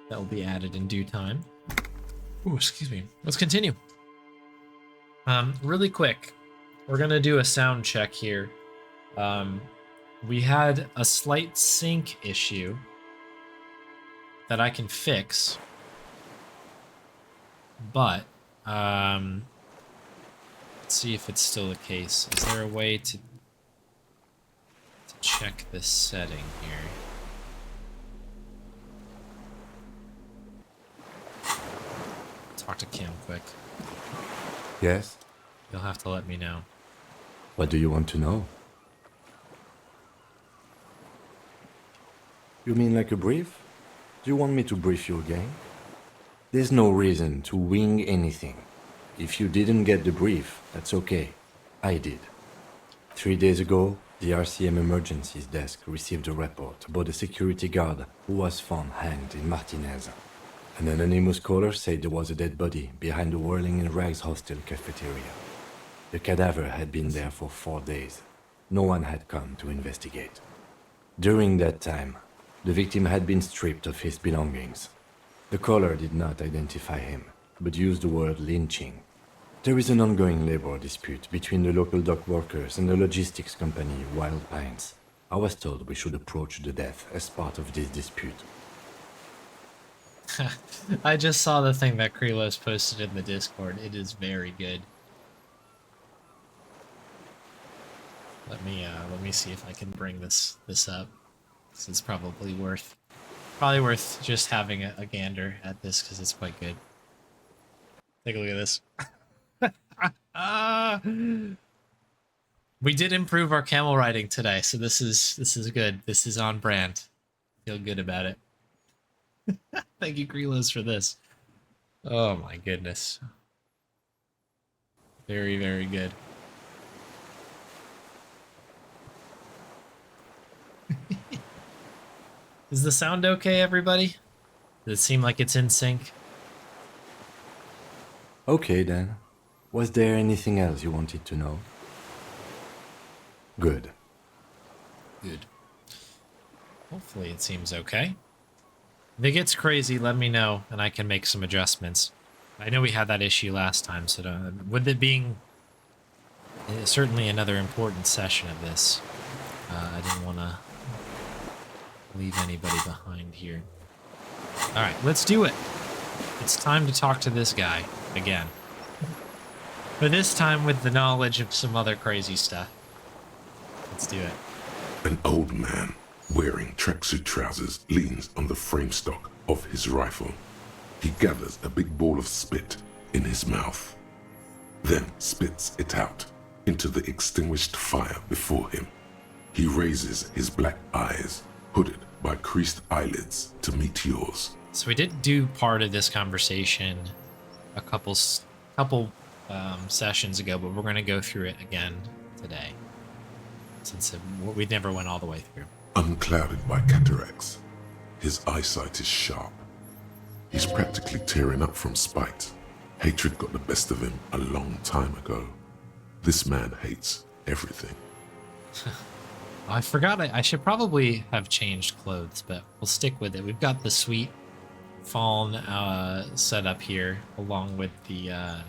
That will be added in due time. Ooh, excuse me. Let's continue. Really quick, we're gonna do a sound check here. We had a slight sync issue that I can fix, but let's see if it's still the case. Is there a way to check this setting here? Talk to Cam quick. Yes? You'll have to let me know. What do you want to know? You mean like a brief? Do you want me to brief you again? There's no reason to wing anything. If you didn't get the brief, that's okay. I did. 3 days ago, the RCM Emergencies Desk received a report about a security guard who was found hanged in Martinez. An anonymous caller said there was a dead body behind the Whirling in Rags hostel cafeteria. The cadaver had been there for 4 days. No one had come to investigate. During that time, the victim had been stripped of his belongings. The caller did not identify him, but used the word lynching. There is an ongoing labor dispute between the local dock workers and the logistics company Wild Pines. I was told we should approach the death as part of this dispute. I just saw the thing that Krelos posted in the Discord. It is very good. Let me see if I can bring this up. This is probably worth just having a gander at this because it's quite good. Take a look at this. We did improve our camel riding today, so this is good. This is on brand. Feel good about it. Thank you, Krelos, for this. Oh my goodness. Very, very good. Is the sound okay, everybody? Does it seem like it's in sync? Okay then. Was there anything else you wanted to know? Good. Good. Hopefully it seems okay. If it gets crazy, let me know, and I can make some adjustments. I know we had that issue last time, so with it being certainly another important session of this, I didn't want to leave anybody behind here. Alright, let's do it. It's time to talk to this guy again. But this time with the knowledge of some other crazy stuff. Let's do it. An old man wearing tracksuit trousers leans on the frame stock of his rifle. He gathers a big ball of spit in his mouth, then spits it out into the extinguished fire before him. He raises his black eyes, hooded by creased eyelids, to meet yours. So we did do part of this conversation a couple sessions ago, but we're going to go through it again today, since we never went all the way through. Unclouded by cataracts, his eyesight is sharp. He's practically tearing up from spite. Hatred got the best of him a long time ago. This man hates everything. I forgot I should probably have changed clothes, but we'll stick with it. We've got the sweet fawn set up here, along with the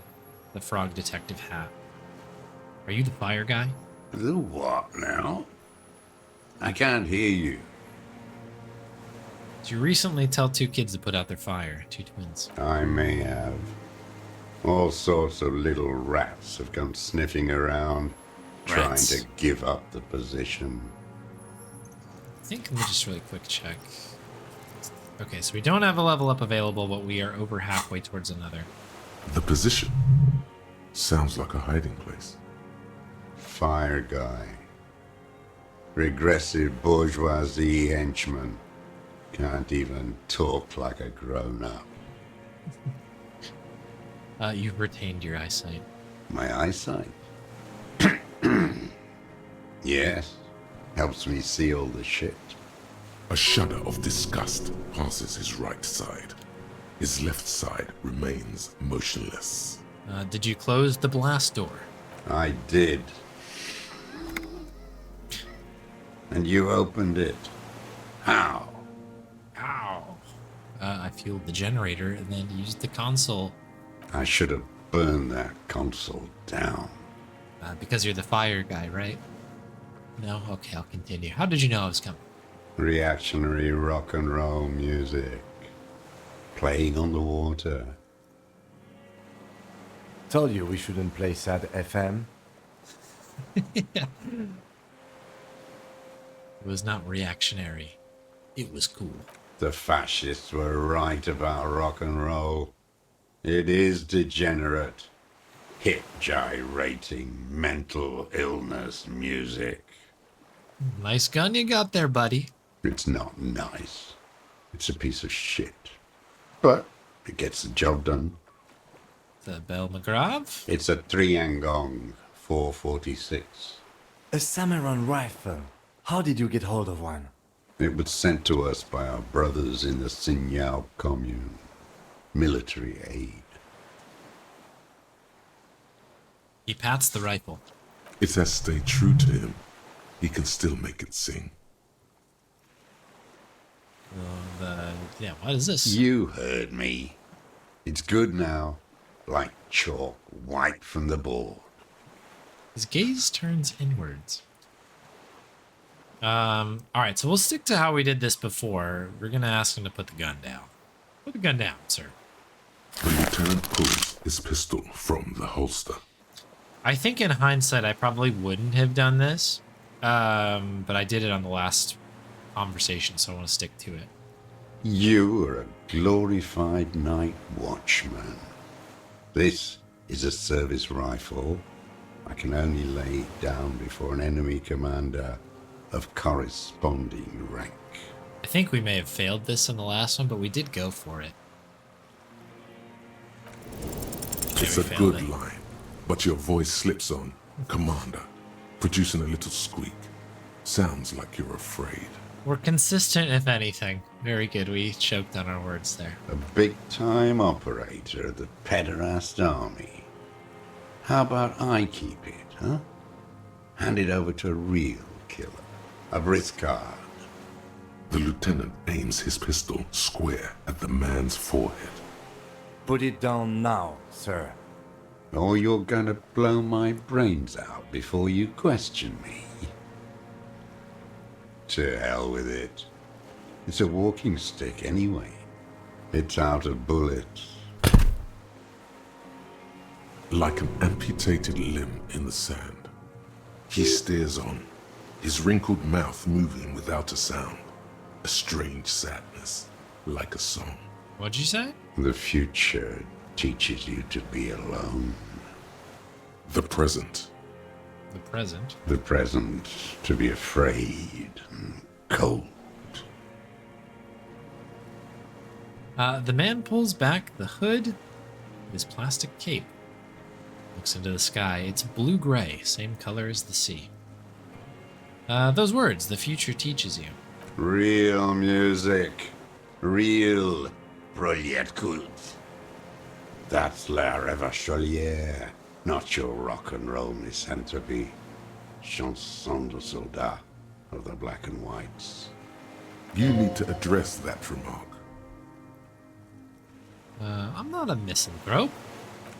frog detective hat. Are you the fire guy? The what now? I can't hear you. Did you recently tell 2 kids to put out their fire? 2 twins. I may have. All sorts of little rats have come sniffing around, trying Rats. to give up the position. I think, let me just really quick check. Okay, so we don't have a level up available, but we are over halfway towards another. The position sounds like a hiding place. Fire guy. Regressive bourgeoisie henchman. Can't even talk like a grown-up. You've retained your eyesight. My eyesight? Yes. Helps me see all the shit. A shudder of disgust passes his right side. His left side remains motionless. Did you close the blast door? I did. And you opened it. How? Ow. I fueled the generator and then used the console. I should have burned that console down. Because you're the fire guy, right? No? Okay, I'll continue. How did you know I was coming? Reactionary rock and roll music. Playing on the water. Told you we shouldn't play sad FM. Yeah. It was not reactionary. It was cool. The fascists were right about rock and roll. It is degenerate. Hip gyrating, mental illness music. Nice gun you got there, buddy. It's not nice. It's a piece of shit. But it gets the job done. The Bell McGraw? It's a Triangong 446. A Samurai rifle. How did you get hold of one? It was sent to us by our brothers in the Sinyao commune. Military aid. He pats the rifle. It has stayed true to him. He can still make it sing. Yeah, what is this? You heard me. It's good now. Like chalk, white from the board. His gaze turns inwards. Alright, so we'll stick to how we did this before. We're gonna ask him to put the gun down. Put the gun down, sir. The lieutenant pulls his pistol from the holster. I think in hindsight I probably wouldn't have done this. But I did it on the last conversation, so I want to stick to it. You are a glorified night watchman. This is a service rifle. I can only lay it down before an enemy commander of corresponding rank. I think we may have failed this in the last one, but we did go for it. It's we a failed good it. line, but your voice slips on, Commander, producing a little squeak. Sounds like you're afraid. We're consistent, if anything. Very good. We choked on our words there. A big-time operator of the pederast army. How about I keep it, huh? Hand it over to a real killer. A Briscard. The lieutenant aims his pistol square at the man's forehead. Put it down now, sir. Or you're gonna blow my brains out before you question me. To hell with it. It's a walking stick anyway. It's out of bullets. Like an amputated limb in the sand. He stares on, his wrinkled mouth moving without a sound. A strange sadness, like a song. What'd you say? The future teaches you to be alone. The present. The present. The present to be afraid and cold. The man pulls back the hood of his plastic cape. Looks into the sky. It's blue-gray, same color as the sea. Those words, the future teaches you. Real music. Real brilliant cult. That's La Revacholière, not your rock and roll misanthropy. Chanson de soldat of the black and whites. You need to address that remark. I'm not a misanthrope.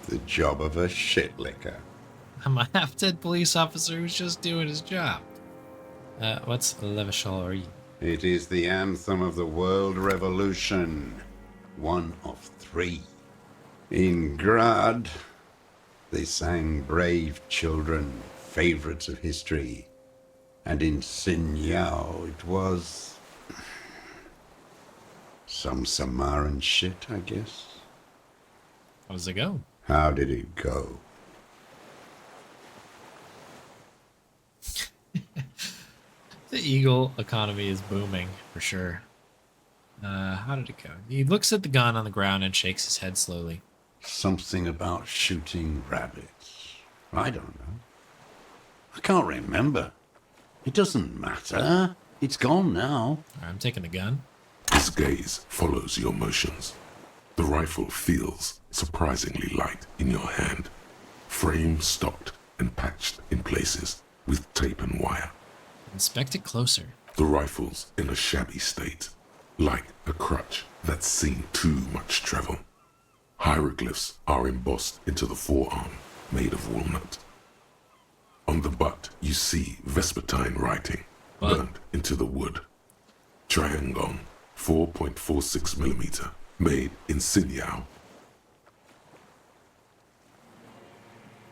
The job of a shitlicker. I'm a half-dead police officer who's just doing his job. What's Le Vacholière? It is the anthem of the world revolution. One of 3. In Grad, they sang Brave Children, favorites of history. And in Sinyao, it was some Samaran shit, I guess. How does it go? How did it go? The Eagle economy is booming, for sure. How did it go? He looks at the gun on the ground and shakes his head slowly. Something about shooting rabbits. I don't know. I can't remember. It doesn't matter. It's gone now. I'm taking the gun. His gaze follows your motions. The rifle feels surprisingly light in your hand. Frame stocked and patched in places with tape and wire. Inspect it closer. The rifle's in a shabby state, like a crutch that's seen too much travel. Hieroglyphs are embossed into the forearm, made of walnut. On the butt, you see Vespertine writing, What? burned into the wood. Triangon, 4.46 millimeter, made in Sinyao.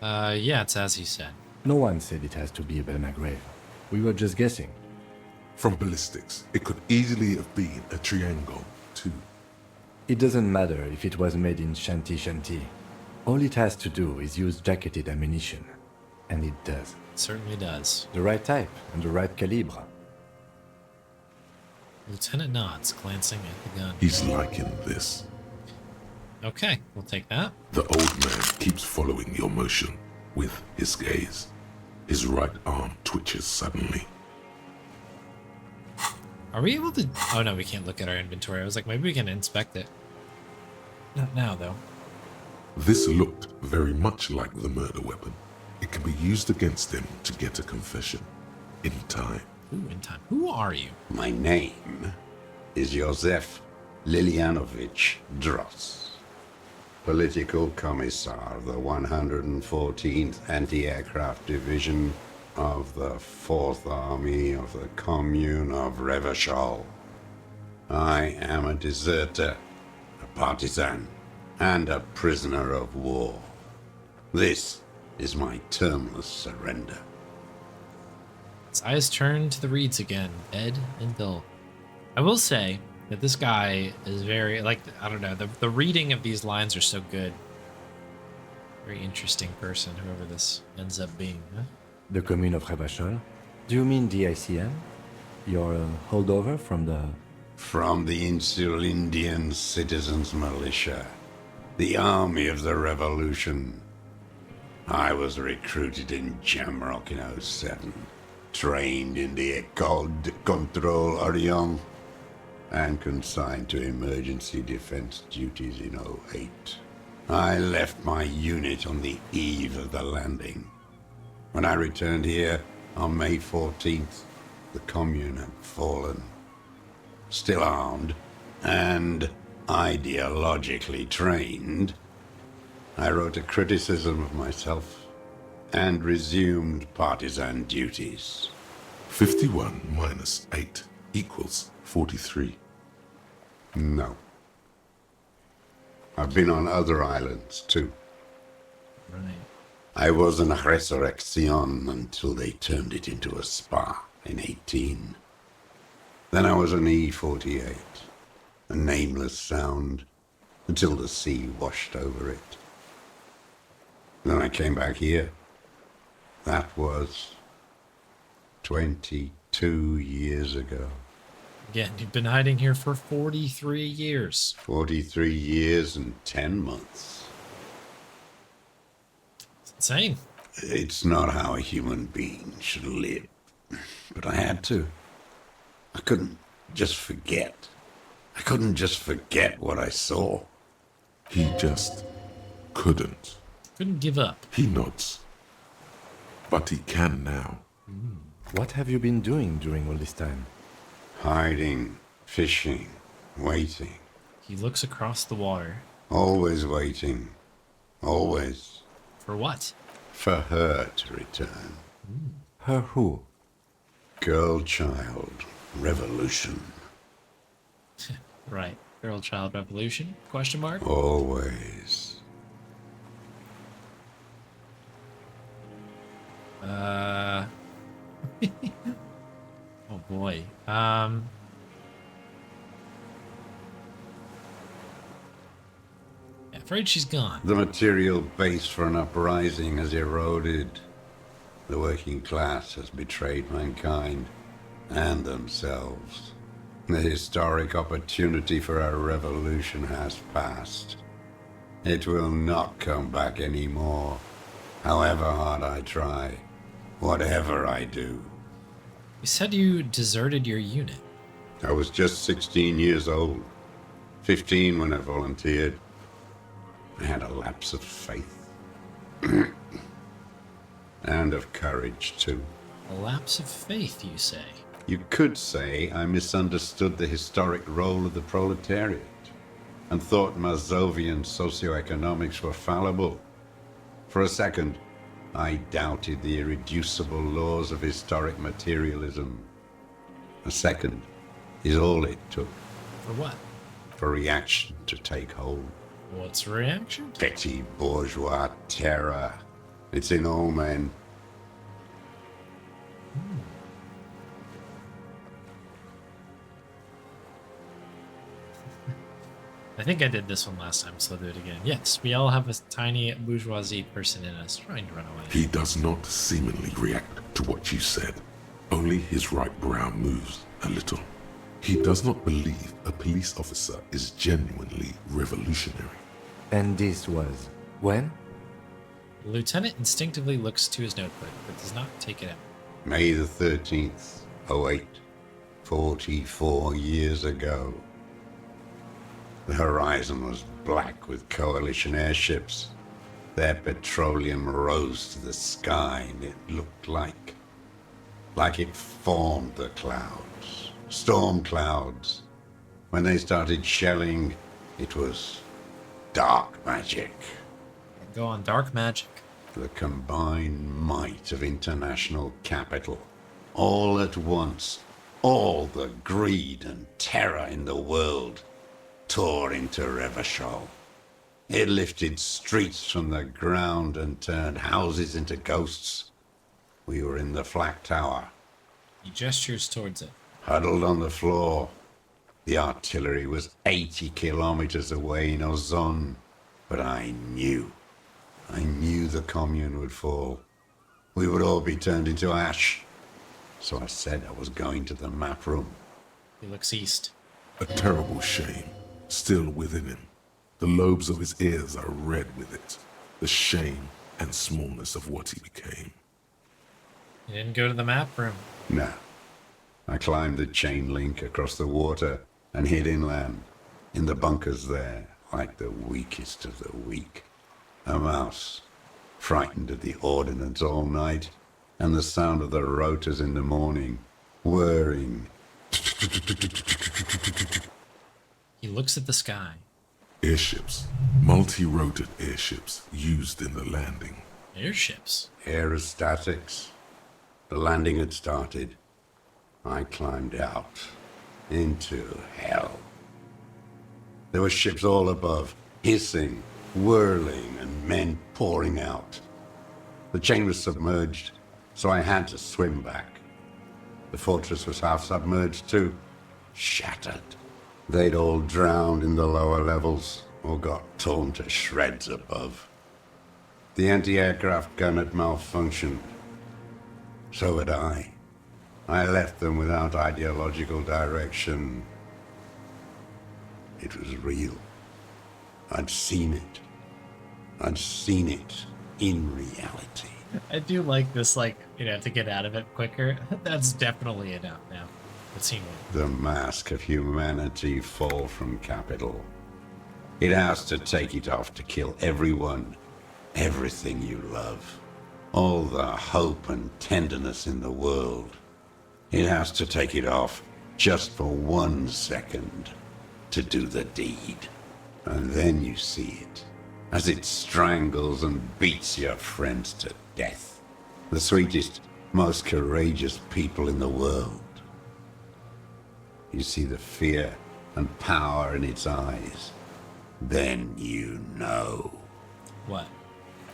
Yeah, it's as he said. No one said it has to be a Belma grave. We were just guessing. From ballistics, it could easily have been a triangle, too. It doesn't matter if it was made in Shanti Shanti. All it has to do is use jacketed ammunition. And it does. It certainly does. The right type and the right calibre. Lieutenant nods, glancing at the gun. He's liking this. Okay, we'll take that. The old man keeps following your motion with his gaze. His right arm twitches suddenly. Are we able to... Oh, no, we can't look at our inventory. I was like, maybe we can inspect it. Not now, though. This looked very much like the murder weapon. It can be used against him to get a confession. In time. Ooh, in time. Who are you? My name is Josef Lilianovich Dross, Political Commissar of the 114th Anti-Aircraft Division of the 4th Army of the Commune of Revachol. I am a deserter, a partisan, and a prisoner of war. This is my termless surrender. His eyes turn to the reeds again, dead and dull. I will say that this guy is very, like, I don't know, the reading of these lines are so good. Very interesting person, whoever this ends up being, huh? The commune of Revachol? Do you mean the ICM? Your holdover from the... From the Insulindian Citizens Militia, the army of the revolution. I was recruited in Jamrock in '07, trained in the École de Contrôle Orient, and consigned to emergency defense duties in '08. I left my unit on the eve of the landing. When I returned here on May 14th, the commune had fallen. Still armed and ideologically trained, I wrote a criticism of myself and resumed partisan duties. 51 minus 8 equals 43. No. I've been on other islands too. Right. I was an resurrection until they turned it into a spa in 18. Then I was an E-48, a nameless sound, until the sea washed over it. Then I came back here. That was 22 years ago. Again, you've been hiding here for 43 years. 43 years and 10 months. It's insane. It's not how a human being should live. But I had to. I couldn't just forget. I couldn't just forget what I saw. He just couldn't. Couldn't give up. He nods. But he can now. What have you been doing during all this time? Hiding, fishing, waiting. He looks across the water. Always waiting. Always. For what? For her to return. Her who? Girl, child, revolution. Right. Girl child revolution? Question mark? Always. Oh boy. Yeah, afraid she's gone. The material base for an uprising has eroded. The working class has betrayed mankind and themselves. The historic opportunity for a revolution has passed. It will not come back anymore, however hard I try, whatever I do. You said you deserted your unit. I was just 16 years old, 15 when I volunteered. I had a lapse of faith. And of courage, too. A lapse of faith, you say? You could say I misunderstood the historic role of the proletariat. and thought Mazovian socioeconomics were fallible. For a second, I doubted the irreducible laws of historic materialism. A second is all it took For what? for reaction to take hold. What's reaction? Petty bourgeois terror. It's in all men. I think I did this one last time, so I'll do it again. Yes, we all have a tiny bourgeoisie person in us trying to run away. He does not seemingly react to what you said. Only his right brow moves a little. He does not believe a police officer is genuinely revolutionary. And this was when? The lieutenant instinctively looks to his notebook, but does not take it out. May the 13th, 08, 44 years ago. The horizon was black with coalition airships. Their petroleum rose to the sky, and it looked like it formed the clouds. Storm clouds. When they started shelling, it was dark magic. Go on dark magic. The combined might of international capital. All at once, all the greed and terror in the world tore into Revachol. It lifted streets from the ground and turned houses into ghosts. We were in the flak tower, He gestures towards it. huddled on the floor. The artillery was 80 kilometers away in Ozon, but I knew the commune would fall. We would all be turned into ash. So I said I was going to the map room. He looks east. A terrible shame still within him. The lobes of his ears are red with it. The shame and smallness of what he became. He didn't go to the map room. No. I climbed the chain link across the water and hid inland, in the bunkers there, like the weakest of the weak. A mouse, frightened at the ordnance all night, and the sound of the rotors in the morning, whirring. He looks at the sky. Airships, multi-rotored airships used in the landing. Airships. Aerostatics. The landing had started. I climbed out into hell. There were ships all above, hissing, whirling, and men pouring out. The chain was submerged, so I had to swim back. The fortress was half submerged too, shattered. They'd all drowned in the lower levels or got torn to shreds above. The anti-aircraft gun had malfunctioned. So had I. I left them without ideological direction. It was real. I'd seen it. I'd seen it in reality. I do like this, like, to get out of it quicker. That's definitely enough now. Let's see what. The mask of humanity fall from capital. It has to take it off to kill everyone, everything you love. All the hope and tenderness in the world. It has to take it off just for 1 second to do the deed. And then you see it as it strangles and beats your friends to death. The sweetest, most courageous people in the world. You see the fear and power in its eyes. Then you know What?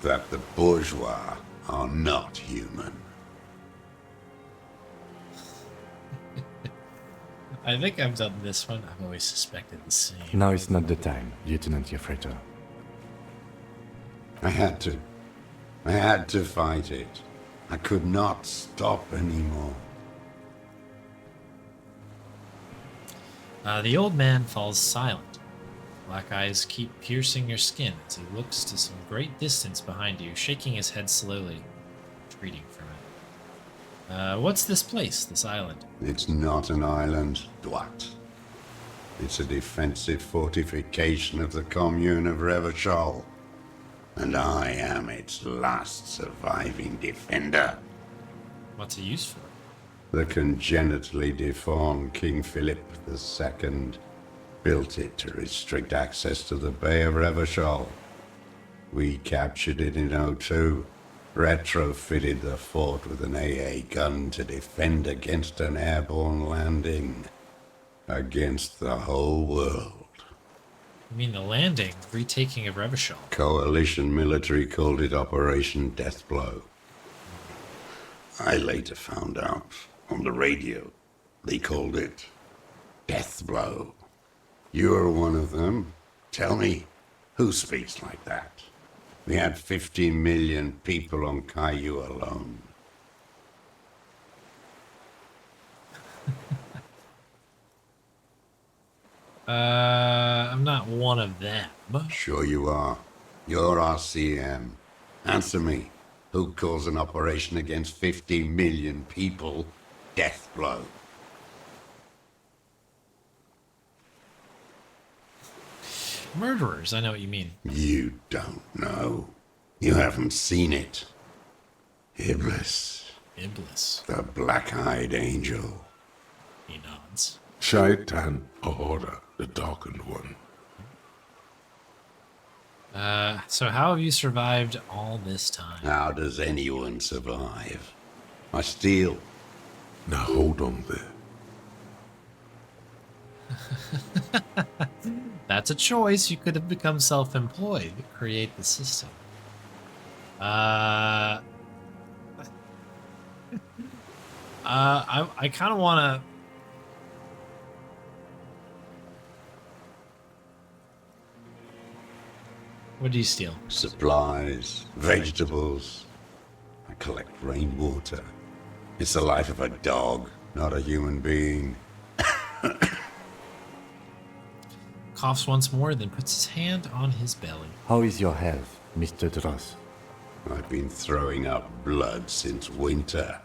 that the bourgeois are not human. I think I've done this one. I've always suspected the same. Now is not the time, Lieutenant Jeffreto. I had to fight it. I could not stop anymore. The old man falls silent. Black eyes keep piercing your skin as he looks to some great distance behind you, shaking his head slowly, retreating from it. What's this place, this island? It's not an island, Dwat. It's a defensive fortification of the commune of Revachol. And I am its last surviving defender. What's it used for? The congenitally deformed King Philip II built it to restrict access to the Bay of Revachol. We captured it in '02, retrofitted the fort with an AA gun to defend against an airborne landing. Against the whole world. You mean the landing, retaking of Revachol? Coalition military called it Operation Deathblow. I later found out on the radio they called it Deathblow. You're one of them. Tell me, who speaks like that? We had 50 million people on Caillou alone. I'm not one of them. Sure you are. You're RCM. Answer me. Who calls an operation against 50 million people Deathblow? Murderers, I know what you mean. You don't know. You haven't seen it. Iblis, Iblis. the black-eyed angel. He nods. Shaitan Ahura, the Darkened One. So how have you survived all this time? How does anyone survive? I steal. Now hold on there. That's a choice. You could have become self-employed, create the system. I kind of want to. What do you steal? Supplies, vegetables. I collect rainwater. It's the life of a dog, not a human being. Coughs once more, then puts his hand on his belly. How is your health, Mr. Dross? I've been throwing up blood since winter.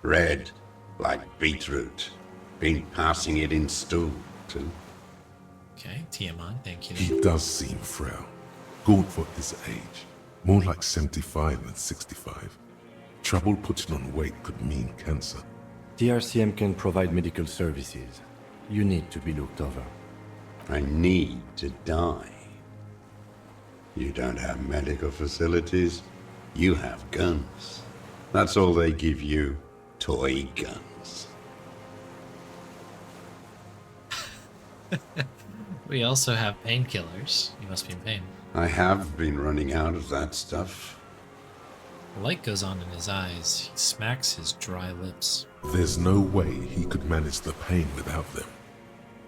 Red, like beetroot. Been passing it in stool, too. Okay, TMI, thank you. He does seem frail. Good for his age. More like 75 than 65. Trouble putting on weight could mean cancer. TRCM can provide medical services. You need to be looked over. I need to die. You don't have medical facilities. You have guns. That's all they give you. Toy guns. We also have painkillers. You must be in pain. I have been running out of that stuff. The light goes on in his eyes. He smacks his dry lips. There's no way he could manage the pain without them.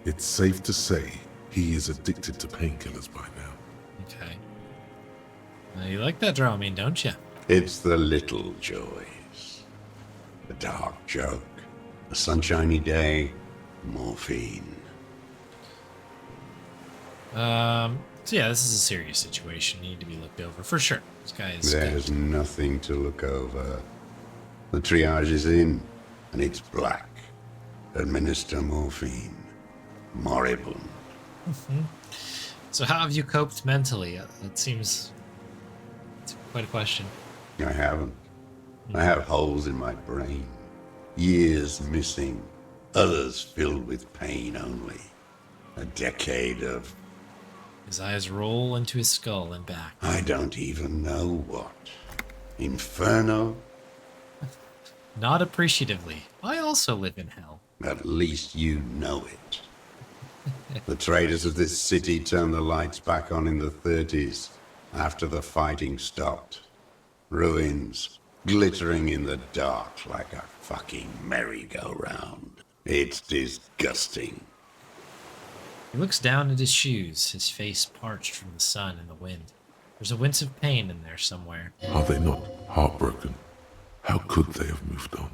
It's safe to say he is addicted to painkillers by now. Okay. Now, you like that Dramamine, don't you? It's the little joys. A dark joke. A sunshiny day. Morphine. So yeah, this is a serious situation. Need to be looked over for sure. This guy is. There's nothing to look over. The triage is in, and it's black. Administer morphine. Moribund. So how have you coped mentally? It seems it's quite a question. I haven't. I have holes in my brain. Years missing. Others filled with pain only. A decade of His eyes roll into his skull and back. I don't even know what. Inferno? Not appreciatively. I also live in hell. At least you know it. The traders of this city turned the lights back on in the 30s, after the fighting stopped. Ruins, glittering in the dark like a fucking merry-go-round. It's disgusting. He looks down at his shoes, his face parched from the sun and the wind. There's a wince of pain in there somewhere. Are they not heartbroken? How could they have moved on?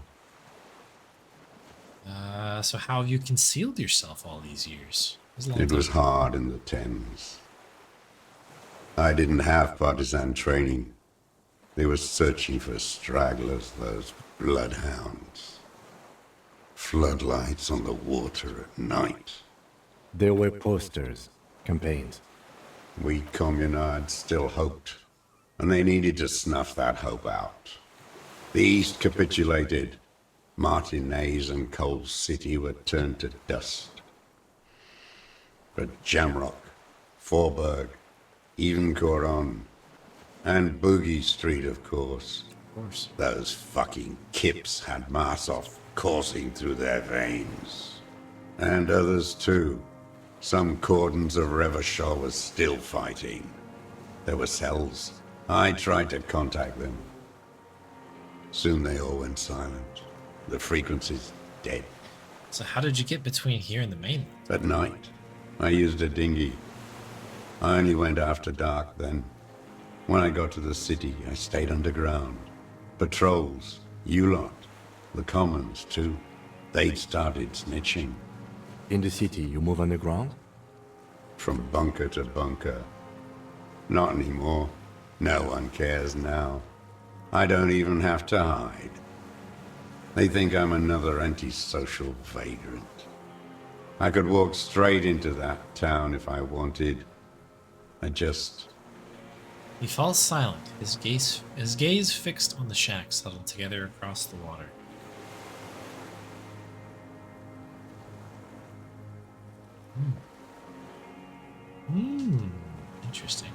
So how have you concealed yourself all these years? It was hard in the Thames. I didn't have partisan training. They were searching for stragglers, those bloodhounds. Floodlights on the water at night. There were posters, campaigns. We communards still hoped, and they needed to snuff that hope out. The East capitulated. Martinez and Coal City were turned to dust. But Jamrock, Forberg, even Coron, and Boogie Street, of course. Of course. Those fucking kips had Marsov coursing through their veins. And others too. Some cordons of Revachol was still fighting. There were cells. I tried to contact them. Soon they all went silent. The frequency's dead. So how did you get between here and the mainland? At night, I used a dinghy. I only went after dark then. When I got to the city, I stayed underground. Patrols, you lot, the commons too. They'd started snitching. In the city, you move underground? From bunker to bunker. Not anymore. No one cares now. I don't even have to hide. They think I'm another antisocial vagrant. I could walk straight into that town if I wanted. He falls silent, his gaze fixed on the shacks huddled together across the water. Interesting.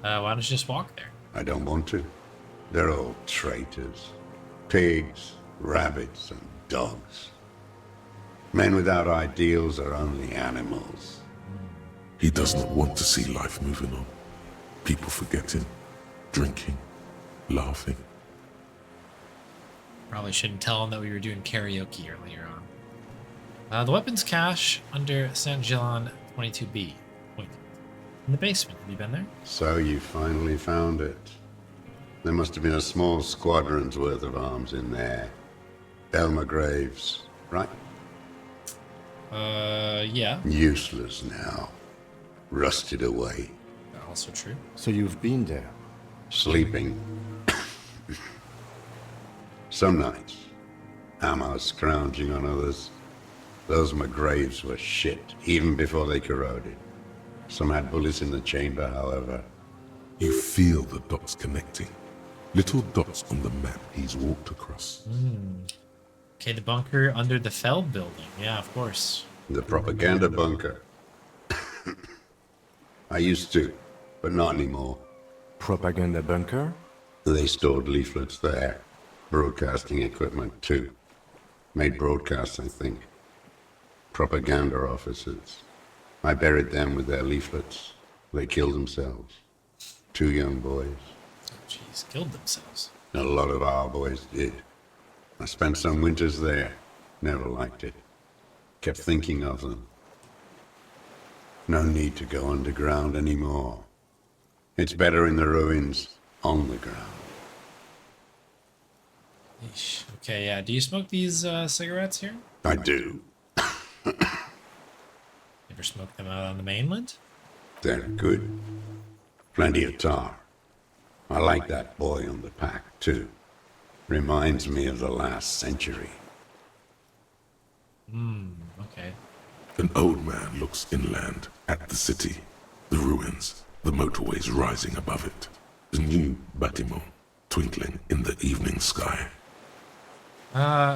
Why don't you just walk there? I don't want to. They're all traitors. Pigs, rabbits, and dogs. Men without ideals are only animals. He does not want to see life moving on. People forgetting, drinking, laughing. Probably shouldn't tell him that we were doing karaoke earlier on. The weapons cache under Saint Gillan 22B. Wait, in the basement. Have you been there? So you finally found it. There must have been a small squadron's worth of arms in there. Elmer Graves, right? Yeah. Useless now. Rusted away. Also true. So you've been there? Sleeping. Some nights. Ammo scrounging on others. Those McGraves were shit, even before they corroded. Some had bullets in the chamber, however. You feel the dots connecting. Little dots on the map he's walked across. Okay, the bunker under the Feld building. Yeah, of course. The propaganda bunker. I used to, but not anymore. Propaganda bunker? They stored leaflets there. Broadcasting equipment, too. Made broadcasts, I think. Propaganda officers. I buried them with their leaflets. They killed themselves. 2 young boys. Oh, jeez, killed themselves. A lot of our boys did. I spent some winters there. Never liked it. Kept thinking of them. No need to go underground anymore. It's better in the ruins, on the ground. Eesh. Okay, yeah. Do you smoke these cigarettes here? I do. Ever smoke them out on the mainland? They're good. Plenty of tar. I like that boy on the pack, too. Reminds me of the last century. Okay. An old man looks inland at the city, the ruins, the motorways rising above it, the new bâtiment twinkling in the evening sky.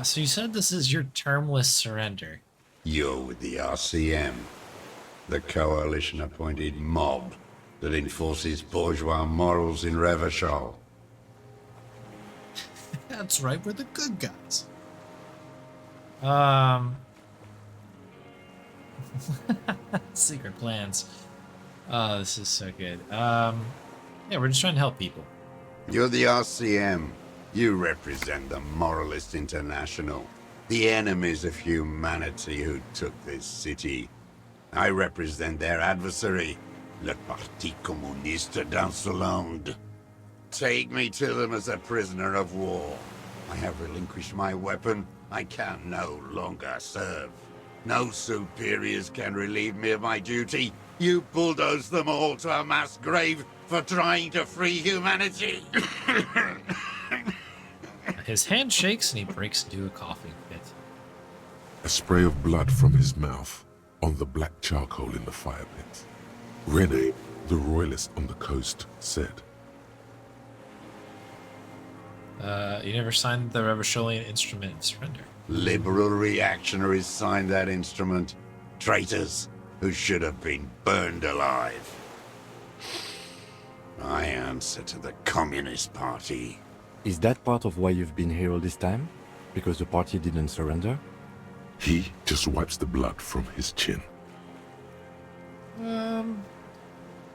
So you said this is your termless surrender. You're with the RCM, the coalition-appointed mob that enforces bourgeois morals in Revachol. That's right, we're the good guys. Secret plans. Oh, this is so good. Yeah, we're just trying to help people. You're the RCM. You represent the Moralist International, the enemies of humanity who took this city. I represent their adversary, le Parti Communiste d'Insolande. Take me to them as a prisoner of war. I have relinquished my weapon. I can no longer serve. No superiors can relieve me of my duty. You bulldoze them all to a mass grave for trying to free humanity. His hand shakes and he breaks into a coughing fit. A spray of blood from his mouth on the black charcoal in the fire pit. Rene, the royalist on the coast, said, You never signed the Revacholian instrument of surrender. Liberal reactionaries signed that instrument. Traitors. who should have been burned alive. I answer to the Communist Party. Is that part of why you've been here all this time? Because the party didn't surrender? He just wipes the blood from his chin.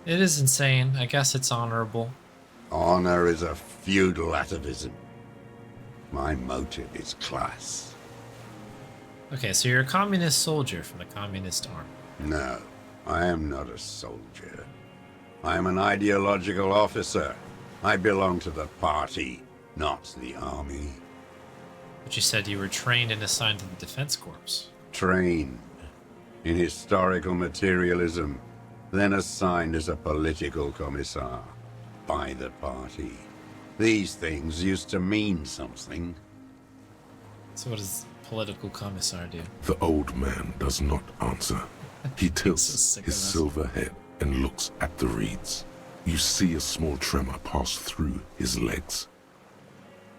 It is insane. I guess it's honorable. Honor is a feudal atavism. My motive is class. Okay, so you're a communist soldier from the communist army. No, I am not a soldier. I am an ideological officer. I belong to the party, not the army. But you said you were trained and assigned to the Defense Corps. Trained in historical materialism, then assigned as a political commissar by the party. These things used to mean something. So what does political commissar do? The old man does not answer. He tilts sick of his us. silver head and looks at the reeds. You see a small tremor pass through his legs.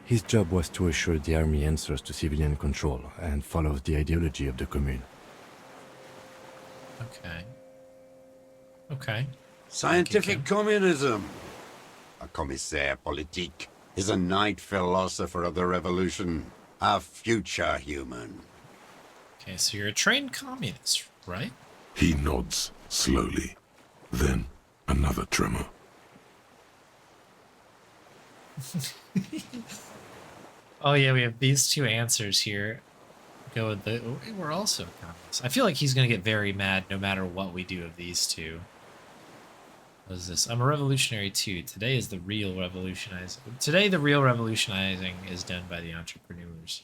His job was to assure the army answers to civilian control and follows the ideology of the Commune. Okay. Okay. Scientific communism. A commissaire politique is a knight philosopher of the revolution, a future human. Okay, so you're a trained communist, right? He nods slowly. Then another tremor. Oh yeah, we have these two answers here. Go with the. We're also communists. I feel like he's gonna get very mad no matter what we do of these two. What is this? I'm a revolutionary too. Today is the real revolutionizing. Today the real revolutionizing is done by the entrepreneurs.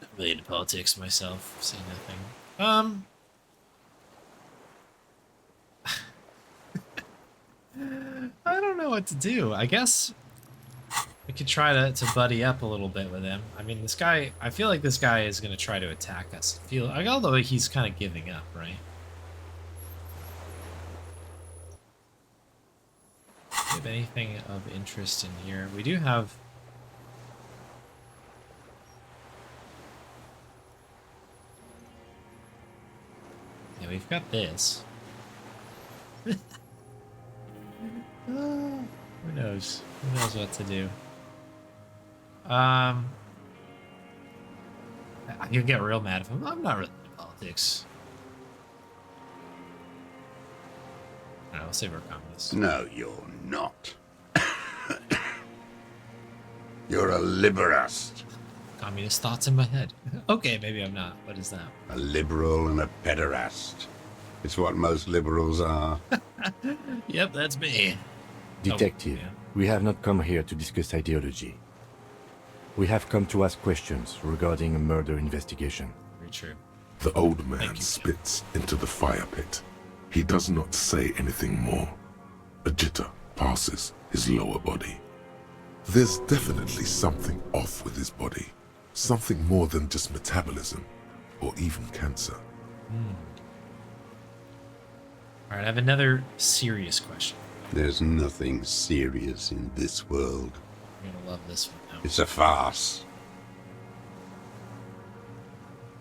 Not really into politics myself. Say nothing. I don't know what to do. I guess we could try to buddy up a little bit with him. I mean, this guy. I feel like this guy is gonna try to attack us. Although he's kind of giving up, right? Do you have anything of interest in here? We do have. Yeah, we've got this. Who knows? Who knows what to do? I could get real mad if I'm not really into politics. No, I'll say we're communists. No, you're not. You're a liberast. Communist thoughts in my head. Okay, maybe I'm not. What is that? A liberal and a pederast. It's what most liberals are. Yep, that's me. Detective, yeah. we have not come here to discuss ideology. We have come to ask questions regarding a murder investigation. Very true. The old Thank man you. spits into the fire pit. He does not say anything more. A jitter passes his lower body. There's definitely something off with his body. Something more than just metabolism or even cancer. All right, I have another serious question. There's nothing serious in this world. You're gonna love this one now. It's a farce.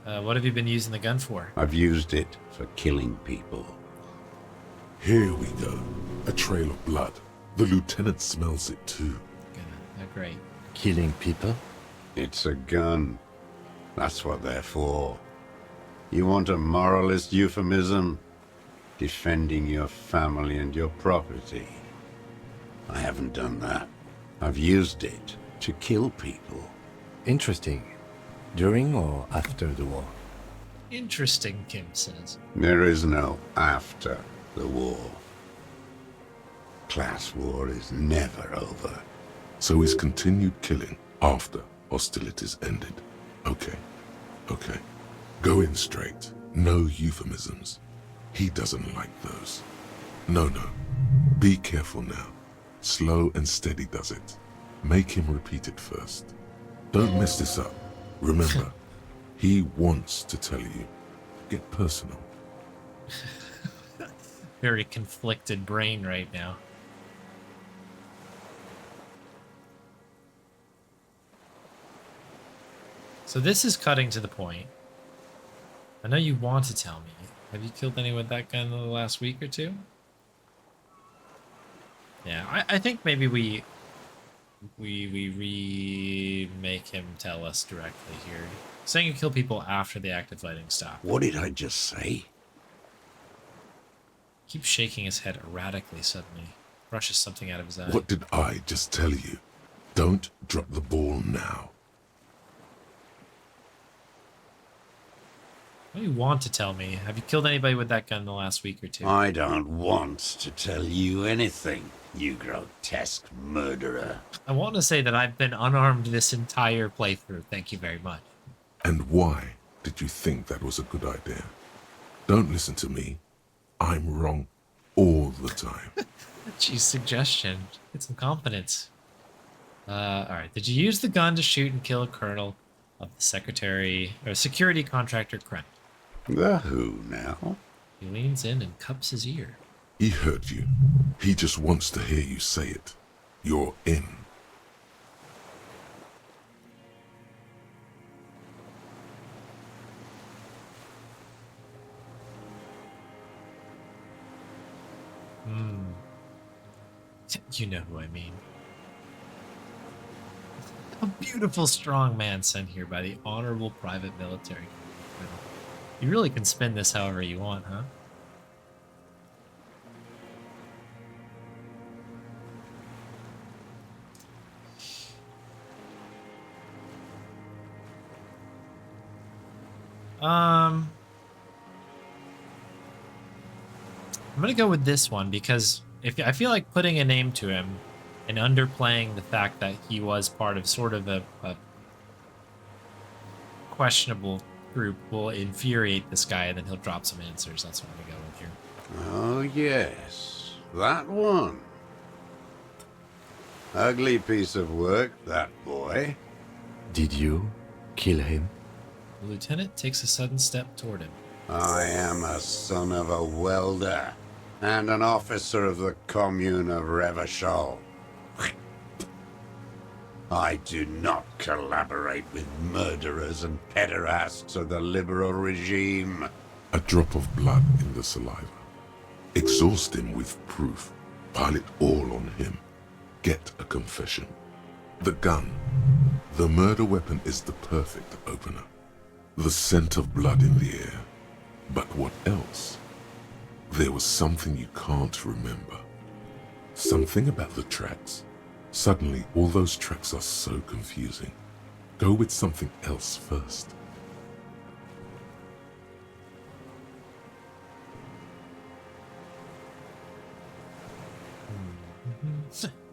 What have you been using the gun for? I've used it for killing people. Here we go. A trail of blood. The lieutenant smells it too. Great. Killing people? It's a gun. That's what they're for. You want a moralist euphemism? Defending your family and your property. I haven't done that. I've used it to kill people. Interesting. During or after the war? Interesting, Kim says. There is no after the war. Class war is never over. So he's continued killing after hostilities ended. Okay. Go in straight. No euphemisms. He doesn't like those. No. Be careful now. Slow and steady does it. Make him repeat it first. Don't mess this up. Remember, he wants to tell you. Get personal. Very conflicted brain right now. So this is cutting to the point. I know you want to tell me, Have you killed anyone with that gun in the last week or two? Yeah, I think maybe we make him tell us directly here. Saying you kill people after the active fighting stop. What did I just say? Keeps shaking his head erratically suddenly. Brushes something out of his eye. What did I just tell you? Don't drop the ball now. What do you want to tell me? Have you killed anybody with that gun in the last week or two? I don't want to tell you anything, you grotesque murderer. I want to say that I've been unarmed this entire playthrough. Thank you very much. And why did you think that was a good idea? Don't listen to me. I'm wrong all the time. Geez, suggestion. Get some confidence. Alright. Did you use the gun to shoot and kill a colonel of the security contractor Krent? The who now? He leans in and cups his ear. He heard you. He just wants to hear you say it. You're in. You know who I mean. A beautiful, strong man sent here by the honorable private military. You really can spin this however you want, huh? I'm gonna go with this one because if I feel like putting a name to him and underplaying the fact that he was part of sort of a questionable group will infuriate this guy, and then he'll drop some answers. That's what I'm gonna go with here. Oh, yes. That one. Ugly piece of work, that boy. Did you kill him? The lieutenant takes a sudden step toward him. I am a son of a welder and an officer of the commune of Revachol. I do not collaborate with murderers and pederasts of the liberal regime. A drop of blood in the saliva. Exhaust him with proof. Pile it all on him. Get a confession. The gun. The murder weapon is the perfect opener. The scent of blood in the air. But what else? There was something you can't remember. Something about the tracks. Suddenly, all those tracks are so confusing. Go with something else first.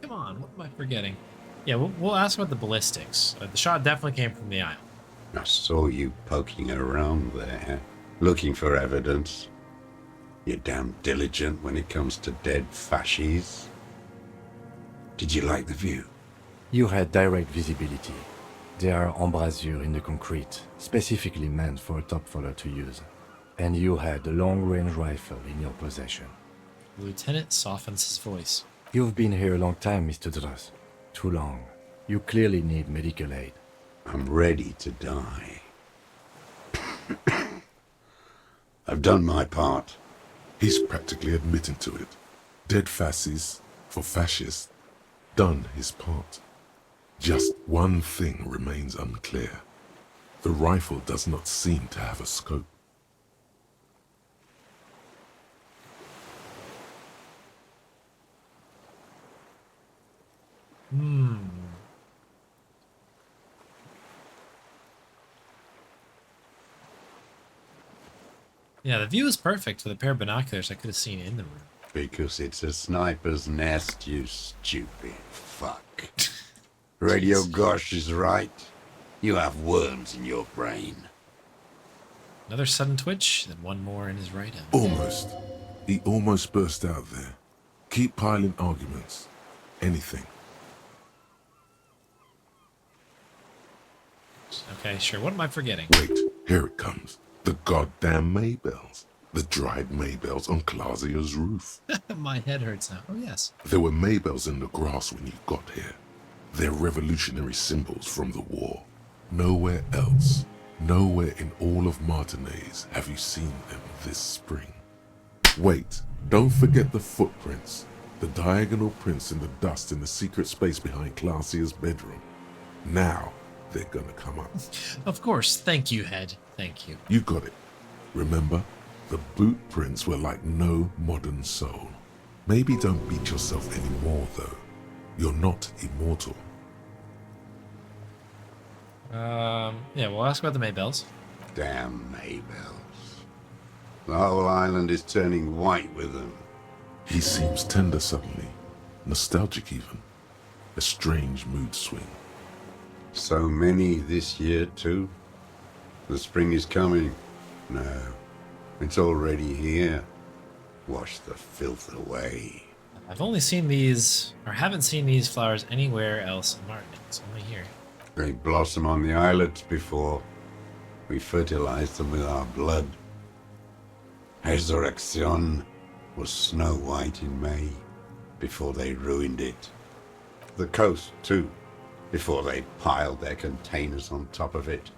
Come on, what am I forgetting? Yeah, we'll ask about the ballistics. The shot definitely came from the aisle. I saw you poking around there, looking for evidence. You're damn diligent when it comes to dead fascies. Did you like the view? You had direct visibility. There are embrasures in the concrete, specifically meant for a top follower to use. And you had a long-range rifle in your possession. The lieutenant softens his voice. You've been here a long time, Mr. Dross. Too long. You clearly need medical aid. I'm ready to die. I've done my part. He's practically admitting to it. Dead fascists for fascists. Done his part. Just one thing remains unclear. The rifle does not seem to have a scope. Yeah, the view is perfect with a pair of binoculars I could have seen in the room. Because it's a sniper's nest, you stupid fuck. Radio Gosh is right. You have worms in your brain. Another sudden twitch, then one more in his right hand. Almost. He almost burst out there. Keep piling arguments. Anything. Okay, sure. What am I forgetting? Wait, here it comes. The goddamn Maybells. The dried Maybells on Clausia's roof. My head hurts now. Oh, yes. There were Maybells in the grass when you got here. They're revolutionary symbols from the war. Nowhere else. Nowhere in all of Martinez have you seen them this spring. Wait, don't forget the footprints. The diagonal prints in the dust in the secret space behind Classia's bedroom. Now they're gonna come up. Of course. Thank you, Head. Thank you. You got it. Remember, the boot prints were like no modern soul. Maybe don't beat yourself anymore, though. You're not immortal. Yeah, we'll ask about the Maybells. Damn Maybells. The whole island is turning white with them. He seems tender suddenly, nostalgic even. A strange mood swing. So many this year, too. The spring is coming. No, it's already here. Wash the filth away. I've only seen these, or haven't seen these flowers anywhere else in Martin. It's only here. They blossom on the islets before we fertilize them with our blood. Resurrection was snow white in May before they ruined it. The coast, too, before they piled their containers on top of it,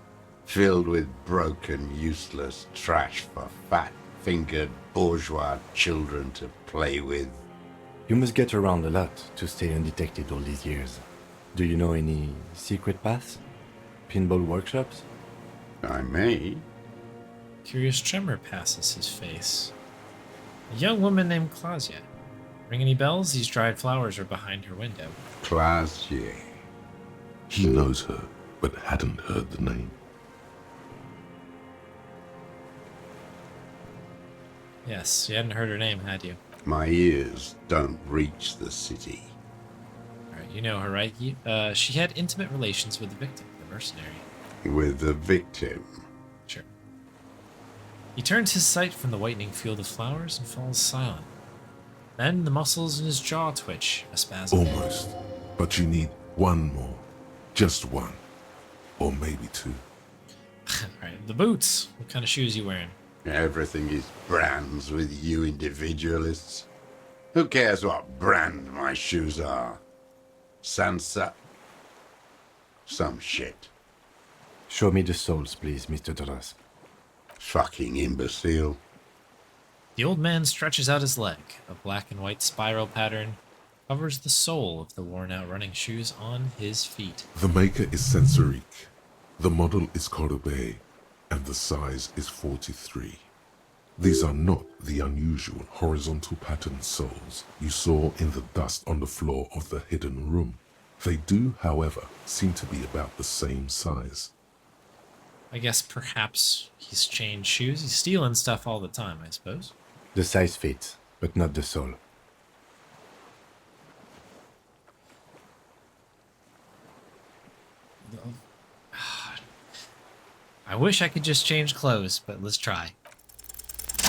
filled with broken, useless trash for fat-fingered bourgeois children to play with. You must get around a lot to stay undetected all these years. Do you know any secret paths? Pinball workshops? I may. Curious tremor passes his face. A young woman named Claudia. Ring any bells? These dried flowers are behind her window. Classier. He knows her, but hadn't heard the name. Yes, you hadn't heard her name, had you? My ears don't reach the city. Alright, you know her, right? She had intimate relations with the victim, the mercenary. With the victim. Sure. He turns his sight from the whitening field of flowers and falls silent. Then the muscles in his jaw twitch, a spasm. Almost. But you need one more. Just one. Or maybe two. Alright, the boots. What kind of shoes you wearing? Everything is brands with you individualists. Who cares what brand my shoes are? Sansa? Some shit. Show me the soles, please, Mr. Doras. Fucking imbecile. The old man stretches out his leg. A black and white spiral pattern covers the sole of the worn-out running shoes on his feet. The maker is Sensorique. The model is Corbeil, and the size is 43. These are not the unusual horizontal pattern soles you saw in the dust on the floor of the hidden room. They do, however, seem to be about the same size. I guess perhaps he's changed shoes. He's stealing stuff all the time, I suppose. The size fits, but not the sole. I wish I could just change clothes, but let's try.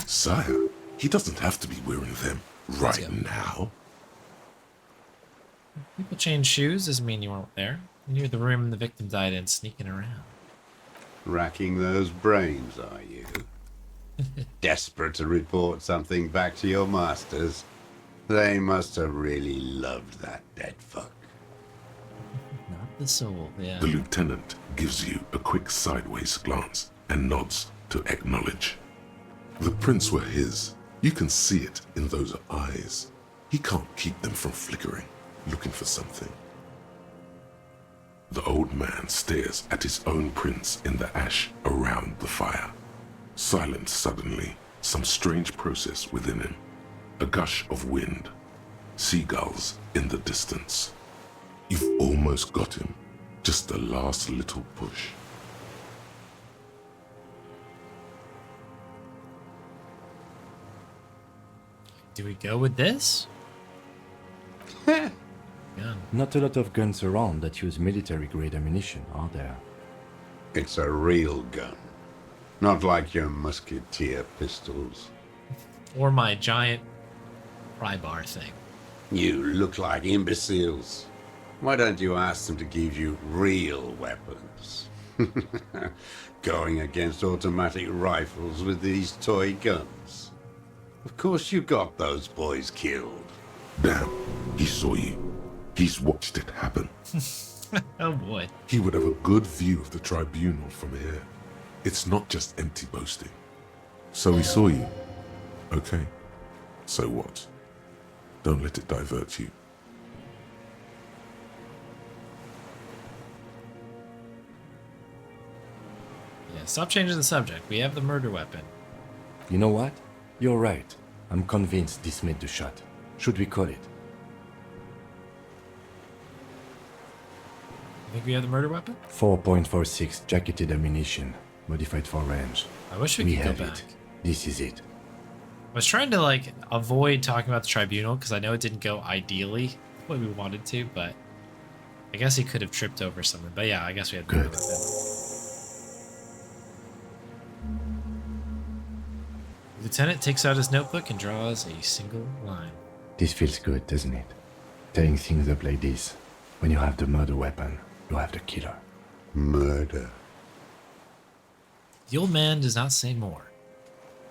Sire, he doesn't have to be wearing them right go. now. People change shoes doesn't mean you weren't there. You're the room the victim died in, sneaking around. Racking those brains, are you? Desperate to report something back to your masters? They must have really loved that dead fuck. Not the soul, yeah. The lieutenant gives you a quick sideways glance and nods to acknowledge. The prints were his. You can see it in those eyes. He can't keep them from flickering, looking for something. The old man stares at his own prints in the ash around the fire. Silent suddenly, some strange process within him. A gush of wind. Seagulls in the distance. You've almost got him. Just the last little push. Do we go with this? Gun. Not a lot of guns around that use military-grade ammunition, are there? It's a real gun. Not like your musketeer pistols. Or my giant pry bar thing. You look like imbeciles. Why don't you ask them to give you real weapons? Going against automatic rifles with these toy guns. Of course you got those boys killed. Damn, he saw you. He's watched it happen. Oh boy. He would have a good view of the tribunal from here. It's not just empty boasting. So he saw you. Okay. So what? Don't let it divert you. Yeah, stop changing the subject. We have the murder weapon. You know what? You're right. I'm convinced this made the shot. Should we call it? You think we have the murder weapon? 4.46 jacketed ammunition, modified for range. I wish we could have go back. it. This is it. I was trying to like avoid talking about the tribunal because I know it didn't go ideally the way we wanted to, but I guess he could have tripped over something. But yeah, I guess we had the murder Good. weapon. The lieutenant takes out his notebook and draws a single line. This feels good, doesn't it? Tearing things up like this. When you have the murder weapon, you have the killer. Murder. The old man does not say more.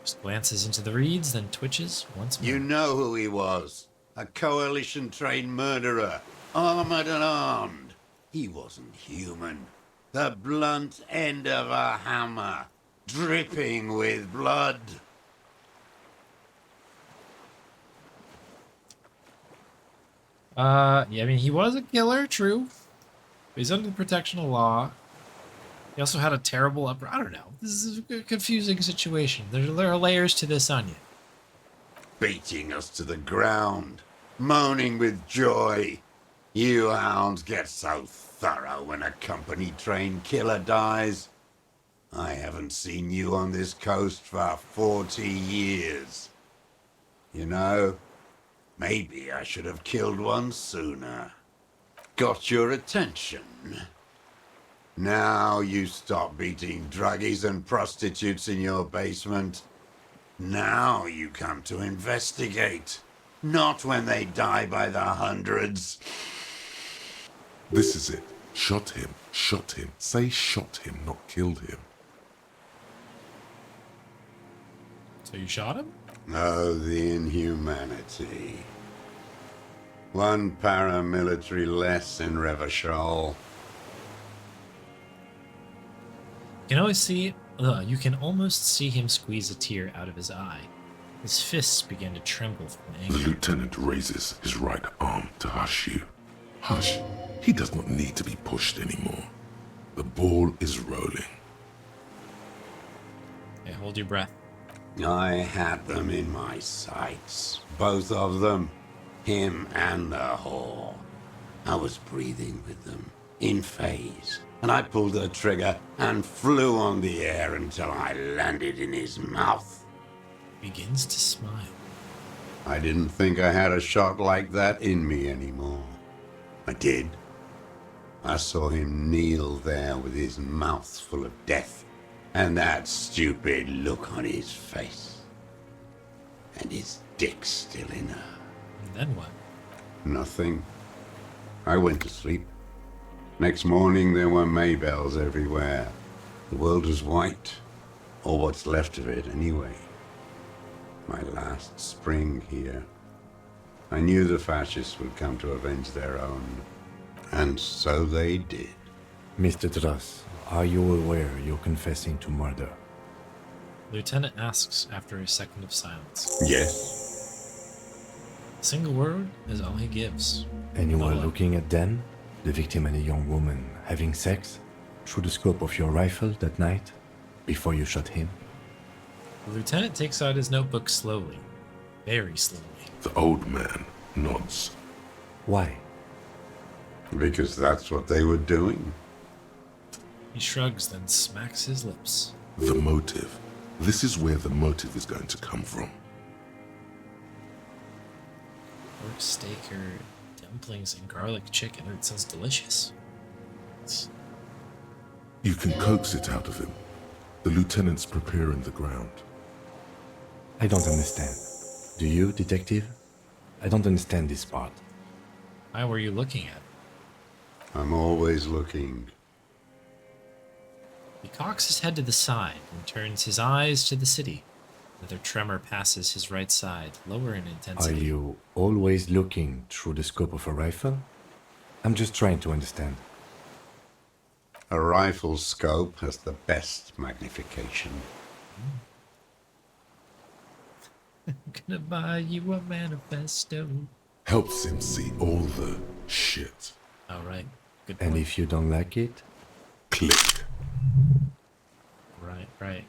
Just glances into the reeds, then twitches once more. You know who he was. A coalition-trained murderer. Armored and armed. He wasn't human. The blunt end of a hammer. Dripping with blood. Yeah, I mean, he was a killer, true. But he's under the protection of law. He also had a terrible upbringing. I don't know. This is a confusing situation. There are layers to this onion. Beating us to the ground. Moaning with joy. You hounds get so thorough when a company-trained killer dies. I haven't seen you on this coast for 40 years. You know, maybe I should have killed one sooner. Got your attention. Now you stop beating druggies and prostitutes in your basement. Now you come to investigate. Not when they die by the hundreds. This is it. Shot him. Shot him. Say shot him, not killed him. So you shot him? Oh, the inhumanity. One paramilitary less in Revachol. You can almost see him squeeze a tear out of his eye. His fists begin to tremble from The anger. lieutenant raises his right arm to hush you. Hush. He does not need to be pushed anymore. The ball is rolling. Okay, hold your breath. I had them in my sights. Both of them. Him and the whore. I was breathing with them, in phase. And I pulled the trigger and flew on the air until I landed in his mouth. Begins to smile. I didn't think I had a shot like that in me anymore. I did. I saw him kneel there with his mouth full of death, and that stupid look on his face. And his dick still in her. And then what? Nothing. I went to sleep. Next morning there were Maybells everywhere. The world was white, or what's left of it anyway. My last spring here. I knew the fascists would come to avenge their own. And so they did. Mr. Dross, are you aware you're confessing to murder? Lieutenant asks after a second of silence. Yes. A single word is all he gives. And you were Hello. looking at them, the victim and a young woman, having sex, through the scope of your rifle that night, before you shot him? The lieutenant takes out his notebook slowly. Very slowly. The old man nods. Why? Because that's what they were doing. He shrugs, then smacks his lips. The motive. This is where the motive is going to come from. Pork steak or dumplings and garlic chicken. It sounds delicious. You can coax it out of him. The lieutenant's preparing the ground. I don't understand. Do you, detective? I don't understand this part. Why were you looking at? I'm always looking. He cocks his head to the side and turns his eyes to the city. Another tremor passes his right side, lower in Are intensity. you always looking through the scope of a rifle? I'm just trying to understand. A rifle scope has the best magnification. I'm gonna buy you a manifesto. Helps him see all the shit. All right. Good And point. if you don't like it, Click. Right.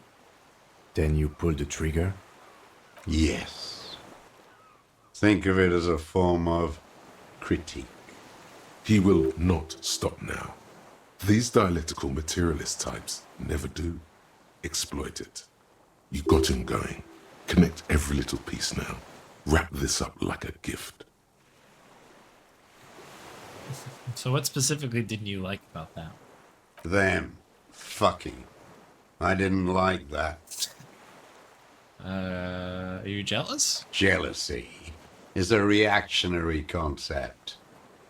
then you pull the trigger. Yes. Think of it as a form of critique. He will not stop now. These dialectical materialist types never do. Exploit it. You got him going. Connect every little piece now. Wrap this up like a gift. So what specifically didn't you like about that? Them fucking. I didn't like that. Are you jealous? Jealousy is a reactionary concept.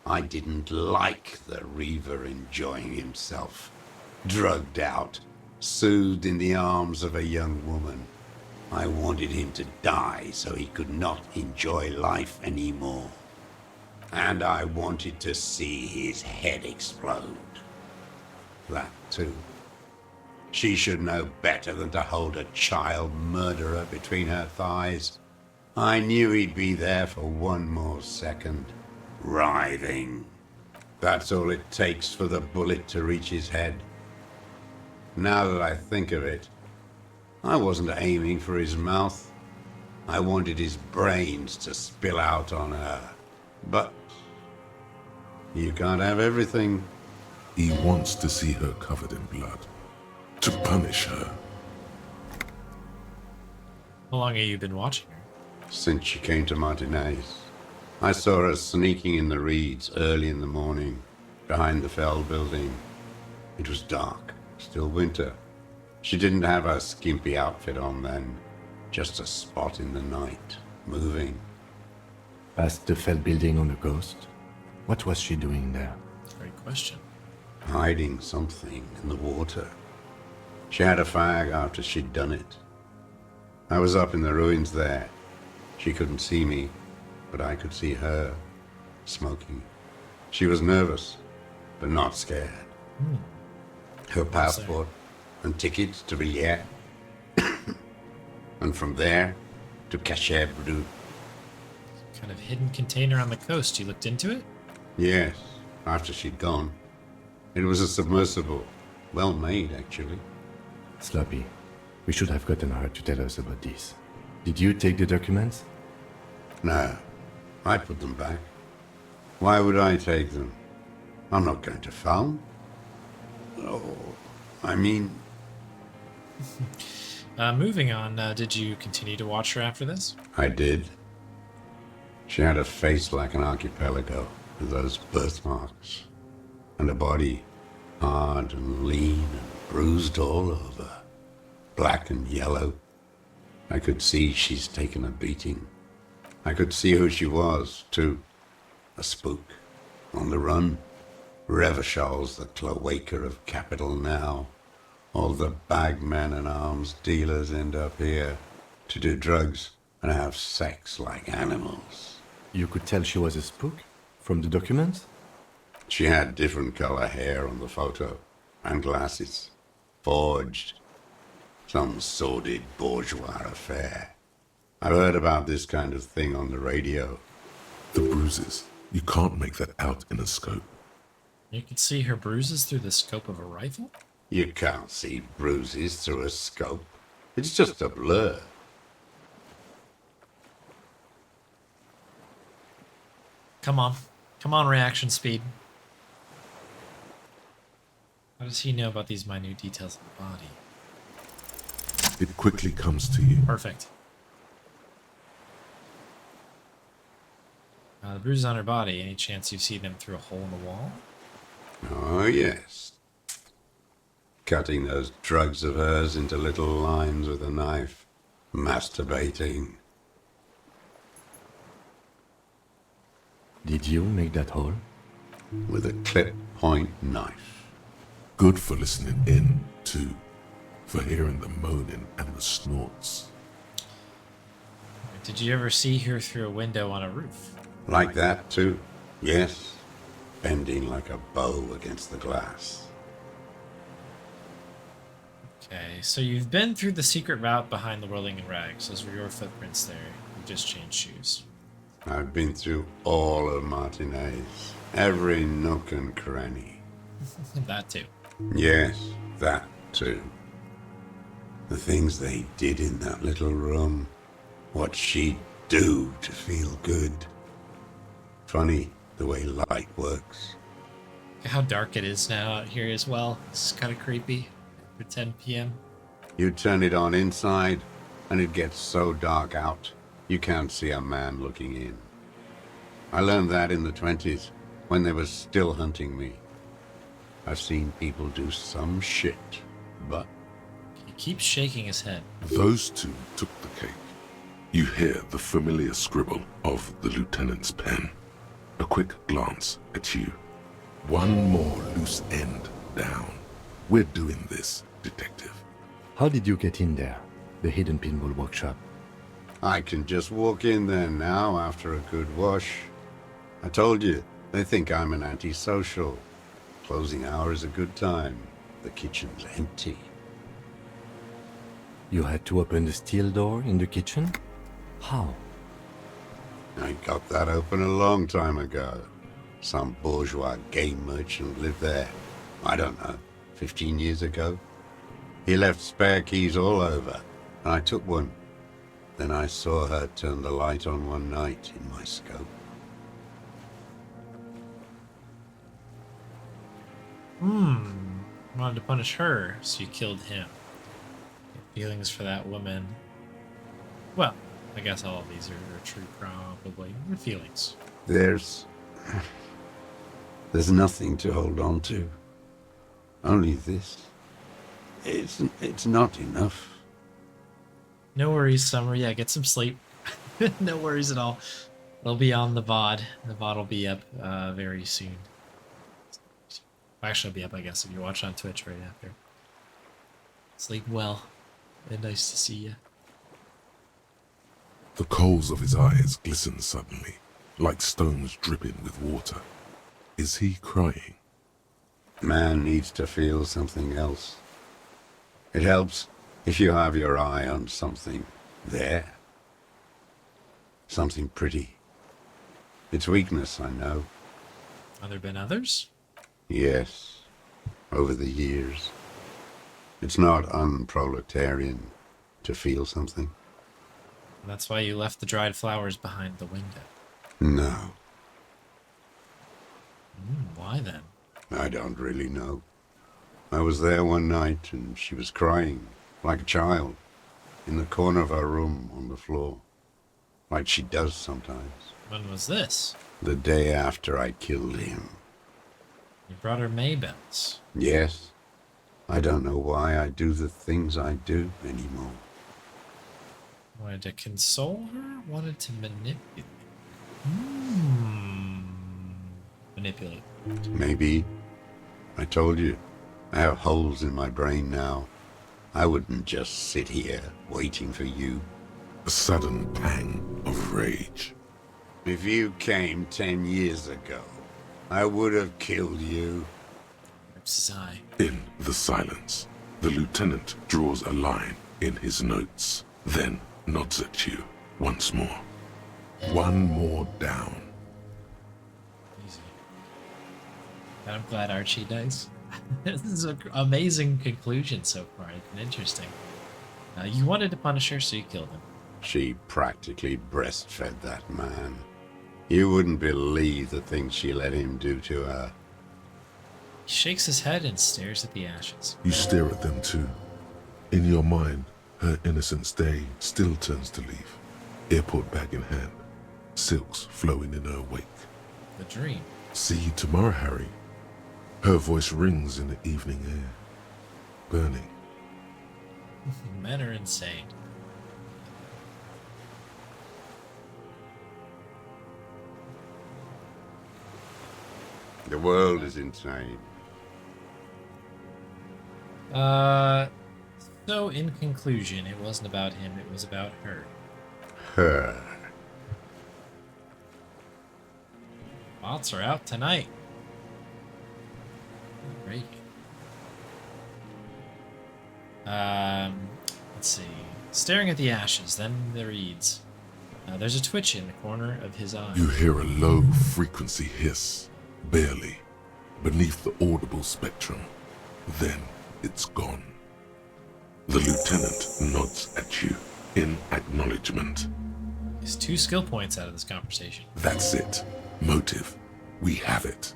I didn't like the Reaver enjoying himself, drugged out, soothed in the arms of a young woman. I wanted him to die so he could not enjoy life anymore. And I wanted to see his head explode. That too. She should know better than to hold a child murderer between her thighs. I knew he'd be there for one more second, writhing. That's all it takes for the bullet to reach his head. Now that I think of it, I wasn't aiming for his mouth. I wanted his brains to spill out on her. But you can't have everything. He wants to see her covered in blood. To punish her. How long have you been watching her? Since she came to Martinez. I saw her sneaking in the reeds early in the morning, behind the Fell building. It was dark, still winter. She didn't have her skimpy outfit on then, just a spot in the night, moving. Past the Fell building on the coast. What was she doing there? Great question. Hiding something in the water. She had a fag after she'd done it. I was up in the ruins there. She couldn't see me, but I could see her, smoking. She was nervous, but not scared. Her passport and tickets to Villiers. And from there to Cachet Brut. Kind of hidden container on the coast. You looked into it? Yes, after she'd gone. It was a submersible. Well made, actually. Sloppy. We should have gotten her to tell us about this. Did you take the documents? No, I put them back. Why would I take them? I'm not going to foul. Oh, I mean, Moving on, did you continue to watch her after this? I did. She had a face like an archipelago with those birthmarks, and a body hard and lean and bruised all over, black and yellow. I could see she's taken a beating. I could see who she was, too. A spook, on the run. Revachol's the cloaca of capital now. All the bagmen and arms dealers end up here to do drugs and have sex like animals. You could tell she was a spook from the documents? She had different color hair on the photo, and glasses. Forged. Some sordid bourgeois affair. I've heard about this kind of thing on the radio. The bruises. You can't make that out in a scope. You could see her bruises through the scope of a rifle? You can't see bruises through a scope. It's just a blur. Come on. Come on, reaction speed. How does he know about these minute details of the body? It quickly comes to you. Perfect. The bruises on her body, any chance you've seen them through a hole in the wall? Oh, yes. Cutting those drugs of hers into little lines with a knife. Masturbating. Did you make that hole? With a clip point knife. Good for listening in, too. For hearing the moaning and the snorts. Did you ever see her through a window on a roof? Like that, too. Yes. Bending like a bow against the glass. Okay, so you've been through the secret route behind the whirling rags. Those were your footprints there. You just changed shoes. I've been through all of Martinez, every nook and cranny. That too. Yes, that too. The things they did in that little room. What she'd do to feel good. Funny the way light works. How dark it is now out here as well. It's kind of creepy for 10 p.m. You turn it on inside, and it gets so dark out, you can't see a man looking in. I learned that in the 20s, when they were still hunting me. I've seen people do some shit, but... He keeps shaking his head. Those two took the cake. You hear the familiar scribble of the lieutenant's pen. A quick glance at you. One more loose end down. We're doing this, detective. How did you get in there? The hidden pinball workshop. I can just walk in there now after a good wash. I told you, they think I'm an antisocial. Closing hour is a good time. The kitchen's empty. You had to open the steel door in the kitchen? How? I got that open a long time ago. Some bourgeois game merchant lived there. I don't know, 15 years ago. He left spare keys all over, and I took one. Then I saw her turn the light on one night in my scope. Wanted to punish her, so you killed him. Feelings for that woman. Well, I guess all of these are true, probably. Your feelings. There's nothing to hold on to. Only this. It's not enough. No worries, Summer. Yeah, get some sleep. No worries at all. It'll be on the VOD. The VOD will be up very soon. Actually, it'll be up, I guess, if you watch on Twitch right after. Sleep well. And nice to see you. The coals of his eyes glisten suddenly, like stones dripping with water. Is he crying? Man needs to feel something else. It helps if you have your eye on something there. Something pretty. It's weakness, I know. Have there been others? Yes, over the years. It's not unproletarian to feel something. That's why you left the dried flowers behind the window. No, Why then? I don't really know. I was there one night and she was crying, like a child, in the corner of her room on the floor, like she does sometimes. When was this? The day after I killed him. You brought her Maybells. Yes, I don't know why I do the things I do anymore. Wanted to console her? Wanted to manipulate? Manipulate. Maybe. I told you, I have holes in my brain now. I wouldn't just sit here waiting for you. A sudden pang of rage. If you came 10 years ago, I would have killed you. Wipes his eye. In the silence, the lieutenant draws a line in his notes, then nods at you once more. One more down. Easy. And I'm glad Archie dies. This is an amazing conclusion so far. It's been interesting. You wanted to punish her, so you killed him. She practically breastfed that man. You wouldn't believe the things she let him do to her. He shakes his head and stares at the ashes. You stare at them too. In your mind, her innocence day still turns to leaf. Airport bag in hand, silks flowing in her wake. The dream. See you tomorrow, Harry. Her voice rings in the evening air, burning. Men are insane. The world is insane. So in conclusion, it wasn't about him, it was about her. Her. Bots are out tonight. Great. Let's see. Staring at the ashes, then the reeds. There's a twitch in the corner of his eye. You hear a low frequency hiss, barely, beneath the audible spectrum. Then it's gone. The lieutenant nods at you in acknowledgement. There's 2 skill points out of this conversation. That's it. Motive. We have it.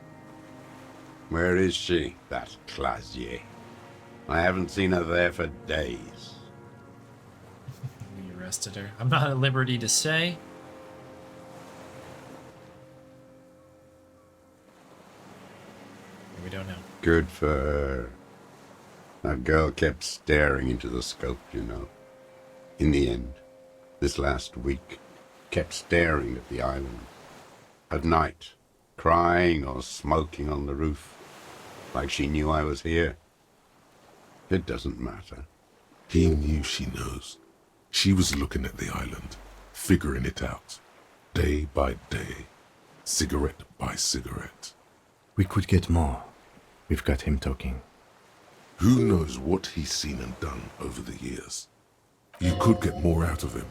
Where is she, that Clasier? I haven't seen her there for days. We arrested her. I'm not at liberty to say. We don't know. Good for her. That girl kept staring into the scope, you know. In the end, this last week, kept staring at the island. At night, crying or smoking on the roof, like she knew I was here. It doesn't matter. He knew she knows. She was looking at the island, figuring it out, day by day, cigarette by cigarette. We could get more. We've got him talking. Who knows what he's seen and done over the years? You could get more out of him.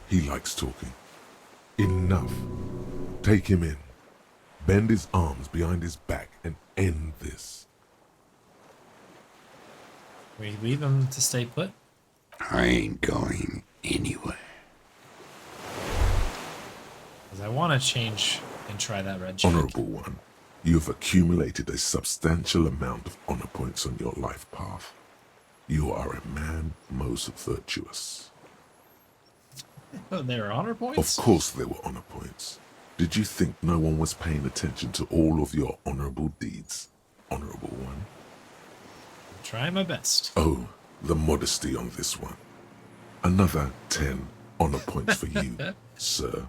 He likes talking. Enough. Take him in. Bend his arms behind his back and end this. We leave him to stay put? I ain't going anywhere. Because I want to change and try that red check. Honorable one, you have accumulated a substantial amount of honor points on your life path. You are a man most virtuous. Oh, there are honor points? Of course there were honor points. Did you think no one was paying attention to all of your honorable deeds, honorable one? Try my best. Oh, the modesty on this one. Another 10 honor points for you, sir.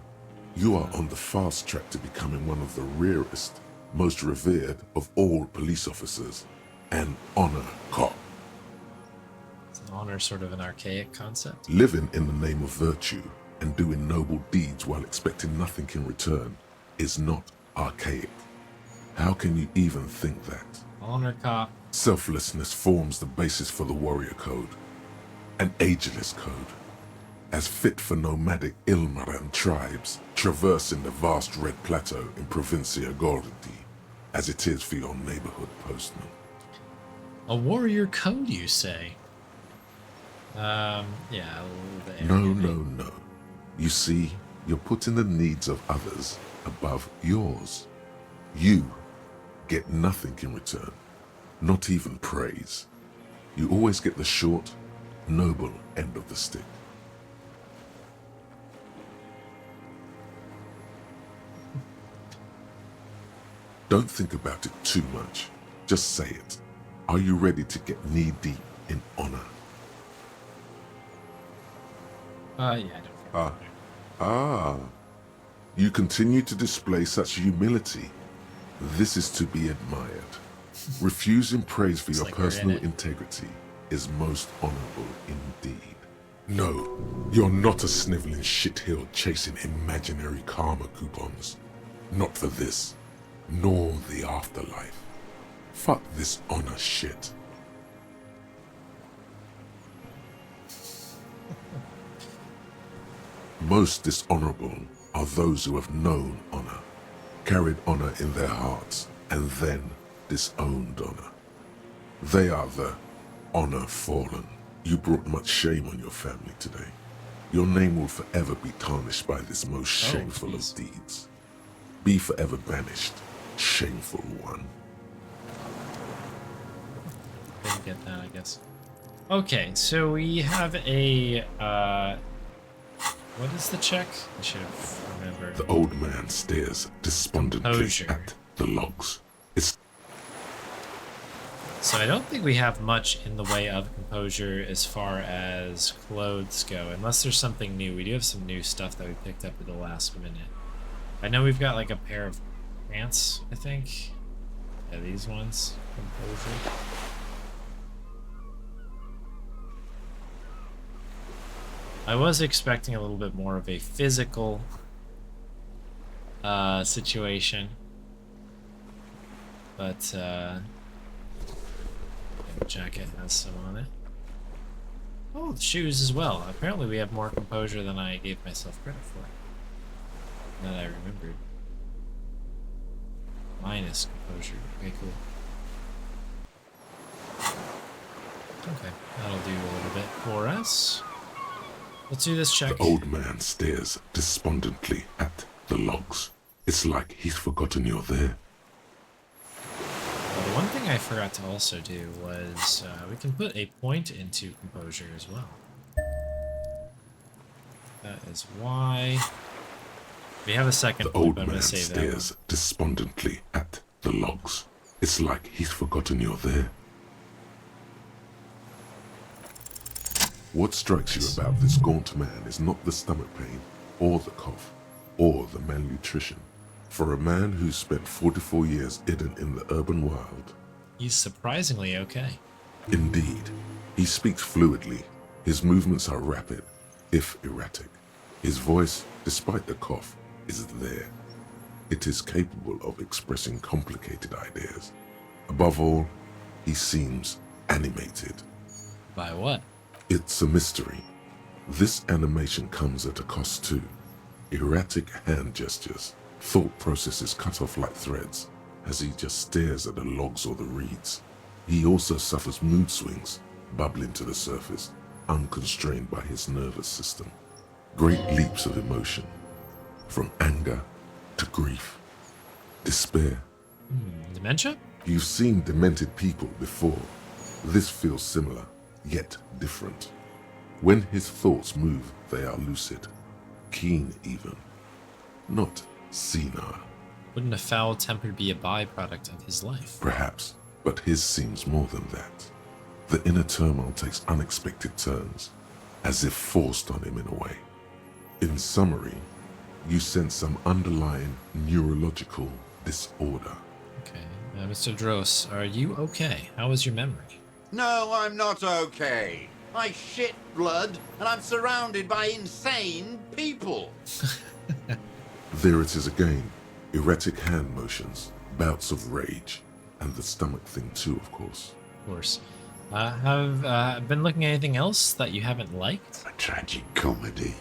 You are on the fast track to becoming one of the rarest, most revered of all police officers, an honor cop. Is honor sort of an archaic concept? Living in the name of virtue and doing noble deeds while expecting nothing in return is not archaic. How can you even think that? Honor cop. Selflessness forms the basis for the warrior code, an ageless code, as fit for nomadic Ilmaran tribes traversing the vast red plateau in Provincia Gordi, as it is for your neighborhood postman. A warrior code, you say? Yeah, a little bit. No. You see, you're putting the needs of others above yours. You get nothing in return, not even praise. You always get the short, noble end of the stick. Don't think about it too much. Just say it. Are you ready to get knee-deep in honor? Yeah, I don't think You continue to display such humility. This is to be admired. Refusing praise for your like we're in personal it. integrity is most honorable indeed. No, you're not a sniveling shithill chasing imaginary karma coupons. Not for this, nor the afterlife. Fuck this honor shit. Most dishonorable are those who have known honor, carried honor in their hearts, and then disowned honor. They are the honor fallen. You brought much shame on your family today. Your name will forever be tarnished by this most shameful jeez. of deeds. Be forever banished, shameful one. Didn't get that, I guess. Okay, so we have a, what is the check? I should have remembered. The old man stares despondently Composure. at the logs. It's So I don't think we have much in the way of composure as far as clothes go, unless there's something new. We do have some new stuff that we picked up at the last minute. I know we've got like a pair of pants, I think. Yeah, these ones. Composure. I was expecting a little bit more of a physical situation, but the jacket has some on it. Oh, the shoes as well. Apparently we have more composure than I gave myself credit for. Now that I remembered. Minus composure. Okay, cool. Okay, that'll do a little bit for us. Let's do this check. The old man stares despondently at the logs. It's like he's forgotten you're there. The one thing I forgot to also do was we can put a point into composure as well. That is why we have a second The point, old but I'm going man to save that one. stares despondently at the logs. It's like he's forgotten you're there. What strikes you about this gaunt man is not the stomach pain, or the cough, or the malnutrition. For a man who's spent 44 years hidden in the urban wild, He's surprisingly okay. indeed, he speaks fluidly. His movements are rapid, if erratic. His voice, despite the cough, is there. It is capable of expressing complicated ideas. Above all, he seems animated. By what? It's a mystery. This animation comes at a cost too. Erratic hand gestures, thought processes cut off like threads, as he just stares at the logs or the reeds. He also suffers mood swings, bubbling to the surface, unconstrained by his nervous system. Great leaps of emotion, from anger to grief, despair. Dementia? You've seen demented people before. This feels similar, yet different. When his thoughts move, they are lucid, keen even, not senile. Wouldn't a foul temper be a byproduct of his life? Perhaps, but his seems more than that. The inner turmoil takes unexpected turns, as if forced on him in a way. In summary, you sense some underlying neurological disorder. Okay. Mr. Dross, are you okay? How is your memory? No, I'm not okay. I shit blood, and I'm surrounded by insane people. There it is again, erratic hand motions, bouts of rage, and the stomach thing too, of course. Of course. Have been looking at anything else that you haven't liked? A tragic comedy.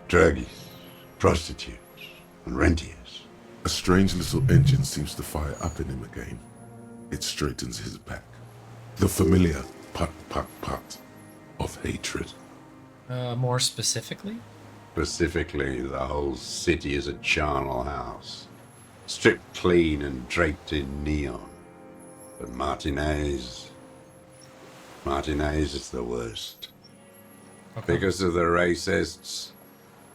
Druggies, prostitutes, and rentiers. A strange little engine seems to fire up in him again. It straightens his back. The familiar put, put, put of hatred. More specifically? Specifically, the whole city is a charnel house. Stripped clean and draped in neon. But Martinez is the worst. Okay. Because of the racists.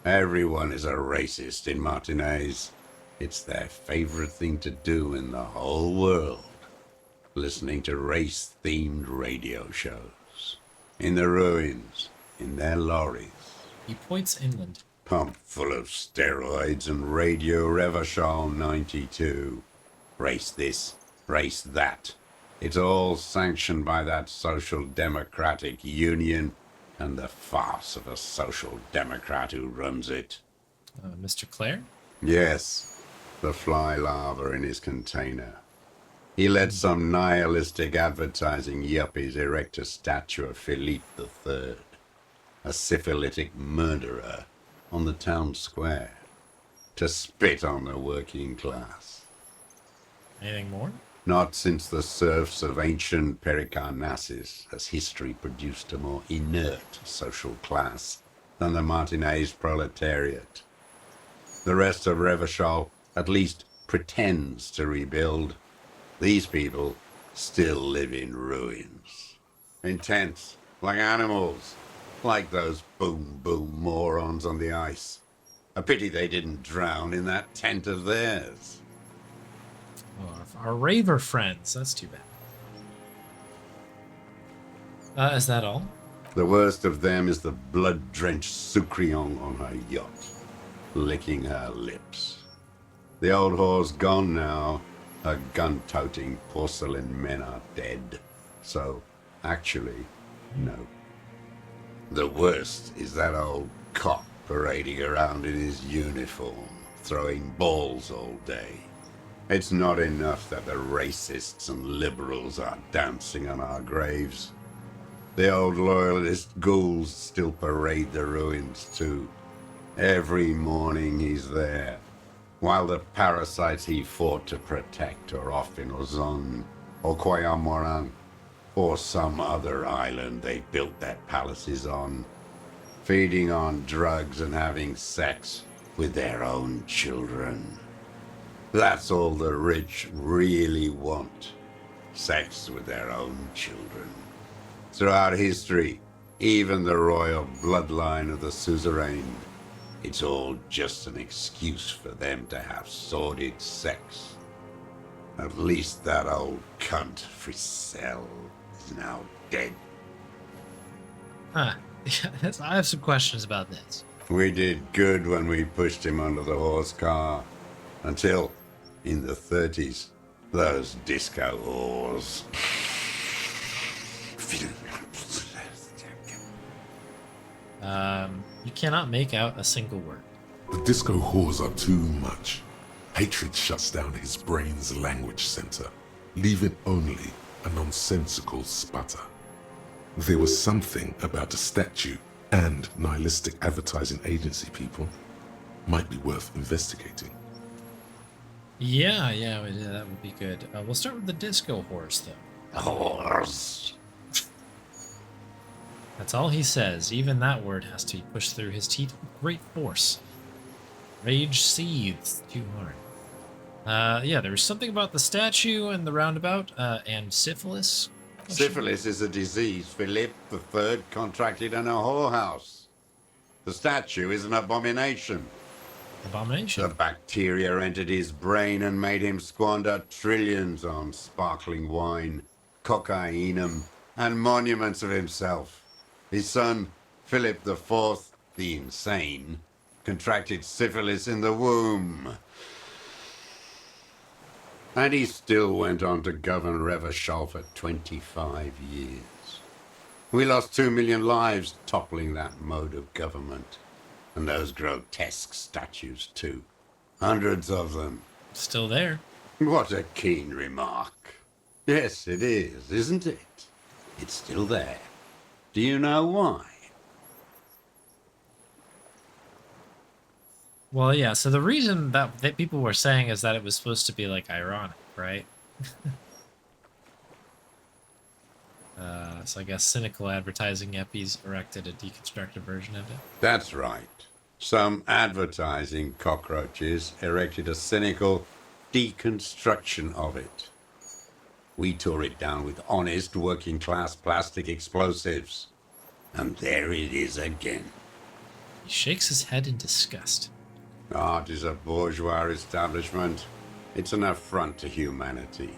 Everyone is a racist in Martinez. It's their favorite thing to do in the whole world. Listening to race-themed radio shows. In the ruins, in their lorries. He points inland. Pumped full of steroids and Radio Revachol 92. Race this, race that. It's all sanctioned by that social democratic union and the farce of a social democrat who runs it. Mr. Clare? Yes, the fly larva in his container. He let some nihilistic advertising yuppies erect a statue of Philippe III, a syphilitic murderer, on the town square, to spit on the working class. Anything more? Not since the serfs of ancient Pericarnassus has history produced a more inert social class than the Martinez proletariat. The rest of Revachol at least pretends to rebuild. These people still live in ruins. In tents, like animals, like those boom-boom morons on the ice. A pity they didn't drown in that tent of theirs. Oh, our raver friends. That's too bad. Is that all? The worst of them is the blood-drenched Sucrion on her yacht, licking her lips. The old whore's gone now. Her gun-toting porcelain men are dead. So, actually, no. The worst is that old cop parading around in his uniform, throwing balls all day. It's not enough that the racists and liberals are dancing on our graves. The old loyalist ghouls still parade the ruins too. Every morning he's there, while the parasites he fought to protect are off in Ozon, or Koyamoran, or some other island they built their palaces on, feeding on drugs and having sex with their own children. That's all the rich really want. Sex with their own children. Throughout history, even the royal bloodline of the suzerain, it's all just an excuse for them to have sordid sex. At least that old cunt, Frisell, is now dead. Huh. I have some questions about this. We did good when we pushed him under the horse car. Until, in the 30s, those disco whores. You cannot make out a single word. The disco whores are too much. Hatred shuts down his brain's language center, leaving only a nonsensical sputter. There was something about the statue and nihilistic advertising agency people might be worth investigating. Yeah, that would be good. We'll start with the disco horse, though. Horse. That's all he says. Even that word has to be pushed through his teeth with great force. Rage seethes too hard. Yeah, there was something about the statue and the roundabout, and syphilis. Syphilis is a disease Philip III contracted in a whorehouse. The statue is an abomination. Abomination. The bacteria entered his brain and made him squander trillions on sparkling wine, cocainum, and monuments of himself. His son, Philip IV, the insane, contracted syphilis in the womb. And he still went on to govern Revachol for 25 years. We lost 2 million lives toppling that mode of government. And those grotesque statues, too. Hundreds of them. Still there. What a keen remark. Yes, it is, isn't it? It's still there. Do you know why? Well, yeah, so the reason that people were saying is that it was supposed to be, like, ironic, right? So I guess cynical advertising yuppies erected a deconstructed version of it. That's right. Some advertising cockroaches erected a cynical deconstruction of it. We tore it down with honest working-class plastic explosives. And there it is again. He shakes his head in disgust. Art is a bourgeois establishment. It's an affront to humanity.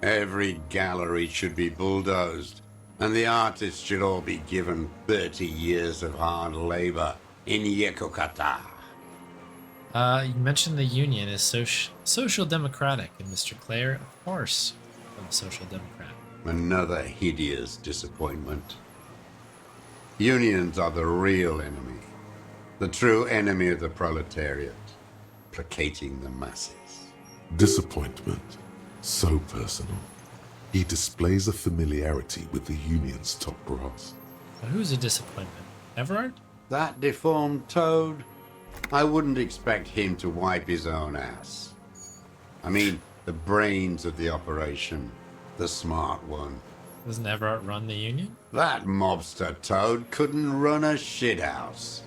Every gallery should be bulldozed, and the artists should all be given 30 years of hard labor in Yekokata. You mentioned the Union is social democratic, and Mr. Clare, of course, a social democrat. Another hideous disappointment. Unions are the real enemy. The true enemy of the proletariat, placating the masses. Disappointment. So personal. He displays a familiarity with the Union's top brass. But who's a disappointment? Everard? That deformed toad? I wouldn't expect him to wipe his own ass. I mean, the brains of the operation. The smart one. Doesn't Everard run the Union? That mobster toad couldn't run a shithouse.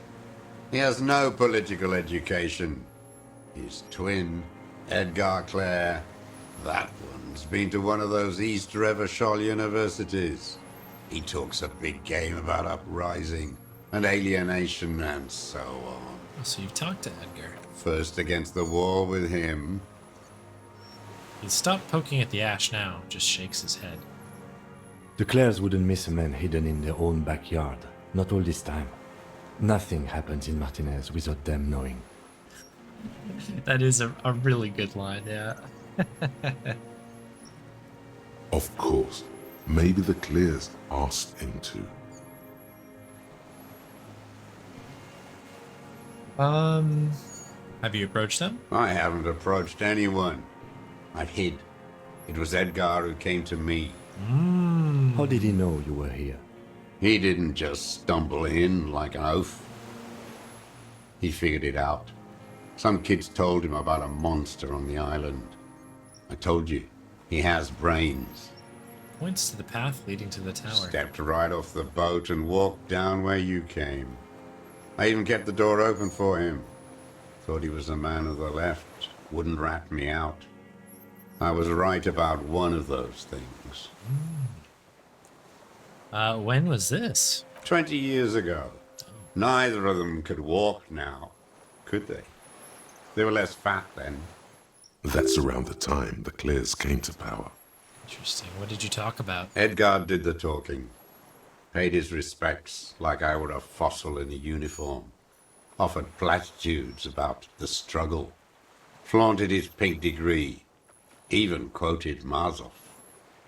He has no political education. His twin, Edgar Clare, that one's been to one of those East Revachol universities. He talks a big game about uprising and alienation and so on. Oh, so you've talked to Edgar. First against the wall with him. He's stopped poking at the ash now, just shakes his head. The Clares wouldn't miss a man hidden in their own backyard. Not all this time. Nothing happens in Martinez without them knowing. That is a really good line, yeah. Of course, maybe the Clears asked him to. Have you approached them? I haven't approached anyone. I hid. It was Edgar who came to me. How did he know you were here? He didn't just stumble in like an oaf. He figured it out. Some kids told him about a monster on the island. I told you, he has brains. Points to the path leading to the tower. Stepped right off the boat and walked down where you came. I even kept the door open for him. Thought he was a man of the left. Wouldn't rat me out. I was right about one of those things. When was this? 20 years ago. Neither of them could walk now, could they? They were less fat then. That's around the time the Clares came to power. Interesting. What did you talk about? Edgar did the talking. Paid his respects like I were a fossil in a uniform. Offered platitudes about the struggle. Flaunted his pink degree. Even quoted Marzov.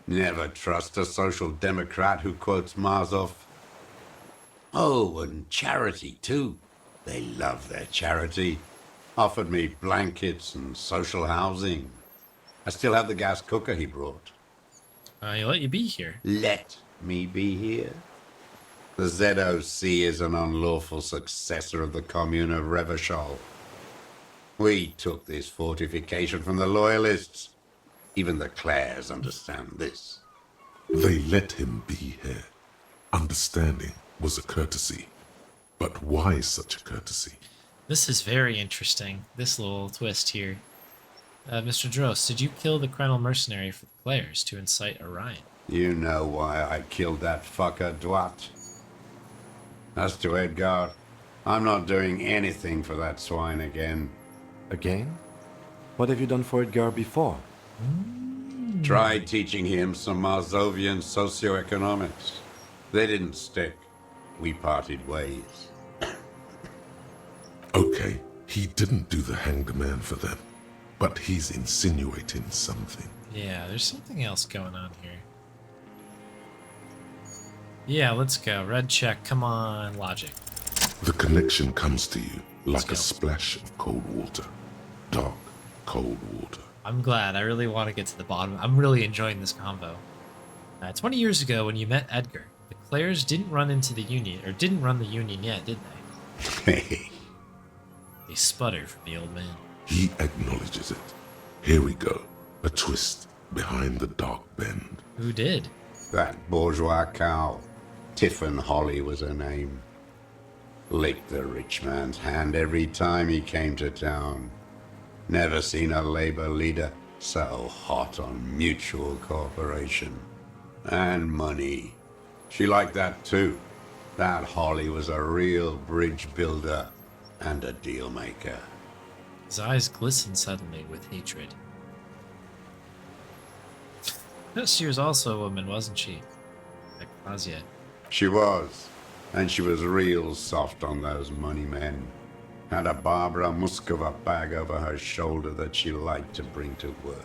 Never trust a social democrat who quotes Marzov. Oh, and charity too. They love their charity. Offered me blankets and social housing. I still have the gas cooker he brought. He let you be here. Let me be here. The ZOC is an unlawful successor of the Commune of Revachol. We took this fortification from the Loyalists. Even the Clares understand this. They let him be here. Understanding was a courtesy. But why such a courtesy? This is very interesting, this little twist here. Mr. Dross, did you kill the Krenel mercenary for the Clares to incite a riot? You know why I killed that fucker, Dwat. As to Edgar, I'm not doing anything for that swine again. Again? What have you done for Edgar before? Tried teaching him some Marzovian socioeconomics. They didn't stick. We parted ways. Okay, he didn't do the hanged man for them. But he's insinuating something. Yeah, there's something else going on here. Yeah, let's go. Red check. Come on, logic. The connection comes to you like go. a splash of cold water. Dark, cold water. I'm glad. I really want to get to the bottom. I'm really enjoying this convo. 20 years ago, when you met Edgar, the Clares didn't run into the Union, or didn't run the Union yet, did they? Hey. They sputter from the old man. He acknowledges it. Here we go. A twist behind the dark bend. Who did? That bourgeois cow. Tiffin Holly was her name. Licked the rich man's hand every time he came to town. Never seen a labor leader so hot on mutual cooperation. And money. She liked that too. That Holly was a real bridge builder and a deal maker. His eyes glisten suddenly with hatred. She was also a woman, wasn't she? Like Klasia. She was. And she was real soft on those money men. Had a Barbara Muskova bag over her shoulder that she liked to bring to work.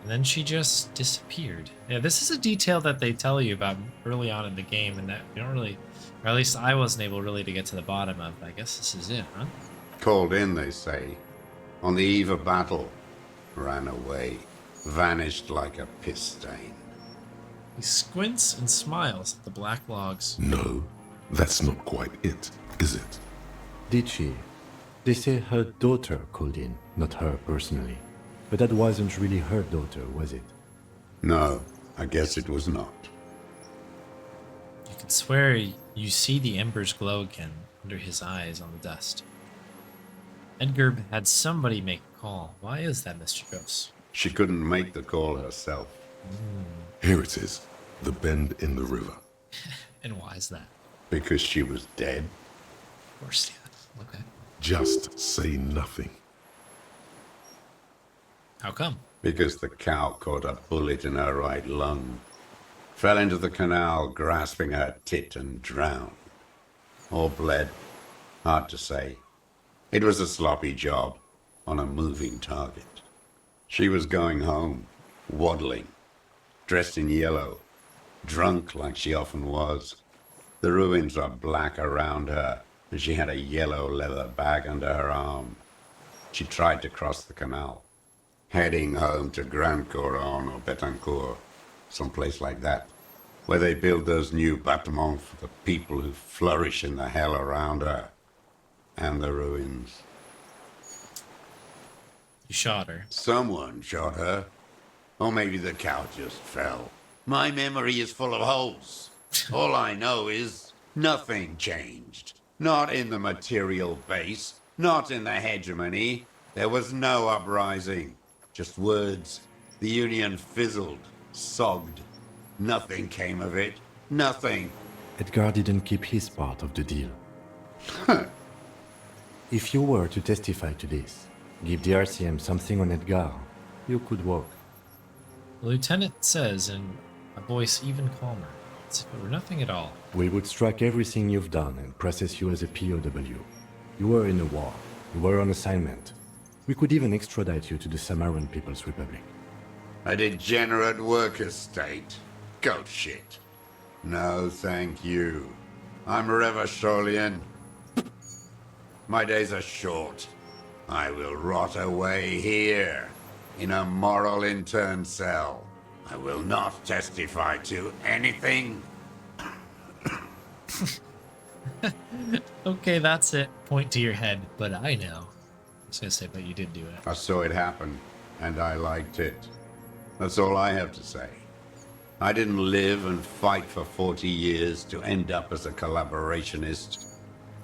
And then she just disappeared. Yeah, this is a detail that they tell you about early on in the game, and that you don't really, or at least I wasn't able really to get to the bottom of. I guess this is it, huh? Called in, they say. On the eve of battle. Ran away. Vanished like a piss stain. He squints and smiles at the black logs. No, that's not quite it, is it? Did she? They say her daughter called in, not her personally. But that wasn't really her daughter, was it? No, I guess it was not. You can swear you see the embers glow again under his eyes on the dust. Edgar had somebody make a call. Why is that, Mr. Gross? She couldn't make the call herself. Here it is. The bend in the river. And why is that? Because she was dead. Of course, yeah. Okay. Just say nothing. How come? Because the cow caught a bullet in her right lung. Fell into the canal, grasping her tit, and drowned. Or bled. Hard to say. It was a sloppy job on a moving target. She was going home, waddling, dressed in yellow, drunk like she often was. The ruins were black around her, and she had a yellow leather bag under her arm. She tried to cross the canal, heading home to Grand Couronne or Betancourt, someplace like that. where they build those new bâtiments for the people who flourish in the hell around her, and the ruins. You shot her. Someone shot her. Or maybe the cow just fell. My memory is full of holes. All I know is nothing changed. Not in the material base, not in the hegemony. There was no uprising. Just words. The Union fizzled, sogged. Nothing came of it. Nothing. Edgar didn't keep his part of the deal. If you were to testify to this, give the RCM something on Edgar, you could walk. The lieutenant says in a voice even calmer, as if it were nothing at all. We would strike everything you've done and process you as a POW. You were in a war. You were on assignment. We could even extradite you to the Samaran People's Republic. A degenerate worker state. Goat shit. No, thank you. I'm Revacholian. My days are short. I will rot away here, in a moral intern cell. I will not testify to anything. Okay, that's it. Point to your head, but I know. I was gonna say, but you did do it. I saw it happen, and I liked it. That's all I have to say. I didn't live and fight for 40 years to end up as a collaborationist.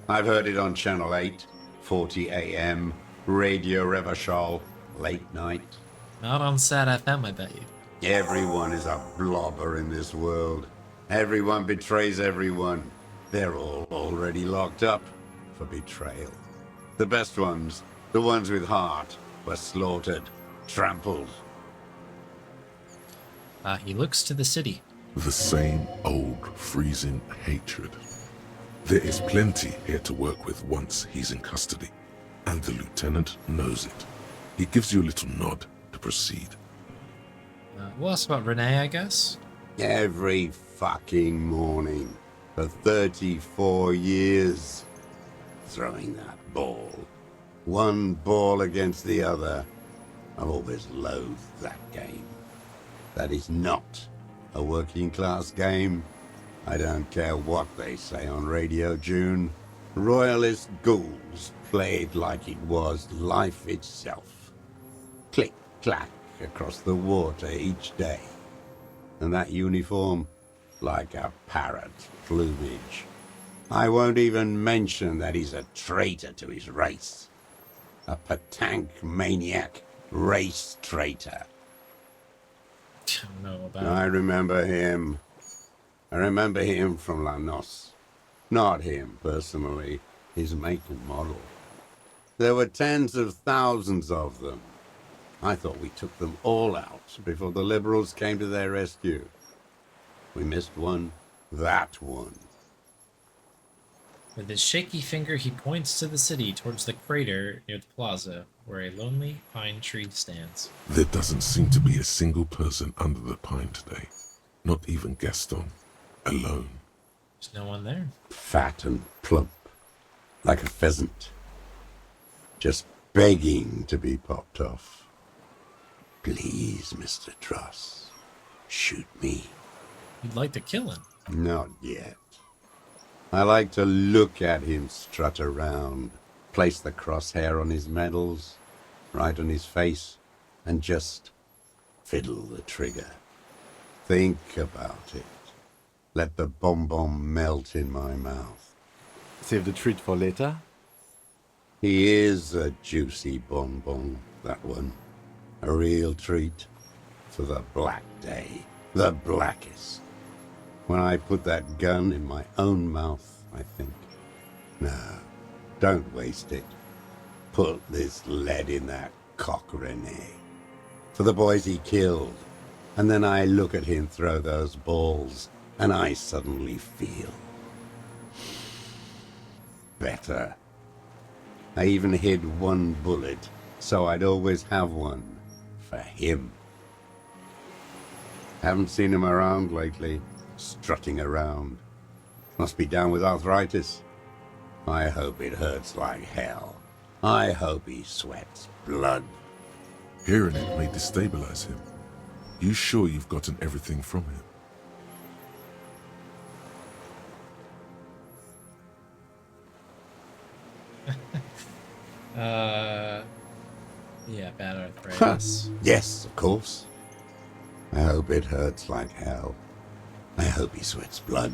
I've heard it on Channel 8, 40 AM, Radio Revachol, late night. Not on Sad FM, I bet you. Everyone is a blobber in this world. Everyone betrays everyone. They're all already locked up for betrayal. The best ones, the ones with heart, were slaughtered, trampled. He looks to the city. The same old freezing hatred. There is plenty here to work with once he's in custody, and the lieutenant knows it. He gives you a little nod to proceed. We'll ask about Renee, I guess. Every fucking morning for 34 years. Throwing that ball. One ball against the other. I've always loathed that game. That is not a working class game. I don't care what they say on Radio June. Royalist ghouls played like it was life itself. Click, clack across the water each day. And that uniform, like a parrot's plumage. I won't even mention that he's a traitor to his race. A Patank maniac race traitor. I don't know about I remember him. I remember him from La Noce. Not him, personally. His make and model. There were tens of thousands of them. I thought we took them all out before the Liberals came to their rescue. We missed one. That one. With his shaky finger, he points to the city towards the crater near the plaza, where a lonely pine tree stands. There doesn't seem to be a single person under the pine today. Not even Gaston. Alone. There's no one there. Fat and plump. Like a pheasant. Just begging to be popped off. Please, Mr. Truss. Shoot me. You'd like to kill him. Not yet. I like to look at him strut around, place the crosshair on his medals, right on his face, and just fiddle the trigger. Think about it. Let the bomb melt in my mouth. Save the treat for later? He is a juicy bonbon, that one. A real treat for the black day. The blackest. When I put that gun in my own mouth, I think, no, don't waste it. Put this lead in that cock, Rene. For the boys he killed. And then I look at him throw those balls, and I suddenly feel better. I even hid one bullet, so I'd always have one for him. Haven't seen him around lately, strutting around. Must be down with arthritis. I hope it hurts like hell. I hope he sweats blood. Hearing it may destabilize him. You sure you've gotten everything from him? Uh, yeah, bad arthritis. Yes, of course. I hope it hurts like hell. I hope he sweats blood.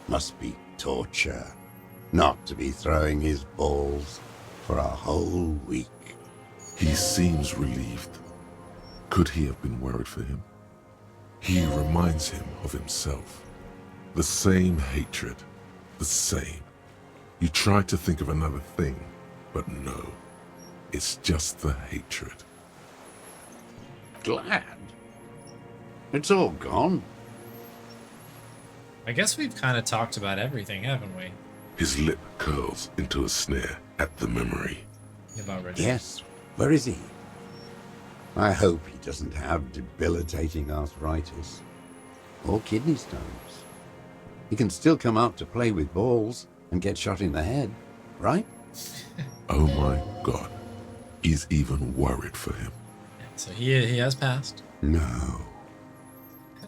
Must be torture. Not to be throwing his balls for a whole week. He seems relieved. Could he have been worried for him? He reminds him of himself. The same hatred. The same. You try to think of another thing, but no. It's just the hatred. Glad? It's all gone. I guess we've kind of talked about everything, haven't we? His lip curls into a sneer at the memory. About Richard. Yes. Where is he? I hope he doesn't have debilitating arthritis. Or kidney stones. He can still come out to play with balls and get shot in the head, right? Oh my God. He's even worried for him. So he has passed. No.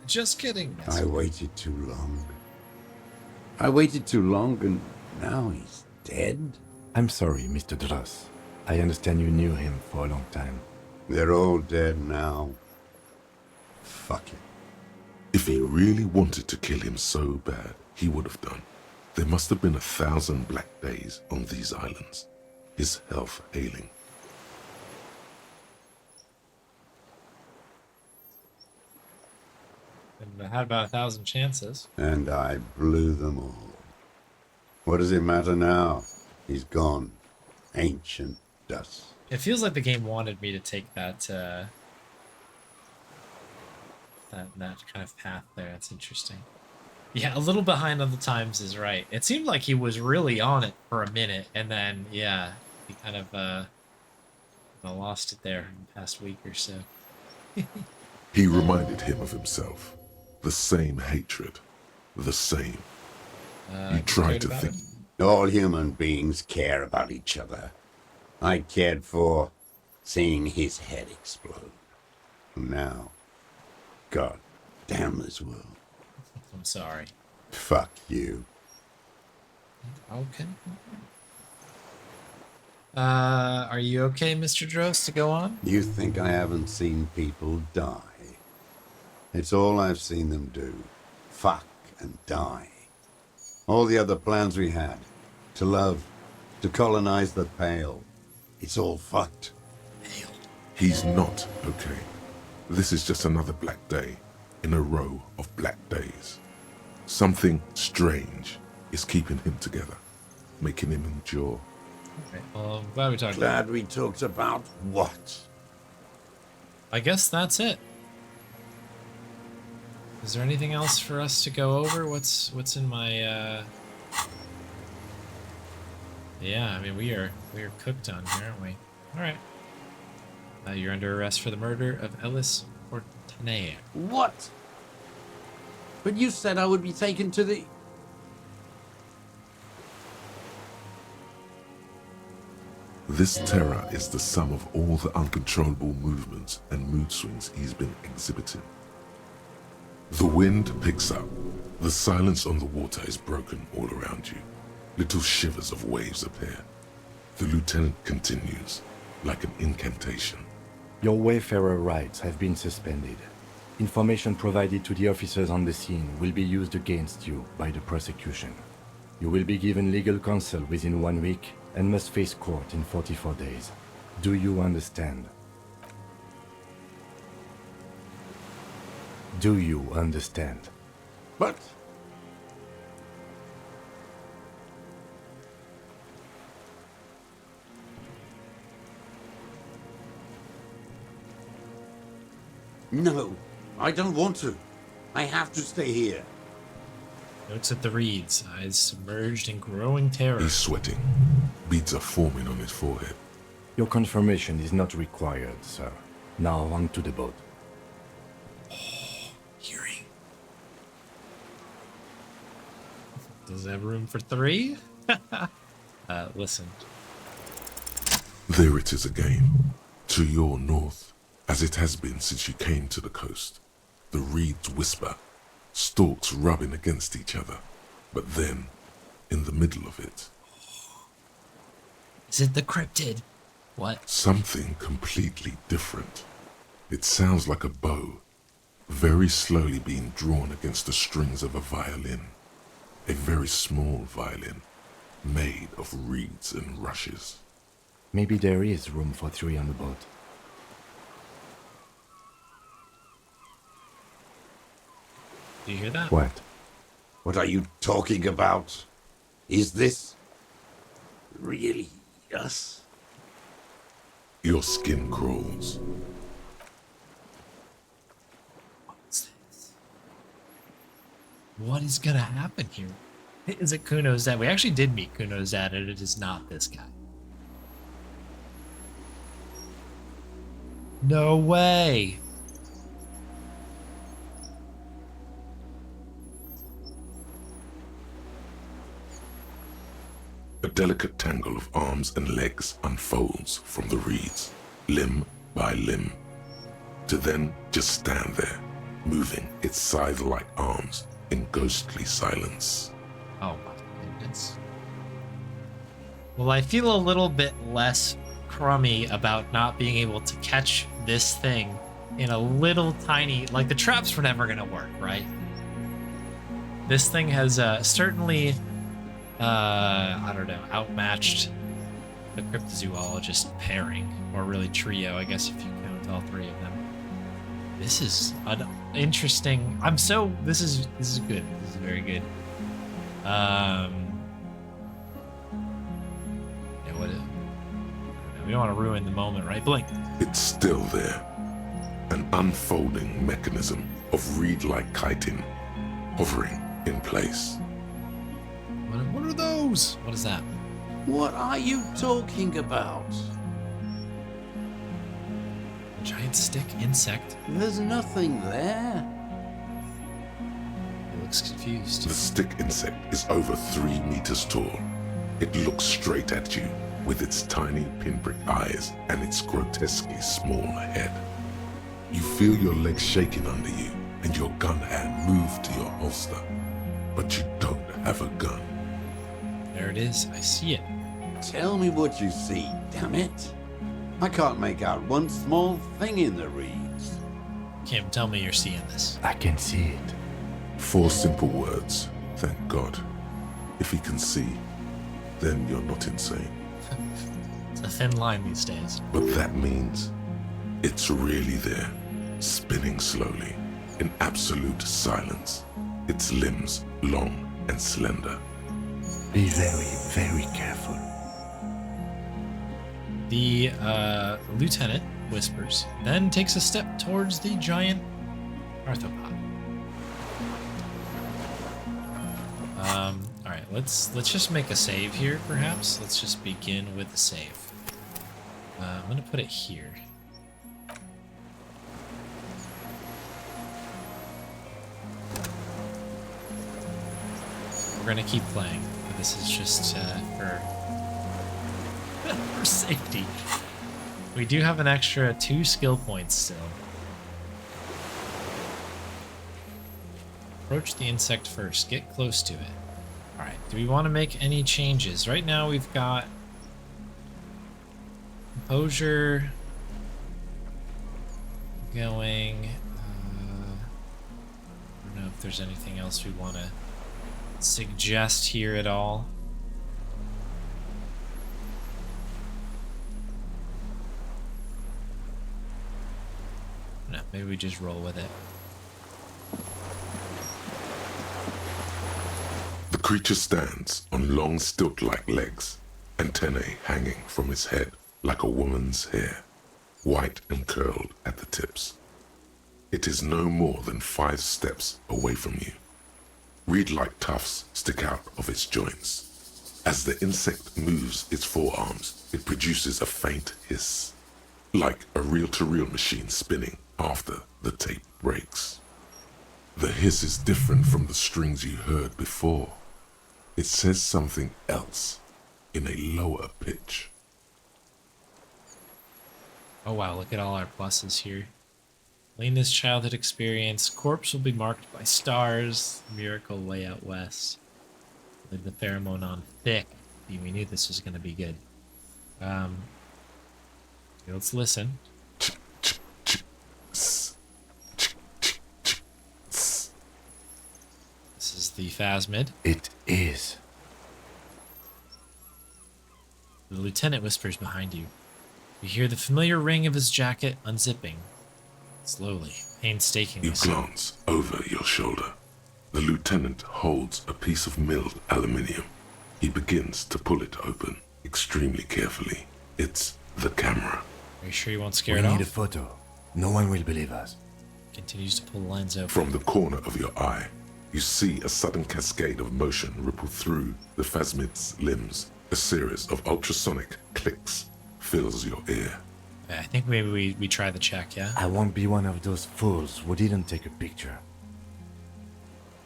Just kidding. I waited too long. I waited too long and now he's dead? I'm sorry, Mr. Dross. I understand you knew him for a long time. They're all dead now. Fuck it. If he really wanted to kill him so bad, he would have done. There must have been 1,000 black days on these islands. His health ailing. And I had about 1,000 chances. And I blew them all. What does it matter now? He's gone. Ancient dust. It feels like the game wanted me to take that that kind of path there. That's interesting. Yeah, a little behind on the times is right. It seemed like he was really on it for a minute, and then yeah, he kind of lost it there in the past week or so. He reminded him of himself. The same hatred. The same. You tried to think. All human beings care about each other. I cared for seeing his head explode. Now, God damn this world. I'm sorry. Fuck you. Okay. Are you okay, Mr. Drost, to go on? You think I haven't seen people die? It's all I've seen them do. Fuck and die. All the other plans we had. To love. To colonize the Pale. It's all fucked. He's not okay. This is just another black day in a row of black days. Something strange is keeping him together, making him endure. Okay. Well, I'm glad we talked about Glad we talked about what? it. I guess that's it. Is there anything else for us to go over? What's in my Yeah, I mean we are cooked on here, aren't we? Alright. You're under arrest for the murder of Ellis Fortanaire. What? But you said I would be taken to the... This terror is the sum of all the uncontrollable movements and mood swings he's been exhibiting. The wind picks up. The silence on the water is broken all around you. Little shivers of waves appear. The lieutenant continues, like an incantation. Your Wayfarer rights have been suspended. Information provided to the officers on the scene will be used against you by the prosecution. You will be given legal counsel within 1 week and must face court in 44 days. Do you understand? Do you understand? But... No, I don't want to. I have to stay here. Notes at the reeds, eyes submerged in growing terror. He's sweating. Beads are forming on his forehead. Your confirmation is not required, sir. Now on to the boat. Hearing. Does it have room for 3? Listen. There it is again, to your north, as it has been since you came to the coast. The reeds whisper, stalks rubbing against each other. But then, in the middle of it, Is it the cryptid? What? Something completely different. It sounds like a bow, very slowly being drawn against the strings of a violin. A very small violin, made of reeds and rushes. Maybe there is room for 3 on the boat. Do you hear that? What? What are you talking about? Is this really us? Your skin crawls. What's this? What is gonna happen here? Is it Kuno's dad? We actually did meet Kuno's dad, and it is not this guy. No way! A delicate tangle of arms and legs unfolds from the reeds, limb by limb, to then just stand there, moving its scythe-like arms in ghostly silence. Oh my goodness. Well, I feel a little bit less crummy about not being able to catch this thing in a little tiny... Like, the traps were never gonna work, right? This thing has certainly... I don't know, outmatched the cryptozoologist pairing, or really trio, I guess, if you count all 3 of them. This is an interesting. This is good. This is very good. Yeah, what? We don't want to ruin the moment, right? Blink. It's still there, an unfolding mechanism of reed-like chitin, hovering in place. What are those? What is that? What are you talking about? A giant stick insect. There's nothing there. It looks confused. The stick insect is over 3 meters tall. It looks straight at you with its tiny pinprick eyes and its grotesquely small head. You feel your legs shaking under you and your gun hand move to your holster, but you don't have a gun. There it is. I see it. Tell me what you see, damn it. I can't make out one small thing in the reeds. Kim, tell me you're seeing this. I can see it. 4 simple words, thank God. If he can see, then you're not insane. It's a thin line these days. But that means it's really there, spinning slowly, in absolute silence, its limbs long and slender. Be very, very careful. The lieutenant whispers, then takes a step towards the giant arthropod. All right, let's just make a save here, perhaps. Let's just begin with the save. I'm gonna put it here. We're gonna keep playing. But this is just for for safety. We do have an extra 2 skill points still. Approach the insect first. Get close to it. Alright, do we want to make any changes? Right now we've got composure going. I don't know if there's anything else we want to suggest here at all. No, maybe we just roll with it. The creature stands on long stilt-like legs, antennae hanging from its head like a woman's hair, white and curled at the tips. It is no more than 5 steps away from you. Reed-like tufts stick out of its joints. As the insect moves its forearms, it produces a faint hiss, like a reel-to-reel machine spinning after the tape breaks. The hiss is different from the strings you heard before. It says something else in a lower pitch. Oh wow, look at all our pluses here. Lena's childhood experience. Corpse will be marked by stars. Miracle way out west. Leave the pheromone on thick. We knew this was going to be good. Um, let's listen. This is the phasmid. It is. The lieutenant whispers behind you. You hear the familiar ring of his jacket unzipping. Slowly, painstakingly. You glance over your shoulder. The lieutenant holds a piece of milled aluminium. He begins to pull it open, extremely carefully. It's the camera. Are you sure you won't scare We it need a off? photo. No one will believe us. Continues to pull the lens open. From the corner of your eye, you see a sudden cascade of motion ripple through the phasmid's limbs. A series of ultrasonic clicks fills your ear. I think maybe we try the check, yeah? I won't be one of those fools who didn't take a picture.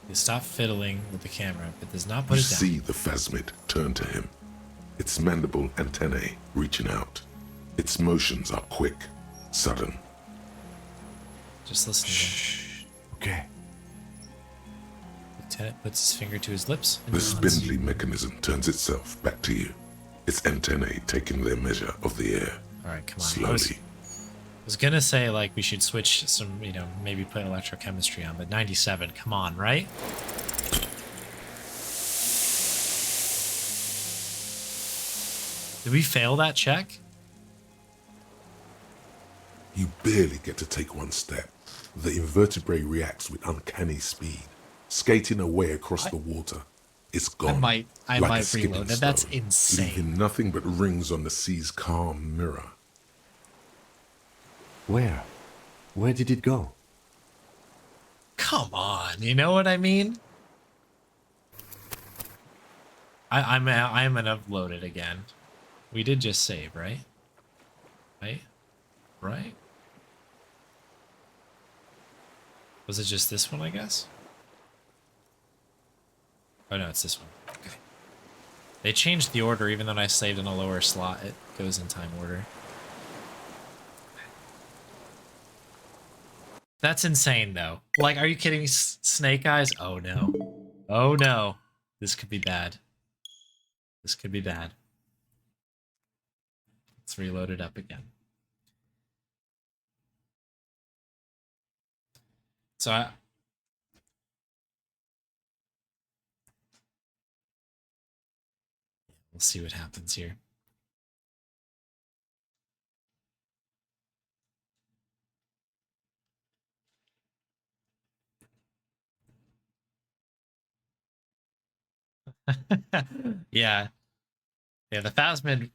You stop fiddling with the camera, but does not You put it down. see the phasmid turn to him, its mandible antennae reaching out. Its motions are quick, sudden. Just listen to Shh. Okay. the lieutenant puts his finger to his lips and The nods. spindly mechanism turns itself back to you, its antennae taking their measure of the air. All right, come on. Slowly. I was gonna say like we should switch some, maybe put electrochemistry on, but 97, come on, right? Did we fail that check? You barely get to take one step. The invertebrate reacts with uncanny speed, skating away across the water. It's gone. I like a might skipping reload it. That's stone, insane. leaving nothing but rings on the sea's calm mirror. Where? Where did it go? Come on, you know what I mean? I'm gonna load it again. We did just save, right? Right? Was it just this one, I guess? Oh no, it's this one. Okay. They changed the order, even though I saved in a lower slot. It goes in time order. That's insane, though. Like, are you kidding me? Snake Eyes? Oh no. Oh no. This could be bad. This could be bad. Let's reload it up again. So we'll see what happens here. Yeah. Yeah, the Phasmid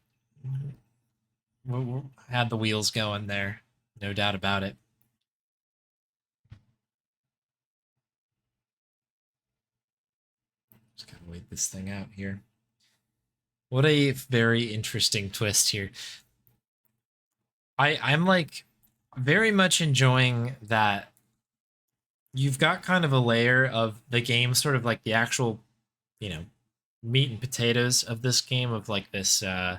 had the wheels going there. No doubt about it. Just gotta wait this thing out here. What a very interesting twist here. I'm like very much enjoying that you've got kind of a layer of the game, sort of like the actual, meat and potatoes of this game, of like this the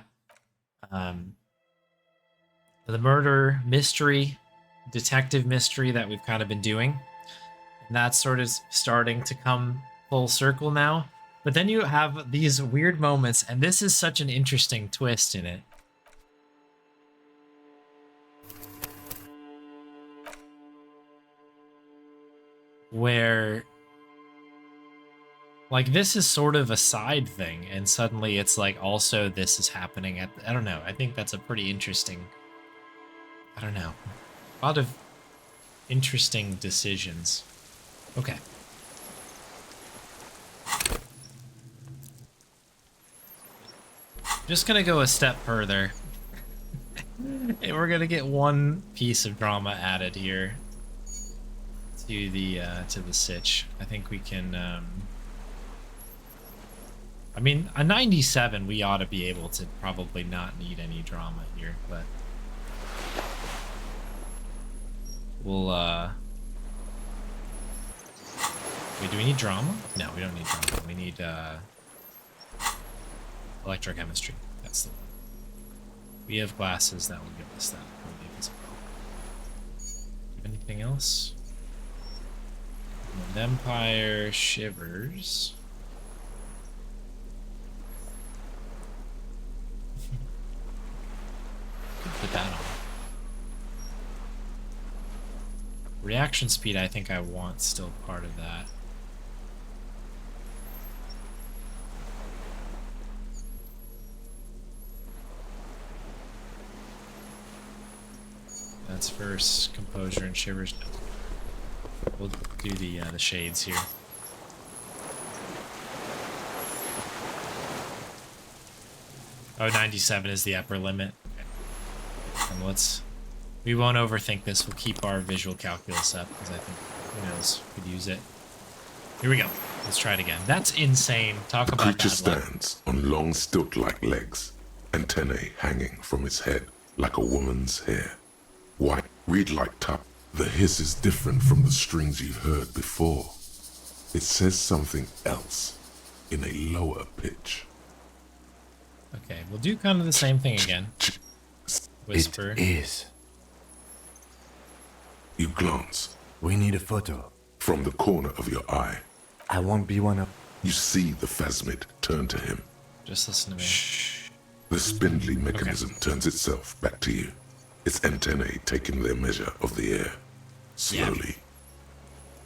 murder mystery, detective mystery that we've kind of been doing. And that's sort of starting to come full circle now. But then you have these weird moments, and this is such an interesting twist in it. Where, like, this is sort of a side thing, and suddenly it's like also this is happening at, I don't know. I think that's a pretty interesting, I don't know. A lot of interesting decisions. Okay. Just gonna go a step further. And we're gonna get one piece of drama added here to the sitch. I think we can I mean, a 97 we ought to be able to probably not need any drama here, but we'll wait, do we need drama? No, we don't need drama. We need electrochemistry. That's the one. We have glasses that will give us that, I believe, as well. Anything else? Empire shivers. Reaction speed, I think I want still part of that. That's first, composure and shivers. We'll do the shades here. Oh, 97 is the upper limit. Okay. And we won't overthink this. We'll keep our visual calculus up because I think, who knows, we could use it. Here we go. Let's try it again. That's insane. Talk The about creature bad luck. stands on long stilt-like legs, antennae hanging from its head like a woman's hair. White, reed-like top. The hiss is different from the strings you've heard before. It says something else in a lower pitch. Okay, we'll do kind of the same thing again. Whisper. It is. You glance. We need a photo. From the corner of your eye, I won't be one of... you see the phasmid turn to him. Just listen to me. The spindly mechanism turns itself back to you, its antennae taking their measure of the air. Slowly.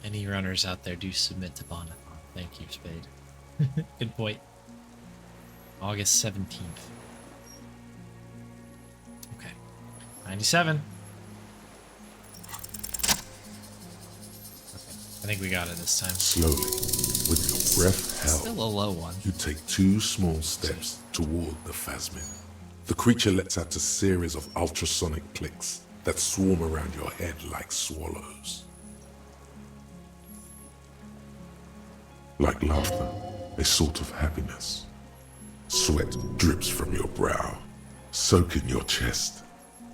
Any runners out there, do submit to Bonathon. Thank you, Spade. Good point. August 17th. Okay. 97. I think we got it this time. Slowly, with your breath held, Still a low one. you take 2 small steps toward the phasmid. The creature lets out a series of ultrasonic clicks that swarm around your head like swallows. Like laughter, a sort of happiness. Sweat drips from your brow, soaking your chest.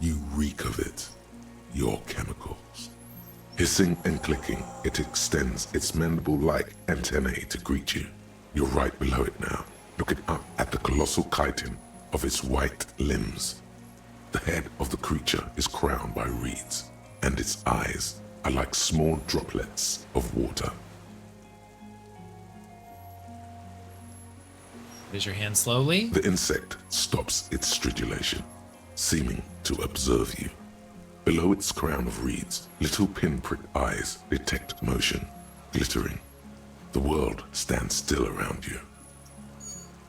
You reek of it, your chemicals. Hissing and clicking, it extends its mandible-like antennae to greet you. You're right below it now, looking up at the colossal chitin of its white limbs. The head of the creature is crowned by reeds, and its eyes are like small droplets of water. Raise your hand slowly. The insect stops its stridulation, seeming to observe you. Below its crown of reeds, little pinprick eyes detect motion, glittering. The world stands still around you.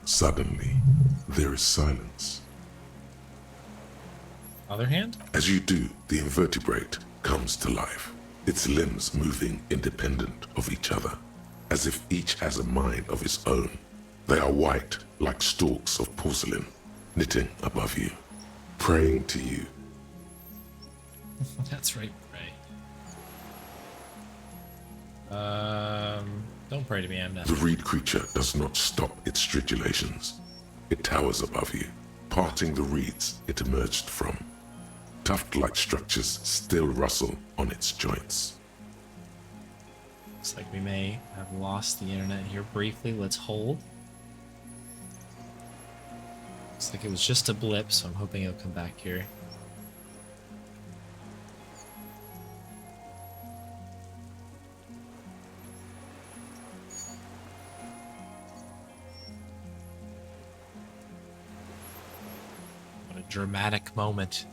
Suddenly, there is silence. Other hand? As you do, the invertebrate comes to life, its limbs moving independent of each other, as if each has a mind of its own. They are white, like stalks of porcelain, knitting above you, praying to you. That's right, pray. Don't pray to me, I'm not. The reed creature does not stop its stridulations. It towers above you, parting the reeds it emerged from. Tuft-like structures still rustle on its joints. Looks like we may have lost the internet here briefly. Let's hold. Looks like it was just a blip, so I'm hoping it'll come back here. What a dramatic moment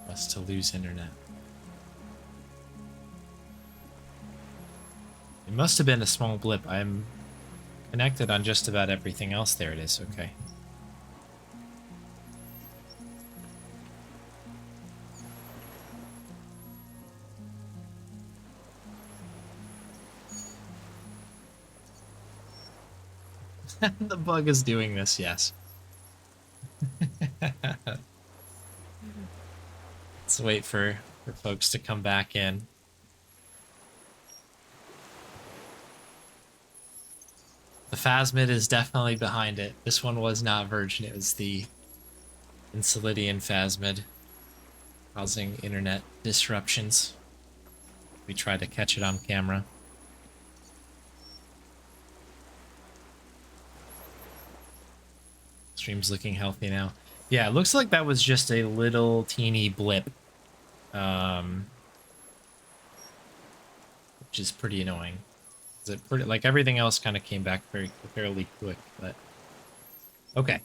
for us to lose internet. It must have been a small blip. I'm connected on just about everything else. There it is. Okay. The bug is doing this, yes. Let's wait for folks to come back in. The phasmid is definitely behind it. This one was not Virgin, it was the Insolidian phasmid causing internet disruptions. We tried to catch it on camera. Stream's looking healthy now. Yeah, it looks like that was just a little teeny blip. Which is pretty annoying. It pretty, like everything else kind of came back fairly quick, but okay.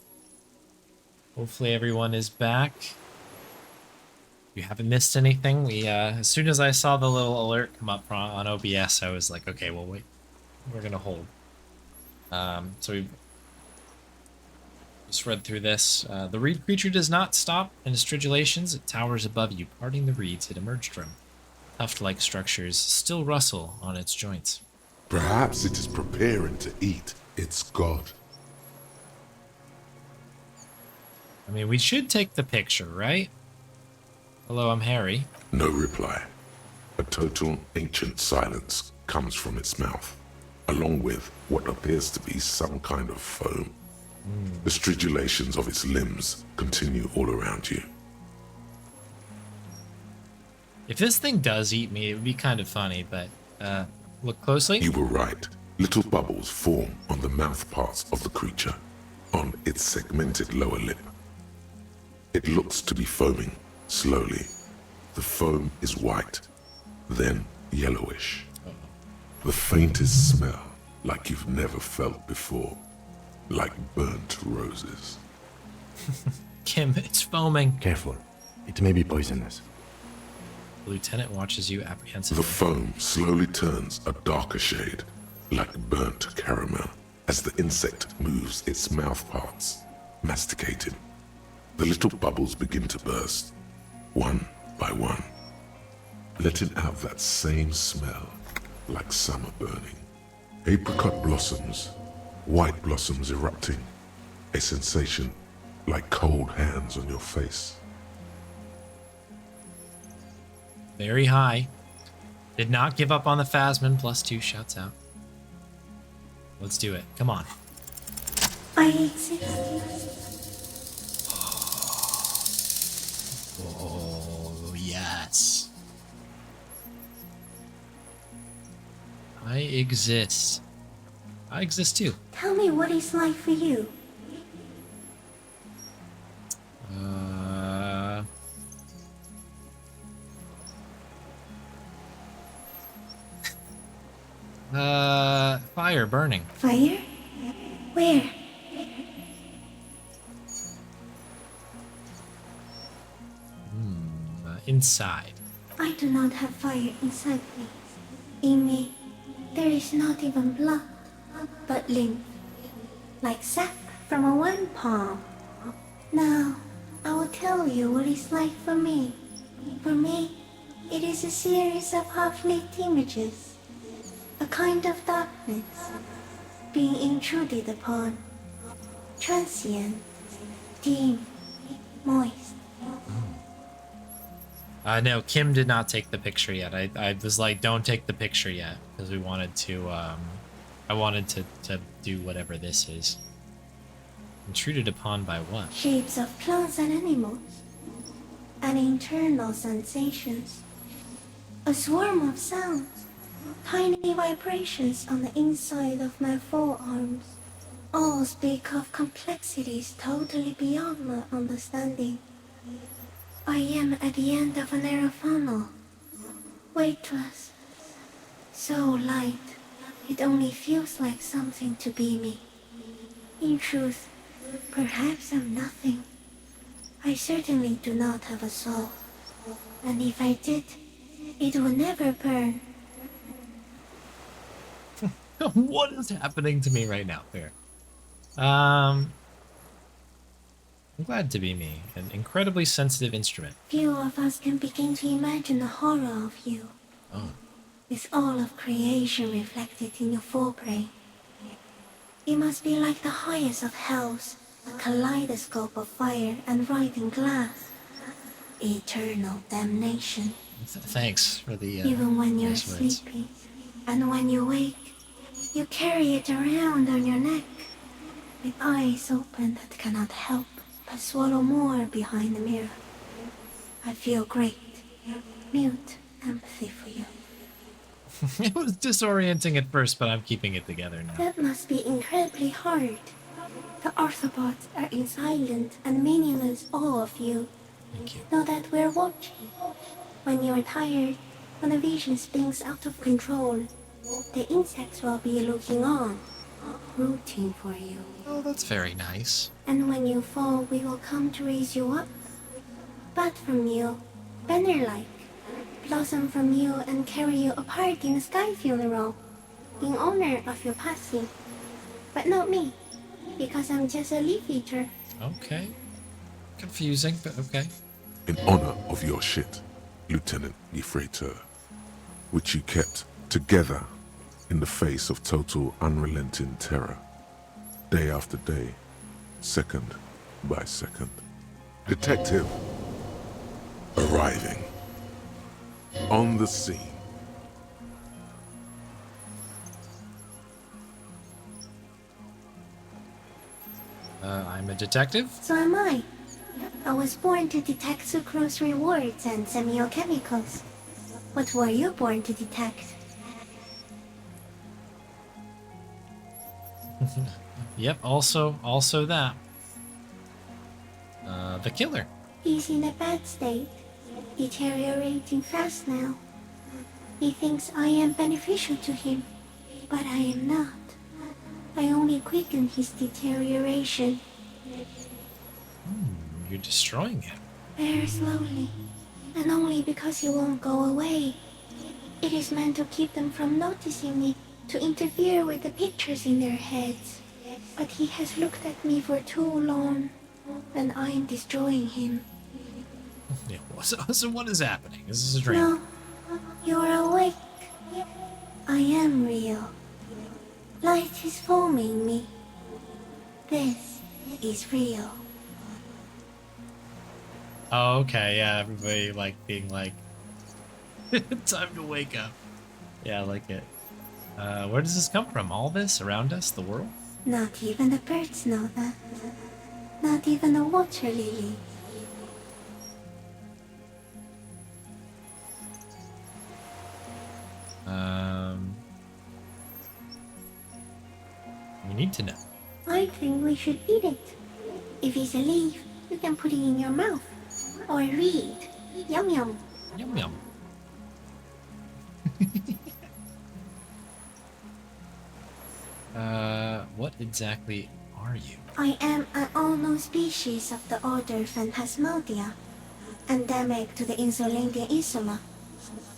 Hopefully everyone is back. You haven't missed anything. We as soon as I saw the little alert come up on OBS, I was like, okay, well, wait, we're gonna hold. So we just read through this. The reed creature does not stop in its stridulations. It towers above you, parting the reeds it emerged from. Tuft-like structures still rustle on its joints. Perhaps it is preparing to eat its god. I mean, we should take the picture, right? Hello, I'm Harry. No reply. A total ancient silence comes from its mouth, along with what appears to be some kind of foam. The stridulations of its limbs continue all around you. If this thing does eat me, it would be kind of funny, but look closely. You were right. Little bubbles form on the mouth parts of the creature, on its segmented lower lip. It looks to be foaming, slowly. The foam is white, then yellowish. The faintest smell like you've never felt before, like burnt roses. Kim, it's foaming. Careful. It may be poisonous. The lieutenant watches you The apprehensively. foam slowly turns a darker shade, like burnt caramel, as the insect moves its mouth parts, masticating. The little bubbles begin to burst, one by one, letting out that same smell, like summer burning. Apricot blossoms, white blossoms erupting, a sensation like cold hands on your face. Very high. Did not give up on the Phasmin. +2 shouts out. Let's do it. Come on. I exist. Oh, yes. I exist. I exist too. Tell me what it's like for you. Fire burning. Fire? Where? Inside. I do not have fire inside me. In me, there is not even blood, but lymph, like sap from a one palm. Now, I will tell you what it's like for me. For me, it is a series of half-lit images, a kind of darkness, being intruded upon, transient, dim, moist. No, Kim did not take the picture yet. I was like, don't take the picture yet, because we wanted to, I wanted to do whatever this is. Intruded upon by what? Shapes of plants and animals, and internal sensations. A swarm of sounds, tiny vibrations on the inside of my forearms. All speak of complexities totally beyond my understanding. I am at the end of a narrow funnel, weightless, so light, it only feels like something to be me. In truth, perhaps I'm nothing. I certainly do not have a soul, and if I did, it would never burn. What is happening to me right now? Fair. I'm glad to be me, an incredibly sensitive instrument. Few of us can begin to imagine the horror of you, Oh. with all of creation reflected in your forebrain. It must be like the highest of hells, a kaleidoscope of fire and writhing glass. Eternal damnation. Thanks for the, Even when you're nice words. sleeping, and when you wake, you carry it around on your neck, with eyes open that cannot help but swallow more behind the mirror. I feel great, mute empathy for you. It was disorienting at first, but I'm keeping it together now. That must be incredibly hard. The Arthropods are in silent and meaningless awe of you. Thank you. Know that we're watching. When you're tired, when the vision spins out of control, the insects will be looking on, rooting for you. Oh, that's very nice. And when you fall, we will come to raise you up. But from you, banner-like, blossom from you and carry you apart in a sky funeral, in honor of your passing. But not me, because I'm just a leaf eater. Okay. Confusing, but okay. In honor of your shit, Lieutenant Yfretur, which you kept together in the face of total unrelenting terror, day after day, second by second. Detective arriving on the scene. I'm a detective. So am I. I was born to detect sucrose rewards and semiochemicals. What were you born to detect? Yep, also that. The killer. He's in a bad state, deteriorating fast now. He thinks I am beneficial to him, but I am not. I only quicken his deterioration. You're destroying him. Very slowly, and only because he won't go away. It is meant to keep them from noticing me, to interfere with the pictures in their heads. But he has looked at me for too long, and I am destroying him. Yeah, so what is happening? Is this a dream? No, you're awake. I am real. Light is forming me. This is real. Oh, okay, yeah, everybody like being like, time to wake up. Yeah, I like it. Where does this come from? All this around us, the world? Not even the birds know that. Not even a water lily. We need to know. I think we should eat it. If it's a leaf, you can put it in your mouth. Or read. Yum yum. Yum yum. What exactly are you? I am an unknown species of the order Phantasmodia, endemic to the Insulandian Isoma.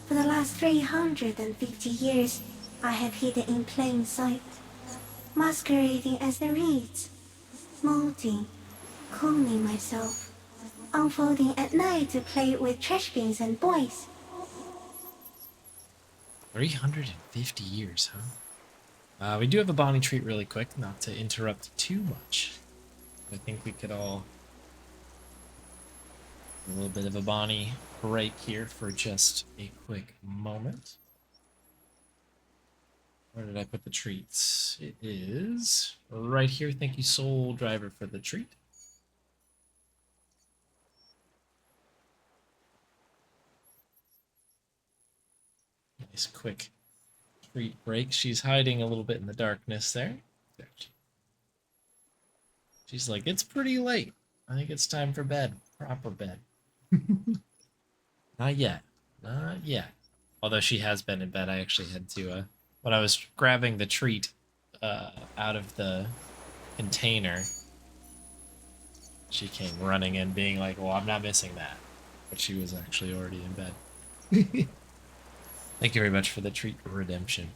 For the last 350 years, I have hidden in plain sight, masquerading as the reeds, molding, cloning myself, unfolding at night to play with trash bins and boys. 350 years, huh? We do have a Bonnie treat really quick, not to interrupt too much. I think we could all a little bit of a Bonnie break here for just a quick moment. Where did I put the treats? It is right here. Thank you, Soul Driver, for the treat. Nice quick treat break. She's hiding a little bit in the darkness there. She's like, it's pretty late. I think it's time for bed. Proper bed. Not yet. Not yet. Although she has been in bed, I actually had to, when I was grabbing the treat out of the container, she came running in being like, well, I'm not missing that. But she was actually already in bed. Thank you very much for the treat redemption.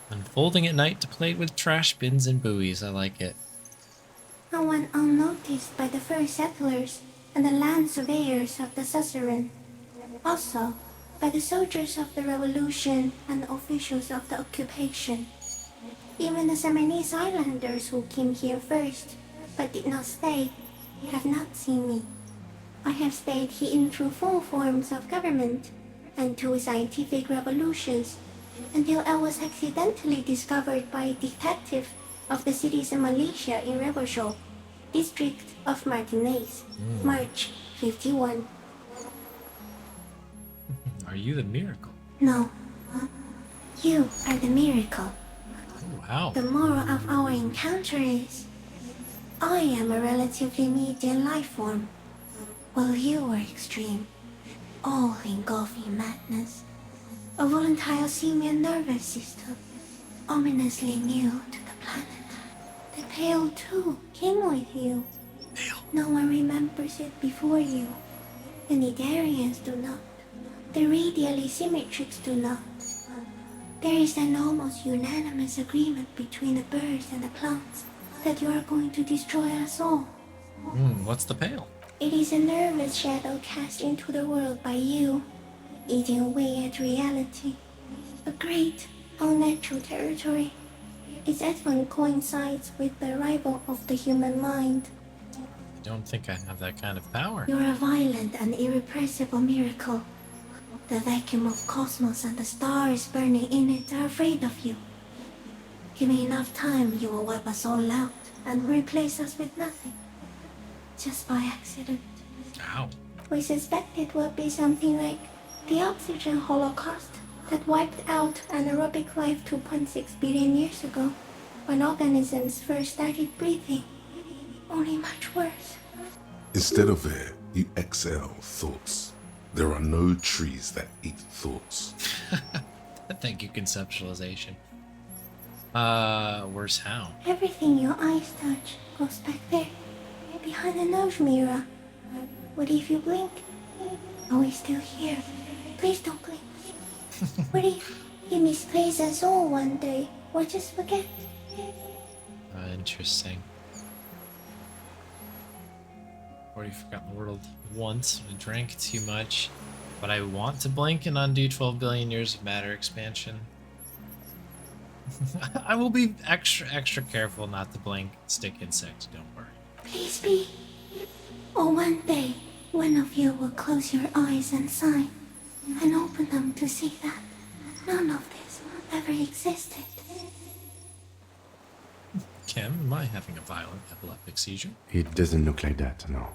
Unfolding at night to play with trash bins and buoys. I like it. I went unnoticed by the first settlers and the land surveyors of the suzerain. Also, by the soldiers of the revolution and officials of the occupation. Even the Seminese islanders who came here first, but did not stay, have not seen me. I have stayed hidden through 4 forms of government and 2 scientific revolutions, until I was accidentally discovered by a detective of the citizen militia in Revershow, district of Martinez, March 51. Are you the miracle? No, you are the miracle. Oh, wow. The moral of our encounter is, I am a relatively medium life form, while you are extreme, all-engulfing madness. A volatile simian nervous system, ominously new to the planet. The Pale too came with you. Pale. No one remembers it before you. The Nidarians do not. The radially symmetrics do not. There is an almost unanimous agreement between the birds and the plants that you are going to destroy us all. What's the pail? It is a nervous shadow cast into the world by you, eating away at reality. A great, unnatural territory. Its advent coincides with the arrival of the human mind. I don't think I have that kind of power. You're a violent and irrepressible miracle. The vacuum of cosmos and the stars burning in it are afraid of you. Give me enough time, you will wipe us all out and replace us with nothing. Just by accident. Ow. We suspect it will be something like the oxygen holocaust that wiped out anaerobic life 2.6 billion years ago, when organisms first started breathing. Only much worse. Instead of air, you exhale thoughts. There are no trees that eat thoughts. Thank you, conceptualization. Worse how? Everything your eyes touch goes back there, behind the nose mirror. What if you blink? Are we still here? Please don't blink. What if you misplace us all one day, or just forget? Interesting. Already forgotten the world once. I drank too much, but I want to blink and undo 12 billion years of matter expansion. I will be extra careful not to blink. Stick insect, don't worry. Please be. Or one day, one of you will close your eyes and sigh, and open them to see that none of this ever existed. Kim, am I having a violent epileptic seizure? It doesn't look like that, no.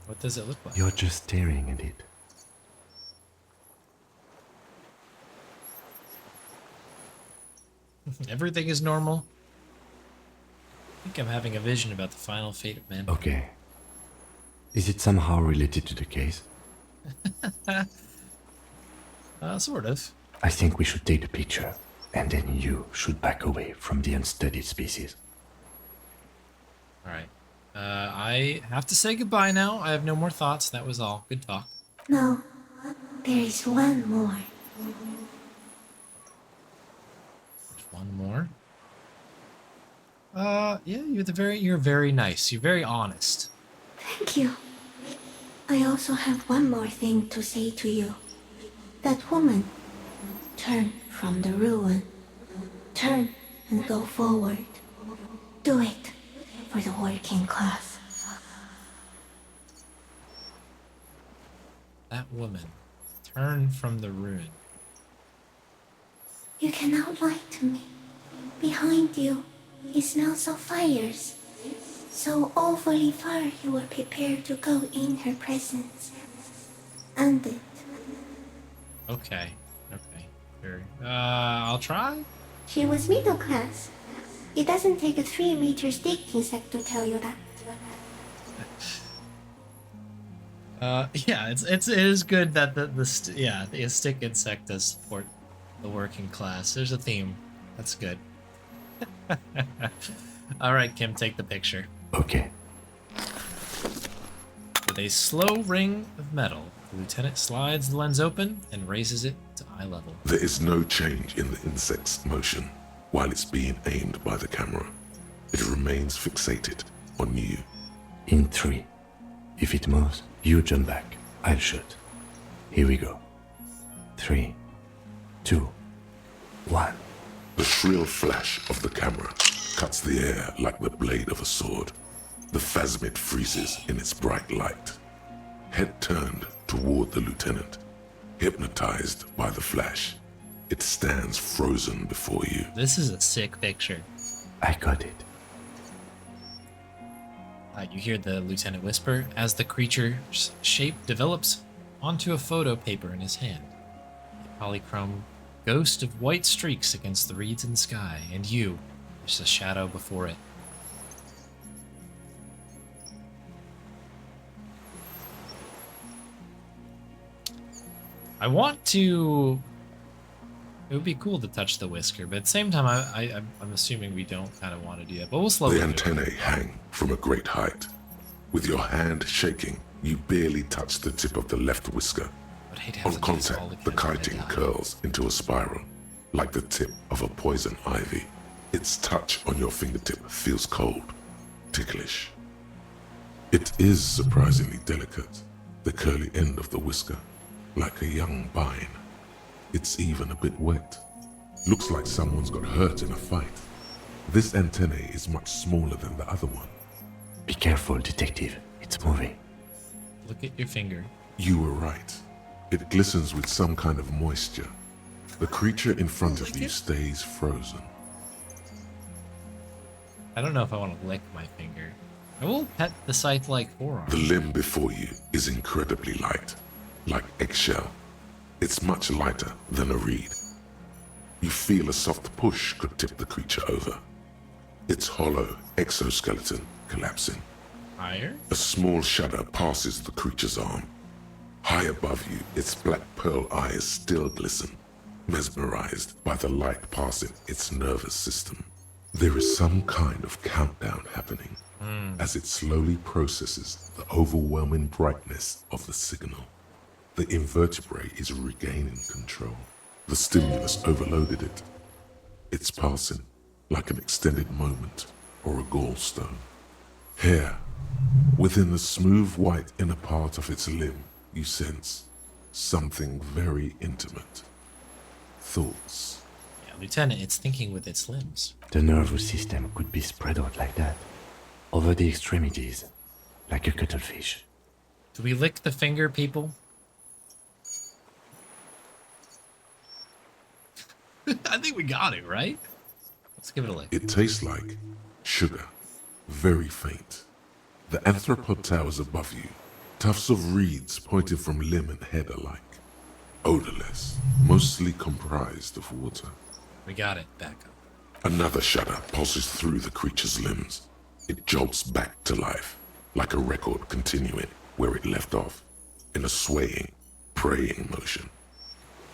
What does it look like? You're just staring at it. Everything is normal. I think I'm having a vision about the final fate of man. Okay. Is it somehow related to the case? Sort of. I think we should take the picture, and then you should back away from the unstudied species. Alright. I have to say goodbye now. I have no more thoughts. That was all. Good talk. No, there is one more. There's one more. Yeah, you're very nice. You're very honest. Thank you. I also have one more thing to say to you. That woman, turn from the ruin. Turn and go forward. Do it for the working class. That woman. Turn from the ruin. You cannot lie to me. Behind you, it smells of fires. So awfully far you were prepared to go in her presence. And it. Okay. I'll try. She was middle class. It doesn't take a 3-meter stick insect to tell you that. Yeah, it is good that the stick insect does support the working class. There's a theme. That's good. All right, Kim, take the picture. Okay. With a slow ring of metal, the lieutenant slides the lens open and raises it to eye level. There is no change in the insect's motion while it's being aimed by the camera. It remains fixated on you. In 3. If it moves, you jump back. I'll shoot. Here we go. 3, 2, 1. The shrill flash of the camera cuts the air like the blade of a sword. The phasmid freezes in its bright light. Head turned toward the lieutenant, hypnotized by the flash. It stands frozen before you. This is a sick picture. I got it. You hear the lieutenant whisper as the creature's shape develops onto a photo paper in his hand. A polychrome ghost of white streaks against the reeds in the sky, and you, there's a shadow before it. I want to... It would be cool to touch the whisker, but at the same time, I'm assuming we don't kind of want to do that. But we'll slowly The do it. antennae hang from a great height. With your hand shaking, you barely touch the tip of the left whisker. But I'd have On to do this all contact, the again when I kiting die. curls into a spiral, like the tip of a poison ivy. Its touch on your fingertip feels cold, ticklish. It is surprisingly delicate, the curly end of the whisker, like a young vine. It's even a bit wet. Looks like someone's got hurt in a fight. This antennae is much smaller than the other one. Be careful, detective. It's moving. Look at your finger. You were right. It glistens with some kind of moisture. The creature in front of you stays frozen. I don't know if I want to lick my finger. I will pet the scythe-like forearm. The limb before you is incredibly light, like eggshell. It's much lighter than a reed. You feel a soft push could tip the creature over. Its hollow exoskeleton collapsing. Higher? A small shudder passes the creature's arm. High above you, its black pearl eyes still glisten, mesmerized by the light passing its nervous system. There is some kind of countdown happening as it slowly processes the overwhelming brightness of the signal. The invertebrate is regaining control. The stimulus overloaded it. It's passing like an extended moment or a gallstone. Here, within the smooth white inner part of its limb, you sense something very intimate. Thoughts. Yeah, Lieutenant, it's thinking with its limbs. The nervous system could be spread out like that, over the extremities, like a cuttlefish. Do we lick the finger, people? I think we got it, right? Let's give it a lick. It tastes like sugar, very faint. The anthropod towers above you, tufts of reeds pointing from limb and head alike. Odorless, mostly comprised of water. We got it. Back up. Another shudder pulses through the creature's limbs. It jolts back to life, like a record continuing where it left off, in a swaying, praying motion.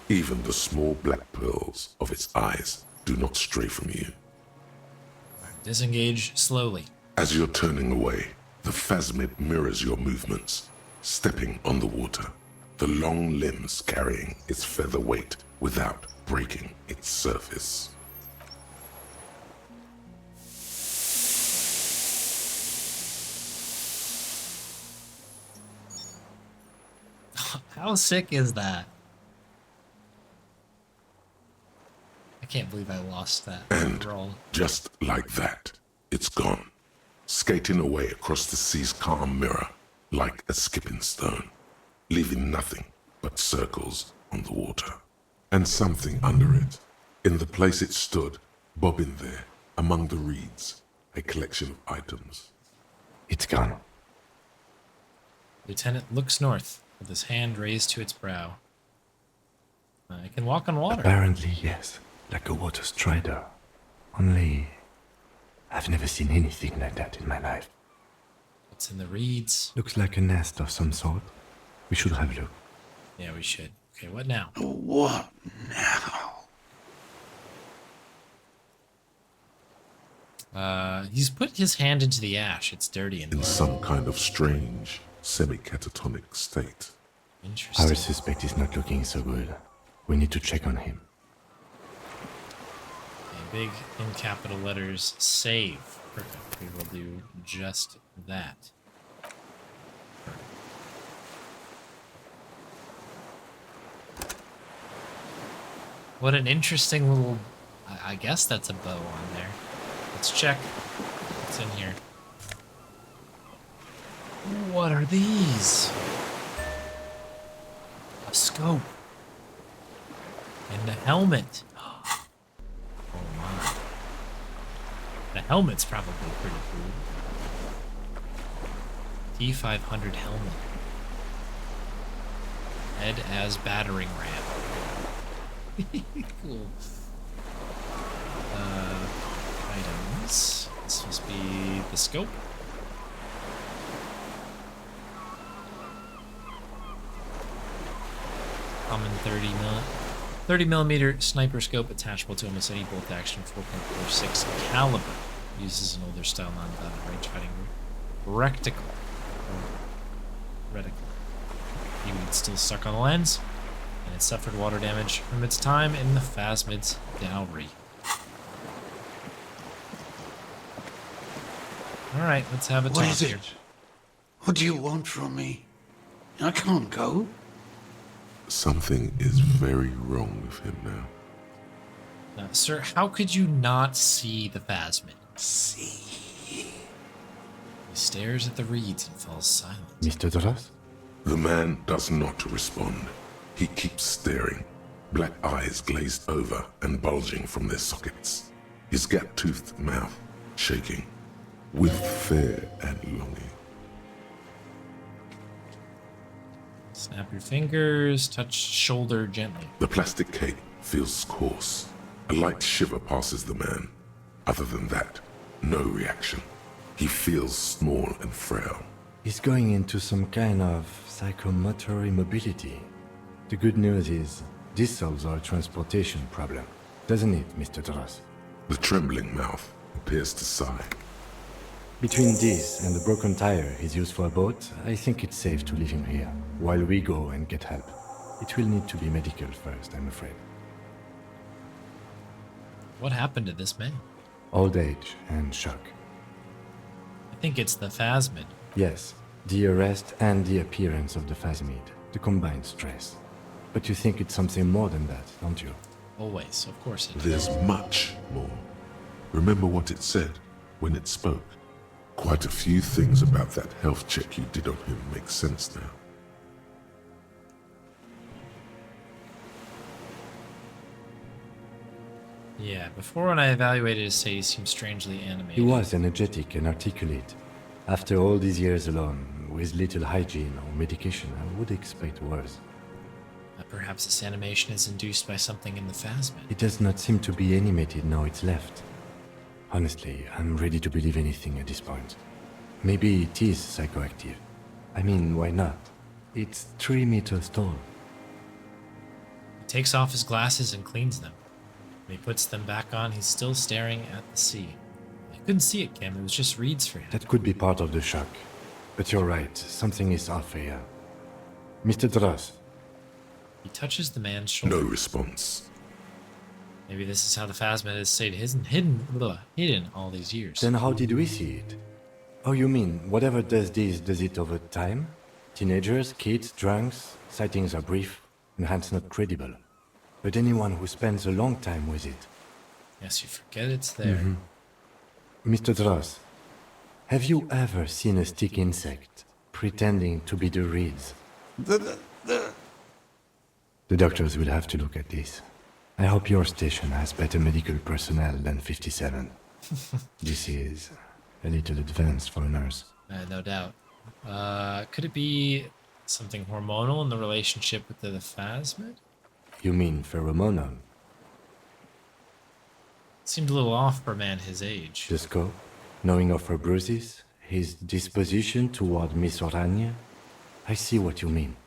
Even the small black pearls of its eyes do not stray from you. Disengage slowly. As you're turning away, the phasmid mirrors your movements, stepping on the water, the long limbs carrying its feather weight without breaking its surface. How sick is that? I can't believe I lost that And roll. just like that, it's gone, skating away across the sea's calm mirror like a skipping stone, leaving nothing but circles on the water. And something under it, in the place it stood, bobbing there, among the reeds, a collection of items. It's gone. Lieutenant looks north with his hand raised to its brow. I can walk on water. Apparently, yes. Like a water strider. Only, I've never seen anything like that in my life. What's in the reeds? Looks like a nest of some sort. We should have a look. Yeah, we should. Okay, what now? What now? He's put his hand into the ash. It's dirty and In some kind of strange, semi-catatonic state. interesting. Our suspect is not looking so good. We need to check on him. A big in capital letters save. Perfect. We will do just that. What an interesting little... I guess that's a bow on there. Let's check what's in here. What are these? A scope. And a helmet. Oh my. The helmet's probably pretty cool. T500 helmet. Head as battering ram. Cool. Items. This must be the scope. Common 30 millimeter sniper scope attachable to almost any bolt action 4.46 caliber. Uses an older style non-dotted range fighting group. Rectical. Reticle. Seaweed still stuck on the lens, and it suffered water damage from its time in the Phasmid's dowry. Alright, let's have a talk What is here. it? What do you want from me? I can't go. Something is very wrong with him now. Sir, how could you not see the Phasmid? See. He stares at the reeds and falls silent. Mr. Dross? The man does not respond. He keeps staring, black eyes glazed over and bulging from their sockets, his gap-toothed mouth shaking with fear and longing. Snap your fingers, touch shoulder gently. The plastic cape feels coarse. A light shiver passes the man. Other than that, no reaction. He feels small and frail. He's going into some kind of psychomotor immobility. The good news is, this solves our transportation problem, doesn't it, Mr. Dross? The trembling mouth appears to sigh. Between this and the broken tire he's used for a boat, I think it's safe to leave him here, while we go and get help. It will need to be medical first, I'm afraid. What happened to this man? Old age and shock. I think it's the Phasmid. Yes, the arrest and the appearance of the Phasmid, the combined stress. But you think it's something more than that, don't you? Always, of course it is. There's much more. Remember what it said when it spoke? Quite a few things about that health check you did on him make sense now. Yeah, before when I evaluated his state, he seemed strangely animated. He was energetic and articulate. After all these years alone, with little hygiene or medication, I would expect worse. Perhaps this animation is induced by something in the Phasmid. It does not seem to be animated now it's left. Honestly, I'm ready to believe anything at this point. Maybe it is psychoactive. I mean, why not? It's 3 meters tall. He takes off his glasses and cleans them. When he puts them back on, he's still staring at the sea. I couldn't see it, Kim. It was just reeds for him. That could be part of the shock. But you're right, something is off here. Mr. Dross, He touches the man's shoulder. No response. Maybe this is how the Phasmid has stayed hidden all these years. then how did we see it? Oh, you mean, whatever does this, does it over time? Teenagers, kids, drunks, sightings are brief, and hence not credible. But anyone who spends a long time with it. Yes, you forget it's there. Mr. Dross, have you ever seen a stick insect pretending to be the reeds? The doctors will have to look at this. I hope your station has better medical personnel than 57. This is a little advanced for a nurse. No doubt. Could it be something hormonal in the relationship with the Phasmid? You mean pheromonal? Seemed a little off for a man his age. The scope? Knowing of her bruises? His disposition toward Miss Orania? I see what you mean.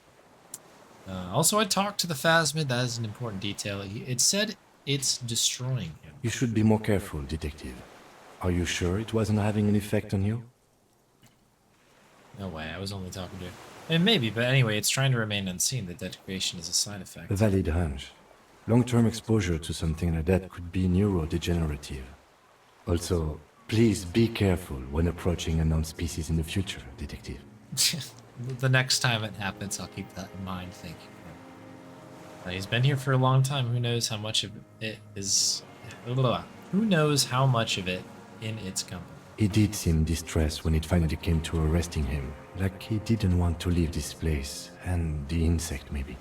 Also, I talked to the Phasmid. That is an important detail. It said it's destroying him. You should be more careful, detective. Are you sure it wasn't having an effect on you? No way. I was only talking to him. Maybe, but anyway, it's trying to remain unseen. The degradation is a side effect. A valid hunch. Long-term exposure to something like that could be neurodegenerative. Also, please be careful when approaching a known species in the future, detective. The next time it happens, I'll keep that in mind. Thank you. He's been here for a long time. Who knows how much of it is... Who knows how much of it in its company? He did seem distressed when it finally came to arresting him. Like he didn't want to leave this place. And the insect, maybe.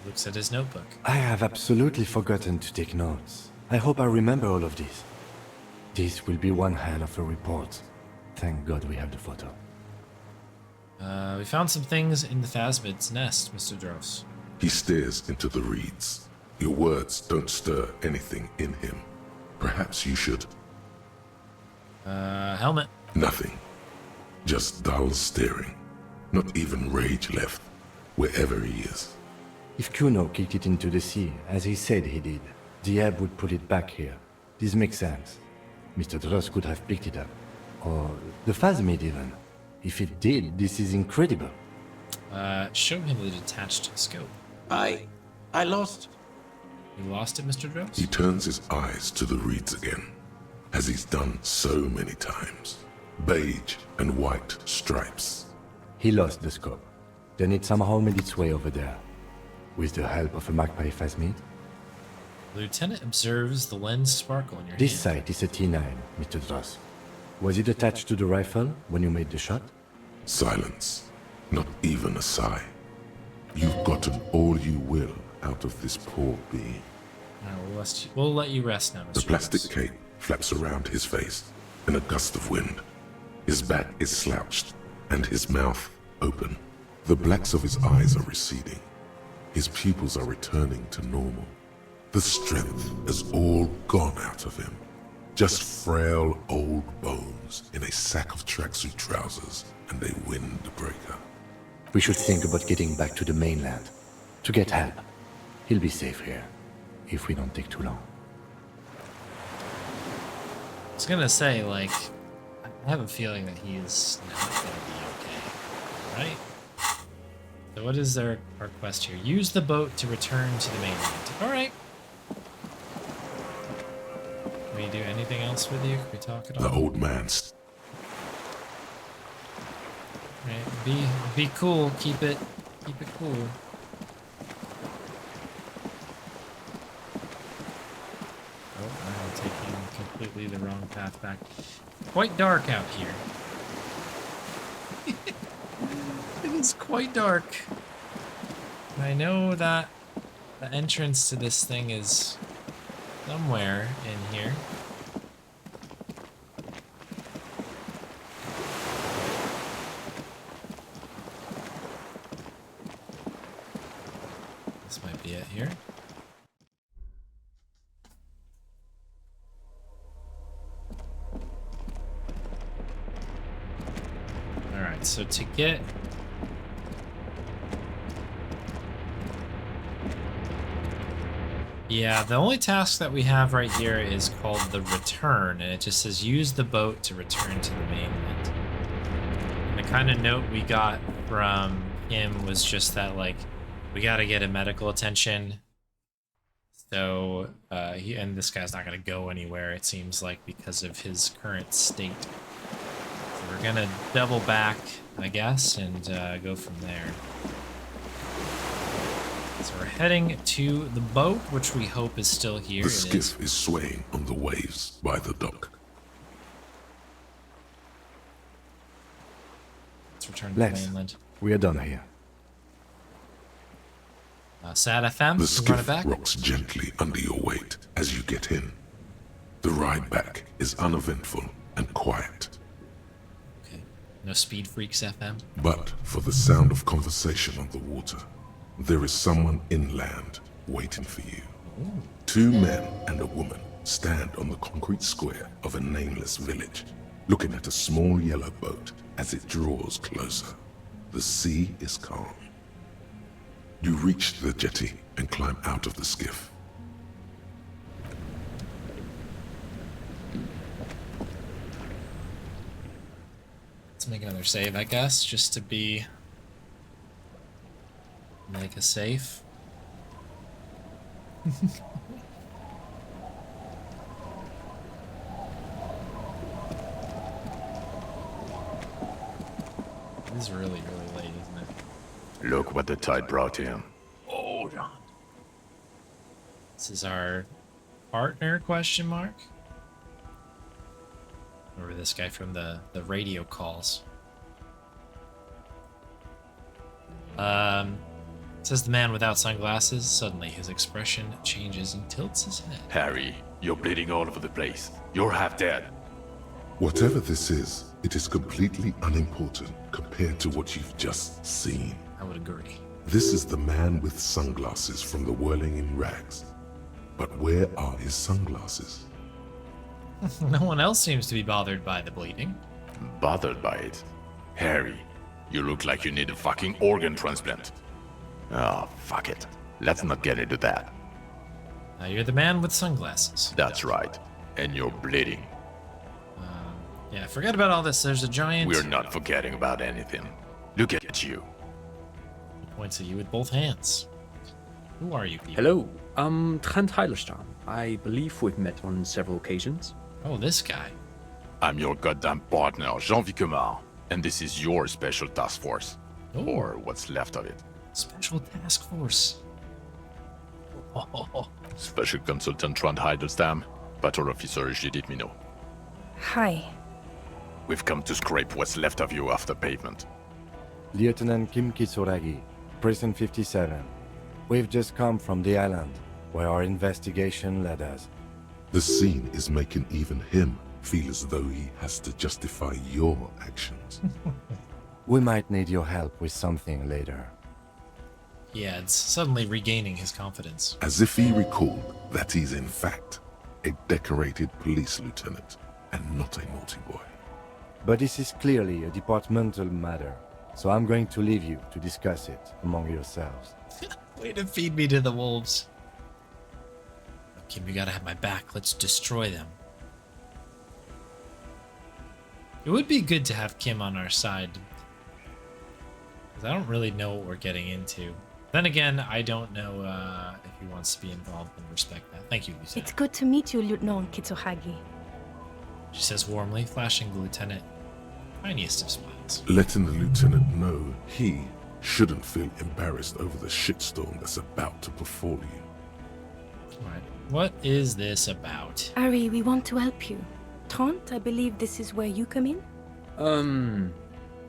He looks at his notebook. I have absolutely forgotten to take notes. I hope I remember all of this. This will be one hell of a report. Thank God we have the photo. We found some things in the Phasmid's nest, Mr. Dross. He stares into the reeds. Your words don't stir anything in him. Perhaps you should. Helmet. Nothing. Just dull staring. Not even rage left, wherever he is. If Kuno kicked it into the sea, as he said he did, the ebb would put it back here. This makes sense. Mr. Dross could have picked it up. Or the Phasmid even. If it did, this is incredible. Show him the detached scope. I lost. You lost it, Mr. Drones? He turns his eyes to the reeds again, as he's done so many times. Beige and white stripes. He lost the scope. Then it somehow made its way over there. With the help of a magpie phasmid. Lieutenant observes the lens sparkle in your This hand. sight is a T9, Mr. Dross. Was it attached to the rifle when you made the shot? Silence. Not even a sigh. You've gotten all you will out of this poor being. We'll let you rest now, Mr. The plastic Dross. cape flaps around his face in a gust of wind. His back is slouched and his mouth open. The blacks of his eyes are receding. His pupils are returning to normal. The strength has all gone out of him. Just frail old bones in a sack of tracksuit trousers and a windbreaker. We should think about getting back to the mainland. To get help. He'll be safe here. If we don't take too long. I was gonna say, like, I have a feeling that he is not gonna be okay, right? So what is our quest here? Use the boat to return to the mainland. Alright. Can we do anything else with you? Can we talk at all? The old man Right. Be cool. Keep it cool. Oh, I'm taking completely the wrong path back. Quite dark out here. It is quite dark. I know that the entrance to this thing is somewhere in here. This might be it here. Alright, so to get... Yeah, the only task that we have right here is called the return, and it just says use the boat to return to the mainland. And the kind of note we got from him was just that, like, we gotta get a medical attention. So, and this guy's not gonna go anywhere, it seems like, because of his current state. So we're gonna double back, I guess, and go from there. So we're heading to the boat, which we hope is still here. The It skiff is swaying on the waves by the dock. Let's return to Let's. the mainland. We are done here. Sad FM, The run it skiff back. rocks gently under your weight as you get in. The ride back is uneventful and quiet, Okay. No speed freaks FM. but for the sound of conversation on the water, there is someone inland waiting for you. Two men and a woman stand on the concrete square of a nameless village, looking at a small yellow boat as it draws closer. The sea is calm. You reach the jetty and climb out of the skiff. Let's make another save, I guess, just to be... Make a safe. It is really, really late, isn't it? Look what the tide brought him. Hold on. This is our partner, question mark? Remember this guy from the radio calls. Says the man without sunglasses. Suddenly his expression changes and tilts his head. Harry, you're bleeding all over the place. You're half dead. Whatever this is, it is completely unimportant compared to what you've just seen. I would agree. This is the man with sunglasses from the whirling in rags. But where are his sunglasses? No one else seems to be bothered by the bleeding. Bothered by it? Harry, you look like you need a fucking organ transplant. Oh, fuck it. Let's not get into that. You're the man with sunglasses. That's right. And you're bleeding. Yeah, forget about all this. There's a giant... We're not forgetting about anything. Look at you. He points at you with both hands. Who are you people? Hello, I'm Trent Heilerstam. I believe we've met on several occasions. Oh, this guy. I'm your goddamn partner, Jean Vicomar, and this is your special task force. Oh. Or what's left of it. Special Task Force. Oh, Special Consultant Trent Heilerstam, Patrol Officer Judith Minot. Hi. We've come to scrape what's left of you off the pavement. Lieutenant Kim Kitsuragi, Prison 57. We've just come from the island, where our investigation led us. The scene is making even him feel as though he has to justify your actions. We might need your help with something later. he adds, suddenly regaining his confidence. As if he recalled that he's in fact a decorated police lieutenant and not a naughty boy. But this is clearly a departmental matter, so I'm going to leave you to discuss it among yourselves. Way to feed me to the wolves. Kim, you gotta have my back. Let's destroy them. It would be good to have Kim on our side. Because I don't really know what we're getting into. Then again, I don't know if he wants to be involved and respect that. Thank you, Lieutenant. It's good to meet you, Lieutenant Kitsuhagi. She says warmly, flashing the lieutenant tiniest of smiles. Letting the lieutenant know he shouldn't feel embarrassed over the shitstorm that's about to befall you. Alright, what is this about? Ari, we want to help you. Trent, I believe this is where you come in?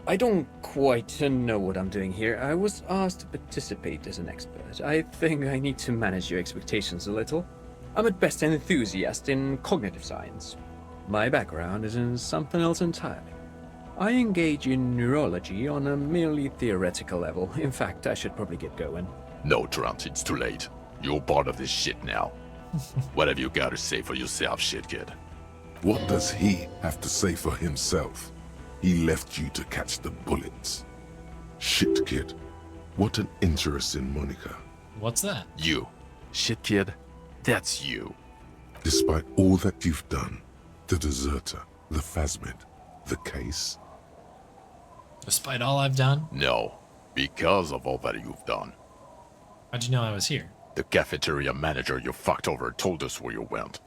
I don't quite know what I'm doing here. I was asked to participate as an expert. I think I need to manage your expectations a little. I'm at best an enthusiast in cognitive science. My background is in something else entirely. I engage in neurology on a merely theoretical level. In fact, I should probably get going. No, Trent, it's too late. You're part of this shit now. What have you got to say for yourself, shit kid? What does he have to say for himself? He left you to catch the bullets. Shit kid. What an interesting moniker. What's that? You. Shit kid? That's you. Despite all that you've done, the deserter, the phasmid, the case, Despite all I've done? No. Because of all that you've done. How'd you know I was here? The cafeteria manager you fucked over told us where you went.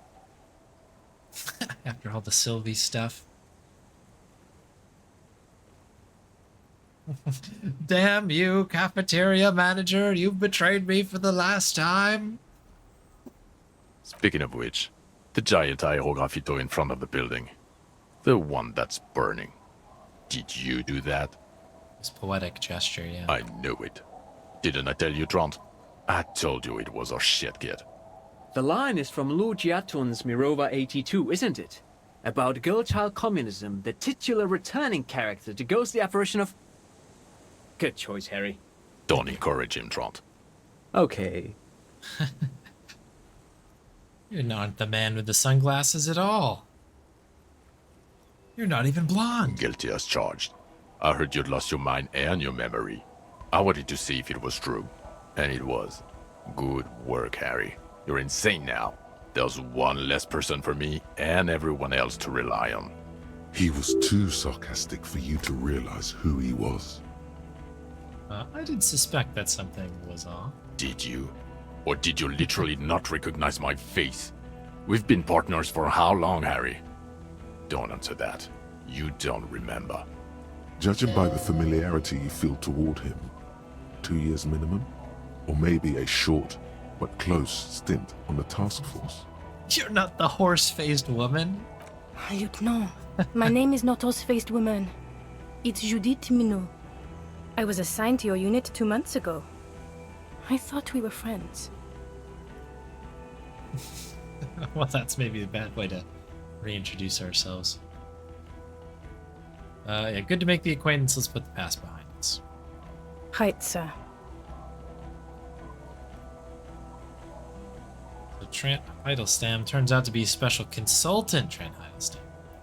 After all the Sylvie stuff. Damn you, cafeteria manager. You've betrayed me for the last time. Speaking of which, the giant aerograffito in front of the building. The one that's burning. Did you do that? This poetic gesture, yeah. I knew it. Didn't I tell you, Trant? I told you it was our shit kid. The line is from Lord Yatun's Mirova 82, isn't it? About girl-child communism, the titular returning character to ghost the apparition of... Good choice, Harry. Don't encourage him, Trant. Okay. You're not the man with the sunglasses at all. You're not even blonde. Guilty as charged. I heard you'd lost your mind and your memory. I wanted to see if it was true. And it was. Good work, Harry. You're insane now. There's one less person for me and everyone else to rely on. he was too sarcastic for you to realize who he was. I did suspect that something was off. Did you? Or did you literally not recognize my face? We've been partners for how long, Harry? Don't answer that. You don't remember. Judging by the familiarity you feel toward him, 2 years minimum? Or maybe a short but close stint on the task force. You're not the horse-faced woman. Lieutenant, my name is not Horse-Faced Woman. It's Judith Minot. I was assigned to your unit 2 months ago. I thought we were friends. Well, that's maybe a bad way to reintroduce ourselves. Yeah, good to make the acquaintance. Let's put the past behind us. Right, sir. So Trent Heidelstein turns out to be special consultant Trent Heidelstein.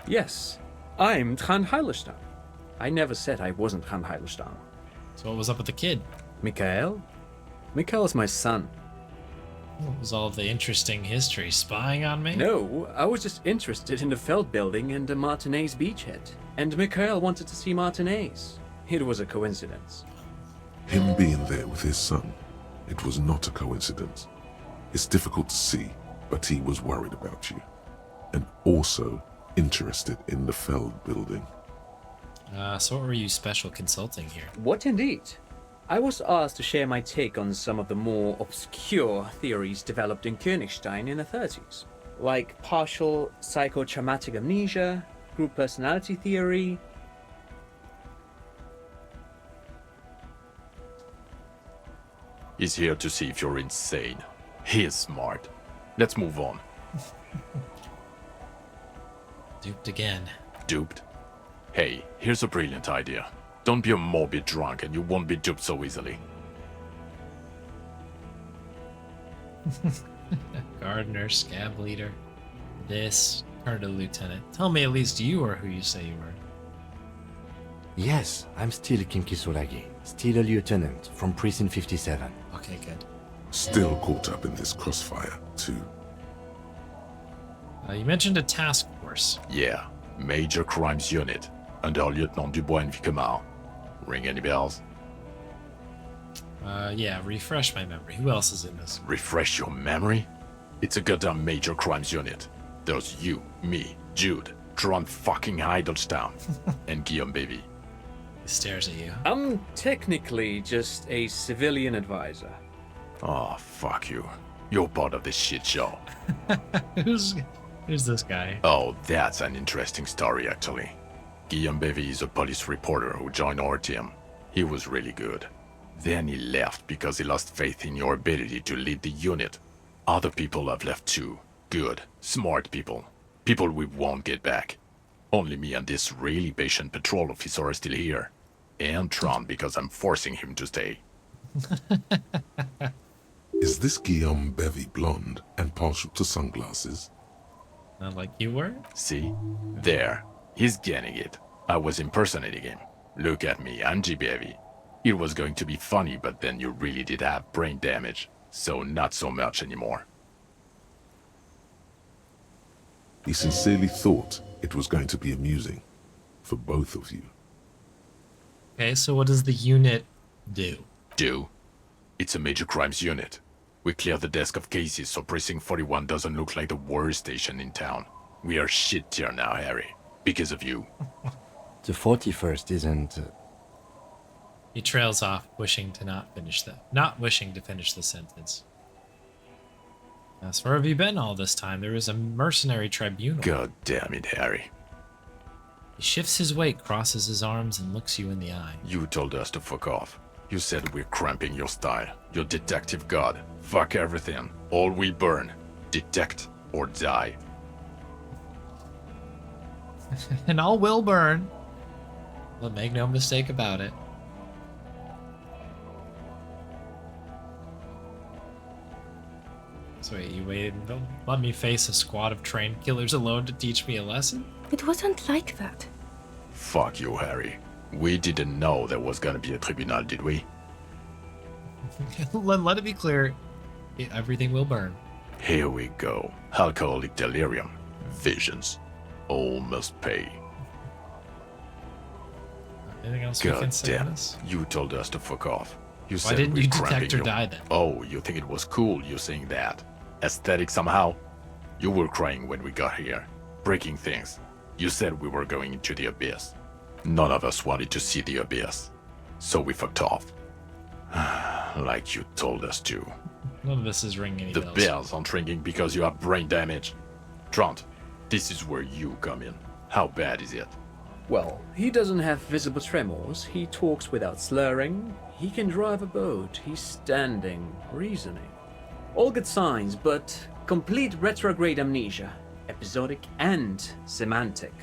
Yes, I'm Trant Heilerstam. I never said I wasn't Trant Heilerstam. So what was up with the kid? Mikhail? Mikhail's my son. What was all the interesting history? Spying on me? No, I was just interested in the Feld building and the Martinez beachhead. And Mikhail wanted to see Martinez. It was a coincidence. Him being there with his son, it was not a coincidence. It's difficult to see, but he was worried about you. And also interested in the Feld building. So what were you special consulting here? What indeed? I was asked to share my take on some of the more obscure theories developed in Königstein in the 30s, like partial psychotraumatic amnesia, group personality theory. He's here to see if you're insane. He is smart. Let's move on. Duped again. Duped? Hey, here's a brilliant idea. Don't be a morbid drunk and you won't be duped so easily. Gardener, scab leader. This, turn to lieutenant. Tell me at least you are who you say you were. Yes, I'm still Kimki Solagi, still a lieutenant from Precinct 57. Okay, good. Still caught up in this crossfire, too. You mentioned a task force. Yeah, Major Crimes Unit, under Lieutenant Dubois and Vicomar. Ring any bells? Yeah, refresh my memory. Who else is in this? Refresh your memory? It's a goddamn Major Crimes Unit. There's you, me, Jude, Tron fucking Heidelstown, and Guillaume Baby. He stares at you. I'm technically just a civilian advisor. Oh, fuck you. You're part of this shit show. Who's this guy? Oh, that's an interesting story, actually. Guillaume Bevy is a police reporter who joined our team. He was really good. Then he left because he lost faith in your ability to lead the unit. Other people have left too. Good, smart people. People we won't get back. Only me and this really patient patrol officer are still here. And Tron because I'm forcing him to stay. Is this Guillaume Bevy blonde and partial to sunglasses? Not like you were? See? There. He's getting it. I was impersonating him. Look at me, I'm G. Bevy. It was going to be funny, but then you really did have brain damage. So not so much anymore. He sincerely thought it was going to be amusing for both of you. Okay, so what does the unit do? Do? It's a major crimes unit. We clear the desk of cases so Precinct 41 doesn't look like the worst station in town. We are shit tier now, Harry. Because of you. The 41st isn't... He trails off, wishing to not wishing to finish the sentence. So where have you been all this time? There is a mercenary tribunal. God damn it, Harry. He shifts his weight, crosses his arms, and looks you in the eye. You told us to fuck off. You said we're cramping your style. Your detective god. Fuck everything. All we burn. Detect or die. And all will burn. But make no mistake about it. So wait, you waited and let me face a squad of trained killers alone to teach me a lesson? It wasn't like that. Fuck you, Harry. We didn't know there was gonna be a tribunal, did we? Let it be clear, everything will burn. Here we go. Alcoholic delirium. Visions. All must pay. Anything else we God can say on damn. this? You told us to fuck off. You Why said didn't we're you cramping detect or your- die then? Oh, you think it was cool you saying that? Aesthetic somehow? You were crying when we got here. Breaking things. You said we were going into the abyss. None of us wanted to see the abyss. So we fucked off. Like you told us to. None of this is ringing any The bells. bells aren't ringing because you have brain damage. Trant, this is where you come in. How bad is it? Well, he doesn't have visible tremors, he talks without slurring, he can drive a boat, he's standing, reasoning. All good signs, but complete retrograde amnesia, episodic and semantic.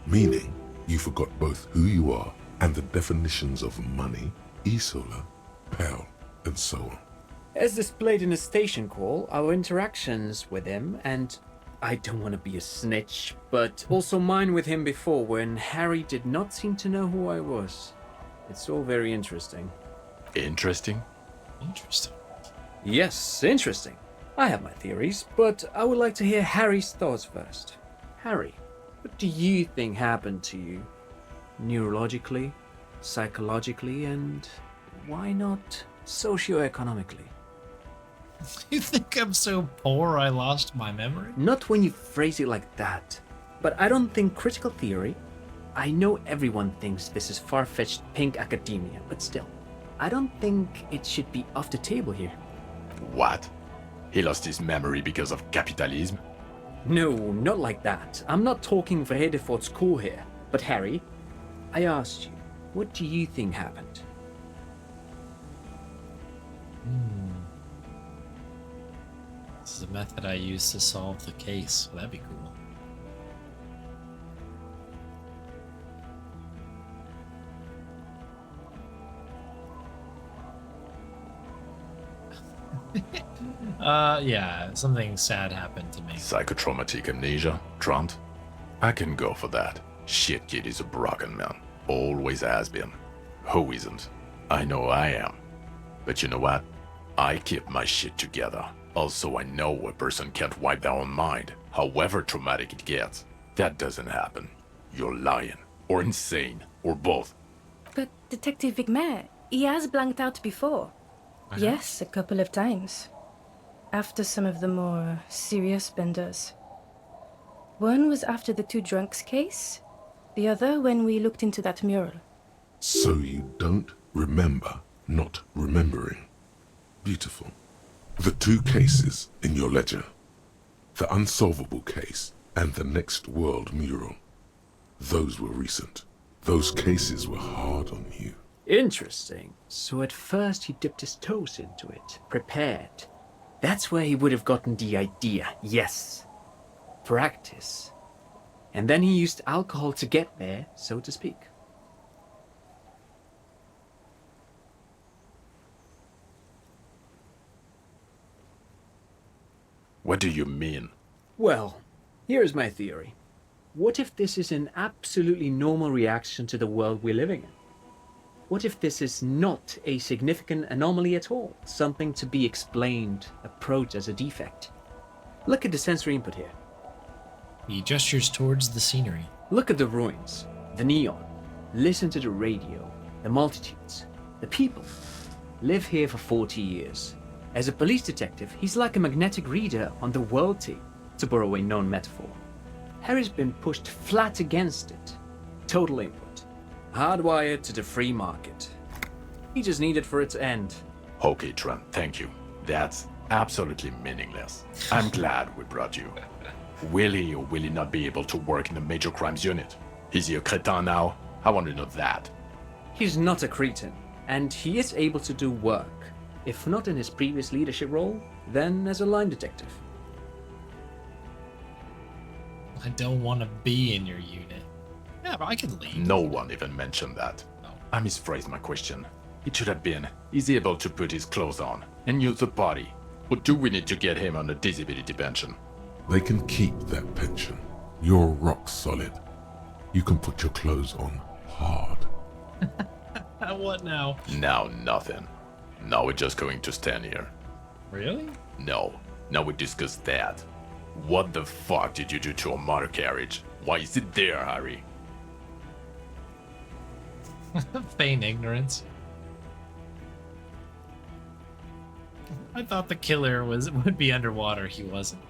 Meaning, you forgot both who you are and the definitions of money, Isola, pal, and so on. As displayed in the station call, our interactions with him, and I don't want to be a snitch, but also mine with him before when Harry did not seem to know who I was. It's all very interesting. Interesting? Interesting. Yes, interesting. I have my theories, but I would like to hear Harry's thoughts first. Harry, what do you think happened to you? Neurologically, psychologically, and why not socioeconomically? You think I'm so poor I lost my memory? Not when you phrase it like that. But I don't think critical theory. I know everyone thinks this is far-fetched pink academia, but still, I don't think it should be off the table here. What? He lost his memory because of capitalism? No, not like that. I'm not talking Vrede for school here. But Harry, I asked you, what do you think happened? This is a method I use to solve the case. Well, that'd be cool. Yeah, something sad happened to me. Psychotraumatic amnesia, Trant? I can go for that. Shit kid is a broken man. Always has been. Who isn't? I know I am. But you know what? I keep my shit together. Also, I know a person can't wipe their own mind, however traumatic it gets. That doesn't happen. You're lying. Or insane. Or both. But Detective Vigmer, he has blanked out before. Yes, a couple of times. After some of the more serious benders. One was after the two drunks case, the other when we looked into that mural. So you don't remember not remembering. Beautiful. The two cases in your ledger, the unsolvable case and the Next World mural, those were recent. Those cases were hard on you. Interesting. So at first he dipped his toes into it, prepared. That's where he would have gotten the idea, yes. Practice. And then he used alcohol to get there, so to speak. What do you mean? Well, here's my theory. What if this is an absolutely normal reaction to the world we're living in? What if this is not a significant anomaly at all? Something to be explained, approached as a defect? Look at the sensory input here. He gestures towards the scenery. Look at the ruins, the neon. Listen to the radio, the multitudes, the people. Live here for 40 years. As a police detective, he's like a magnetic reader on the world tape, to borrow a known metaphor. Harry's been pushed flat against it. Total input. Hardwired to the free market. He just needed for it to end. Okay, Trent, thank you. That's absolutely meaningless. I'm glad we brought you. Will he or will he not be able to work in the major crimes unit? Is he a cretin now? I want to know that. He's not a cretin, and he is able to do work. If not in his previous leadership role, then as a line detective. I don't want to be in your unit. Yeah, but I can leave. No one even mentioned that. No. I misphrased my question. It should have been, is he able to put his clothes on and use the body? Or do we need to get him on a disability pension? They can keep that pension. You're rock solid. You can put your clothes on hard. What now? Now nothing. Now we're just going to stand here. Really? No. Now we discuss that. What the fuck did you do to a motor carriage? Why is it there, Harry? Feign ignorance. I thought the killer would be underwater. He wasn't.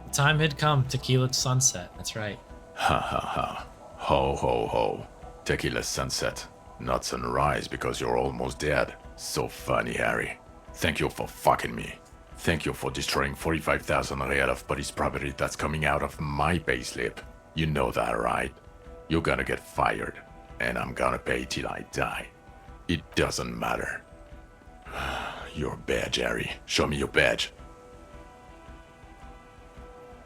The time had come. Tequila sunset. That's right. Ha ha ha. Ho ho ho. Tequila sunset. Not sunrise because you're almost dead. So funny, Harry. Thank you for fucking me. Thank you for destroying 45,000 real of police property that's coming out of my payslip. You know that, right? You're gonna get fired. And I'm gonna pay till I die. It doesn't matter. Your badge, Harry. Show me your badge.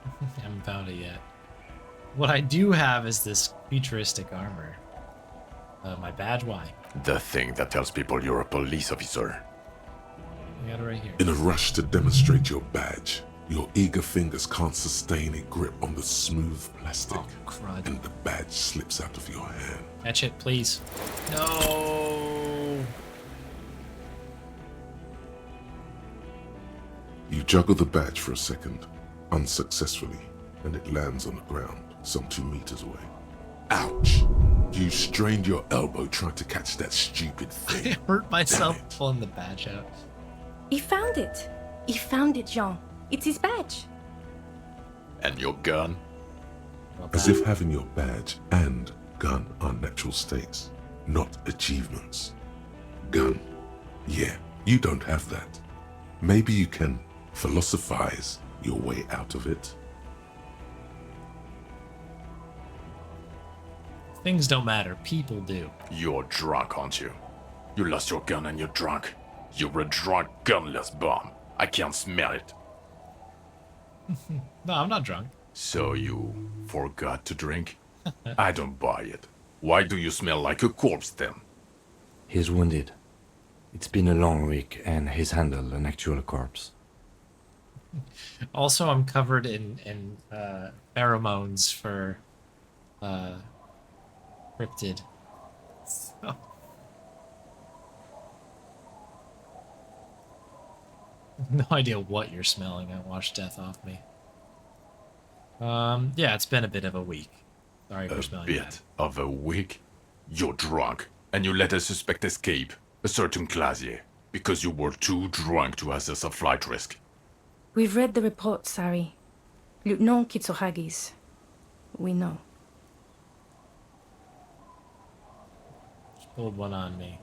I haven't found it yet. What I do have is this futuristic armor. My badge, why? The thing that tells people you're a police officer. I got it right here. In a rush to demonstrate your badge, your eager fingers can't sustain a grip on the smooth plastic, Oh, crud. and the badge slips out of your hand. Catch it, please. No. You juggle the badge for a second, unsuccessfully, and it lands on the ground, some 2 meters away. Ouch! You strained your elbow trying to catch that stupid I thing. hurt myself Damn it. pulling the badge out. He found it. He found it, Jean. It's his badge. And your gun? As if having your badge and gun are natural states, not achievements. Gun. Yeah, you don't have that. Maybe you can philosophize your way out of it. Things don't matter. People do. You're drunk, aren't you? You lost your gun and you're drunk. You're a drunk, gunless bum. I can't smell it. No, I'm not drunk. So you forgot to drink? I don't buy it. Why do you smell like a corpse then? He's wounded. It's been a long week, and he's handled an actual corpse. Also, I'm covered in pheromones for cryptid. So. No idea what you're smelling. I washed death off me. Yeah, it's been a bit of a week. Sorry for A smelling bit that. of a week? You're drunk, and you let a suspect escape, a certain Clasier, because you were too drunk to assess a flight risk. We've read the report, Sari. Lieutenant Kitsuragis. We know. Just pulled one on me.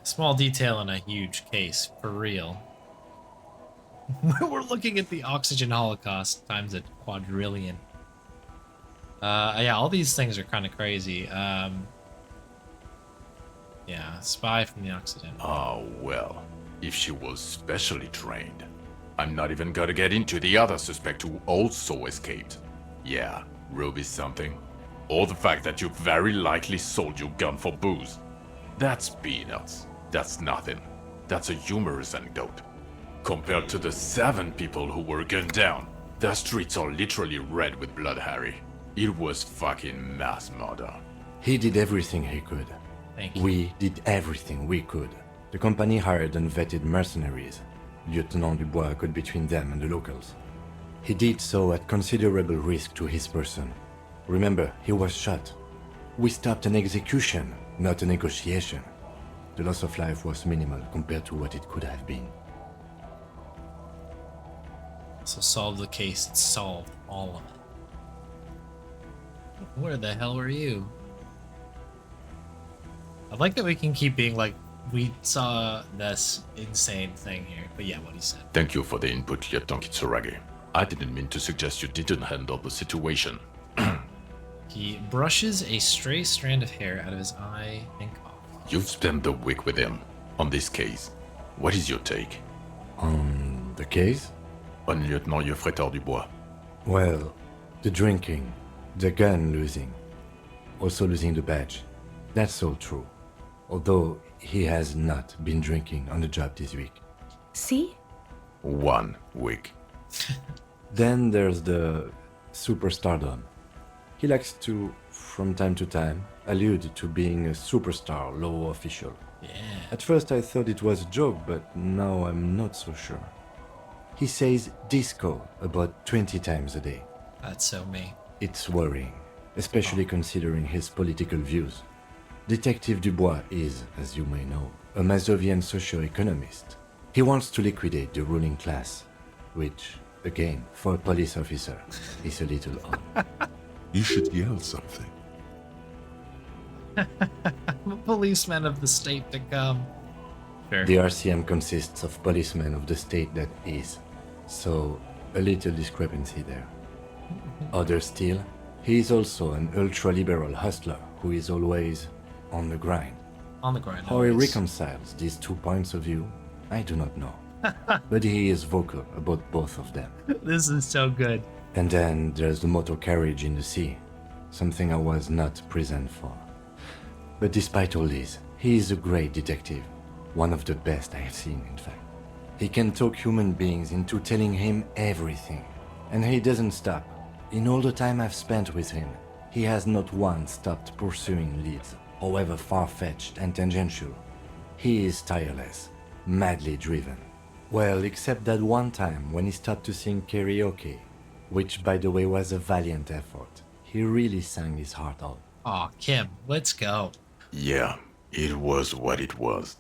Small detail in a huge case, for real. We're looking at the oxygen holocaust times a quadrillion. Yeah, all these things are kind of crazy. Yeah, spy from the Occident. Oh, well, if she was specially trained. I'm not even gonna get into the other suspect who also escaped. Yeah, Ruby's something. Or the fact that you very likely sold your gun for booze. That's peanuts. That's nothing. That's a humorous anecdote. Compared to the 7 people who were gunned down, the streets are literally red with blood, Harry. It was fucking mass murder. He did everything he could. Thank you. We did everything we could. The company hired unvetted mercenaries. Lieutenant Dubois got between them and the locals. He did so at considerable risk to his person. Remember, he was shot. We stopped an execution, not a negotiation. The loss of life was minimal compared to what it could have been. So solve the case. It's solved. All of it. Where the hell were you? I like that we can keep being like, we saw this insane thing here. But yeah, what he said. Thank you for the input, Lieutenant Kitsuragi. I didn't mean to suggest you didn't handle the situation. He brushes a stray strand of hair out of his eye and coughs. You've spent the week with him on this case. What is your take? On the case? On Lieutenant Geoffrey Dubois. Well, the drinking, the gun losing, also losing the badge. That's all true. Although he has not been drinking on the job this week. See? 1 week. Then there's the superstardom. He likes to, from time to time, allude to being a superstar law official. Yeah. At first I thought it was a joke, but now I'm not so sure. He says disco about 20 times a day. That's so me. It's worrying, especially considering his political views. Detective Dubois is, as you may know, a Mazovian socio-economist. He wants to liquidate the ruling class, which, again, for a police officer, is a little odd. You should yell something. I'm a policeman of the state to come. Sure. The RCM consists of policemen of the state that is, so a little discrepancy there. Other still, he is also an ultra-liberal hustler who is always on the grind. On the grind. How he always. reconciles these 2 points of view, I do not know. But he is vocal about both of them. This is so good. And then there's the motor carriage in the sea, something I was not present for. But despite all this, he is a great detective, one of the best I have seen, in fact. He can talk human beings into telling him everything, and he doesn't stop. In all the time I've spent with him, he has not once stopped pursuing leads, however far-fetched and tangential. He is tireless, madly driven. Well, except that one time when he stopped to sing karaoke, which by the way was a valiant effort. He really sang his heart out. Aw, Kim, let's go. Yeah, it was what it was.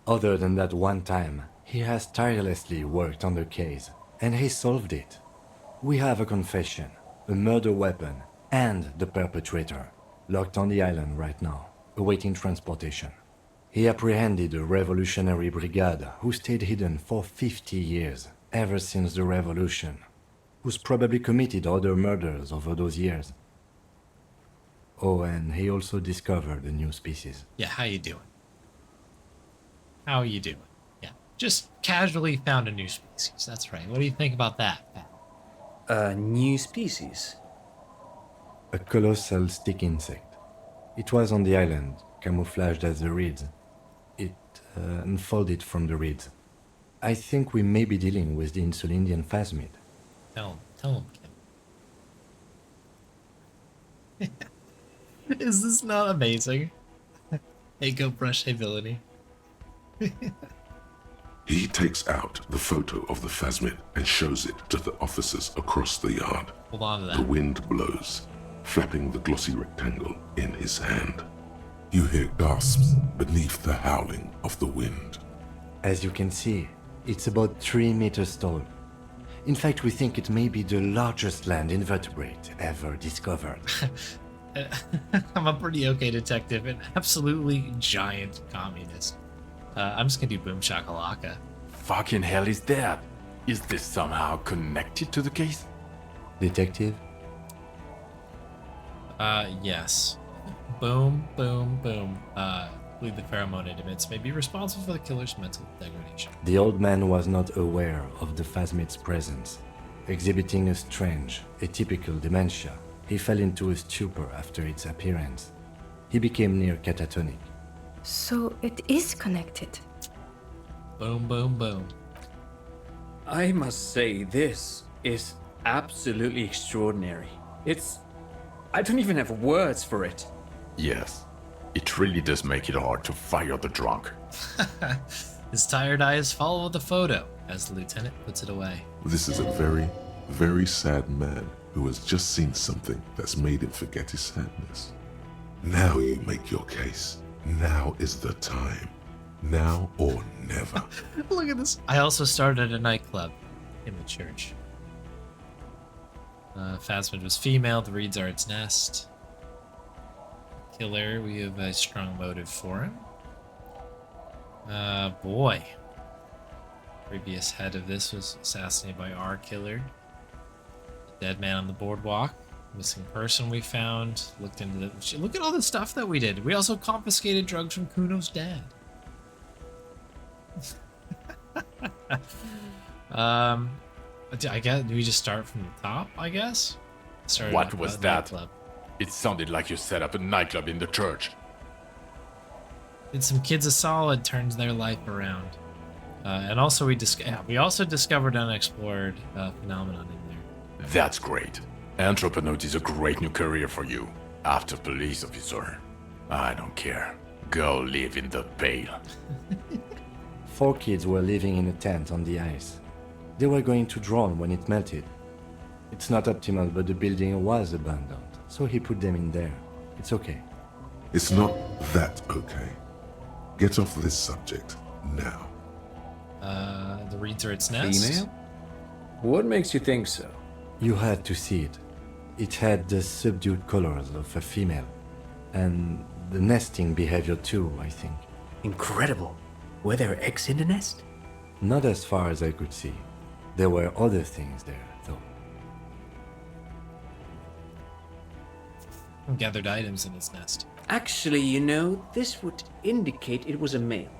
Other than that one time, he has tirelessly worked on the case, and he solved it. We have a confession, a murder weapon, and the perpetrator, locked on the island right now, awaiting transportation. He apprehended a revolutionary brigade who stayed hidden for 50 years, ever since the revolution, who's probably committed other murders over those years. Oh, and he also discovered a new species. Yeah, how you doing? How you doing? Yeah, just casually found a new species. That's right. What do you think about that, pal? A new species? A colossal stick insect. It was on the island, camouflaged as the reeds. It unfolded from the reeds. I think we may be dealing with the Insulindian phasmid. Tell him, Kim. Is this not amazing? Hey, go brush ability. He takes out the photo of the phasmid and shows it to the officers across the yard. Hold on to The that. wind blows, flapping the glossy rectangle in his hand. You hear gasps beneath the howling of the wind. As you can see, it's about 3 meters tall. In fact, we think it may be the largest land invertebrate ever discovered. I'm a pretty okay detective, an absolutely giant communist. I'm just gonna do boom shakalaka. Fucking hell is that? Is this somehow connected to the case? Detective? Yes. Boom, boom, boom. Believe the pheromone it emits may be responsible for the killer's mental degradation. The old man was not aware of the phasmid's presence. Exhibiting a strange, atypical dementia, he fell into a stupor after its appearance. He became near catatonic. So it is connected. Boom, boom, boom. I must say, this is absolutely extraordinary. I don't even have words for it. Yes. It really does make it hard to fire the drunk. His tired eyes follow the photo as the lieutenant puts it away. This is a very, very sad man who has just seen something that's made him forget his sadness. Now you make your case. Now is the time. Now or never. Look at this. I also started a nightclub in the church. Phasmid was female. The reeds are its nest. Killer, we have a strong motive for him. Boy. Previous head of this was assassinated by our killer. Dead man on the boardwalk. Missing person we found. Looked into the... Look at all the stuff that we did. We also confiscated drugs from Kuno's dad. I guess, do we just start from the top, I guess? Started What off was about that? nightclub. It sounded like you set up a nightclub in the church. Did some kids a solid, turns their life around. And also we also discovered unexplored phenomenon in there. That's great. Anthroponaut is a great new career for you. After police officer. I don't care. Go live in the Pale. 4 kids were living in a tent on the ice. They were going to drown when it melted. It's not optimal, but the building was abandoned, so he put them in there. It's okay. It's not that okay. Get off this subject now. The reeds are its nest. Female? What makes you think so? You had to see it. It had the subdued colors of a female. And the nesting behavior too, I think. Incredible. Were there eggs in the nest? Not as far as I could see. There were other things there, though. Gathered items in its nest. Actually, you know, this would indicate it was a male.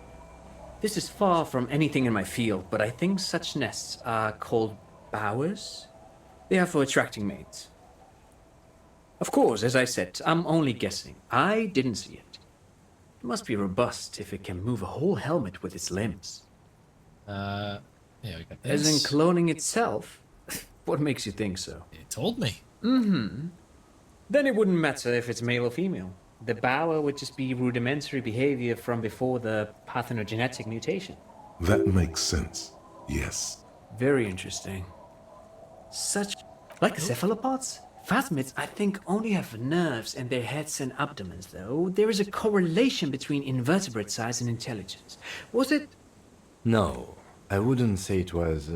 This is far from anything in my field, but I think such nests are called bowers. They are for attracting mates. Of course, as I said, I'm only guessing. I didn't see it. It must be robust if it can move a whole helmet with its limbs. Yeah, we got As this. in cloning itself? What makes you think so? It told me. Then it wouldn't matter if it's male or female. The Bauer would just be rudimentary behavior from before the parthenogenetic mutation. That makes sense. Yes. Very interesting. Such... Like cephalopods? Phasmids, I think, only have nerves in their heads and abdomens, though. There is a correlation between invertebrate size and intelligence. Was it... No, I wouldn't say it was.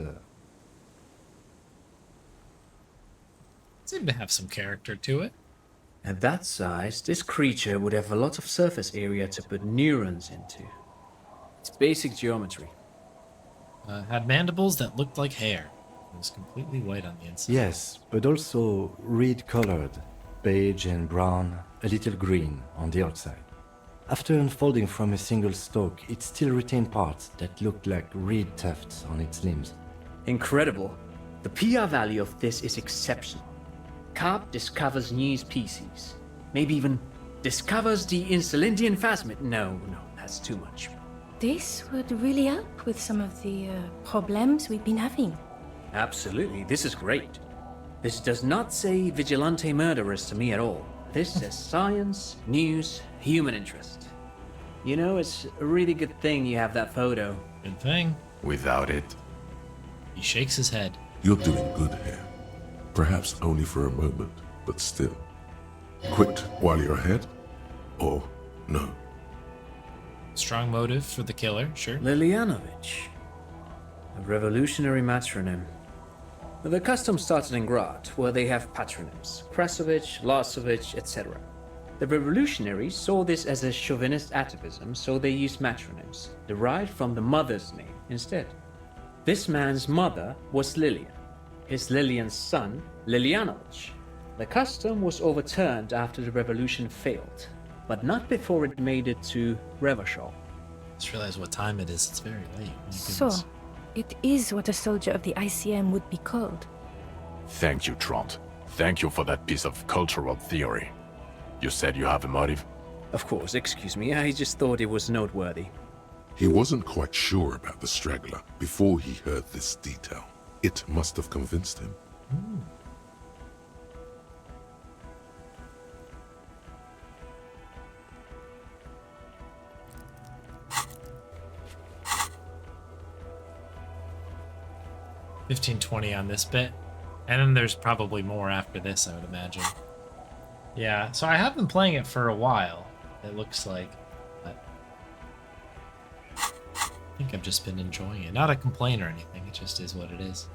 Seemed to have some character to it. At that size, this creature would have a lot of surface area to put neurons into. It's basic geometry. Had mandibles that looked like hair. It was completely white on the inside. Yes, but also reed colored, beige and brown, a little green on the outside. After unfolding from a single stalk, it still retained parts that looked like reed tufts on its limbs. Incredible. The PR value of this is exceptional. Carp discovers new species. Maybe even discovers the Insulindian phasmid. No, that's too much. This would really help with some of the problems we've been having. Absolutely, this is great. This does not say vigilante murderers to me at all. This says science, news, human interest. You know, it's a really good thing you have that photo. Good thing. Without it, He shakes his head. You're doing good here. Perhaps only for a moment, but still. Quit while you're ahead? Or no? Strong motive for the killer, sure. Lilianovich. A revolutionary matronym. The custom started in Grad, where they have patronyms. Krasovich, Lasovich, etc. The revolutionaries saw this as a chauvinist atavism, so they used matronyms, derived from the mother's name instead. This man's mother was Lilian. His Lilian's son, Lilianovich. The custom was overturned after the revolution failed, but not before it made it to Revachol. Just realized what time it is. It's very late. My So, goodness. it is what a soldier of the ICM would be called. thank you, Trant. Thank you for that piece of cultural theory. You said you have a motive? Of course, excuse me, I just thought it was noteworthy. He wasn't quite sure about the straggler before he heard this detail. It must have convinced him. $15.20 on this bit. And then there's probably more after this, I would imagine. Yeah, so I have been playing it for a while, it looks like. But I think I've just been enjoying it. Not a complaint or anything, it just is what it is.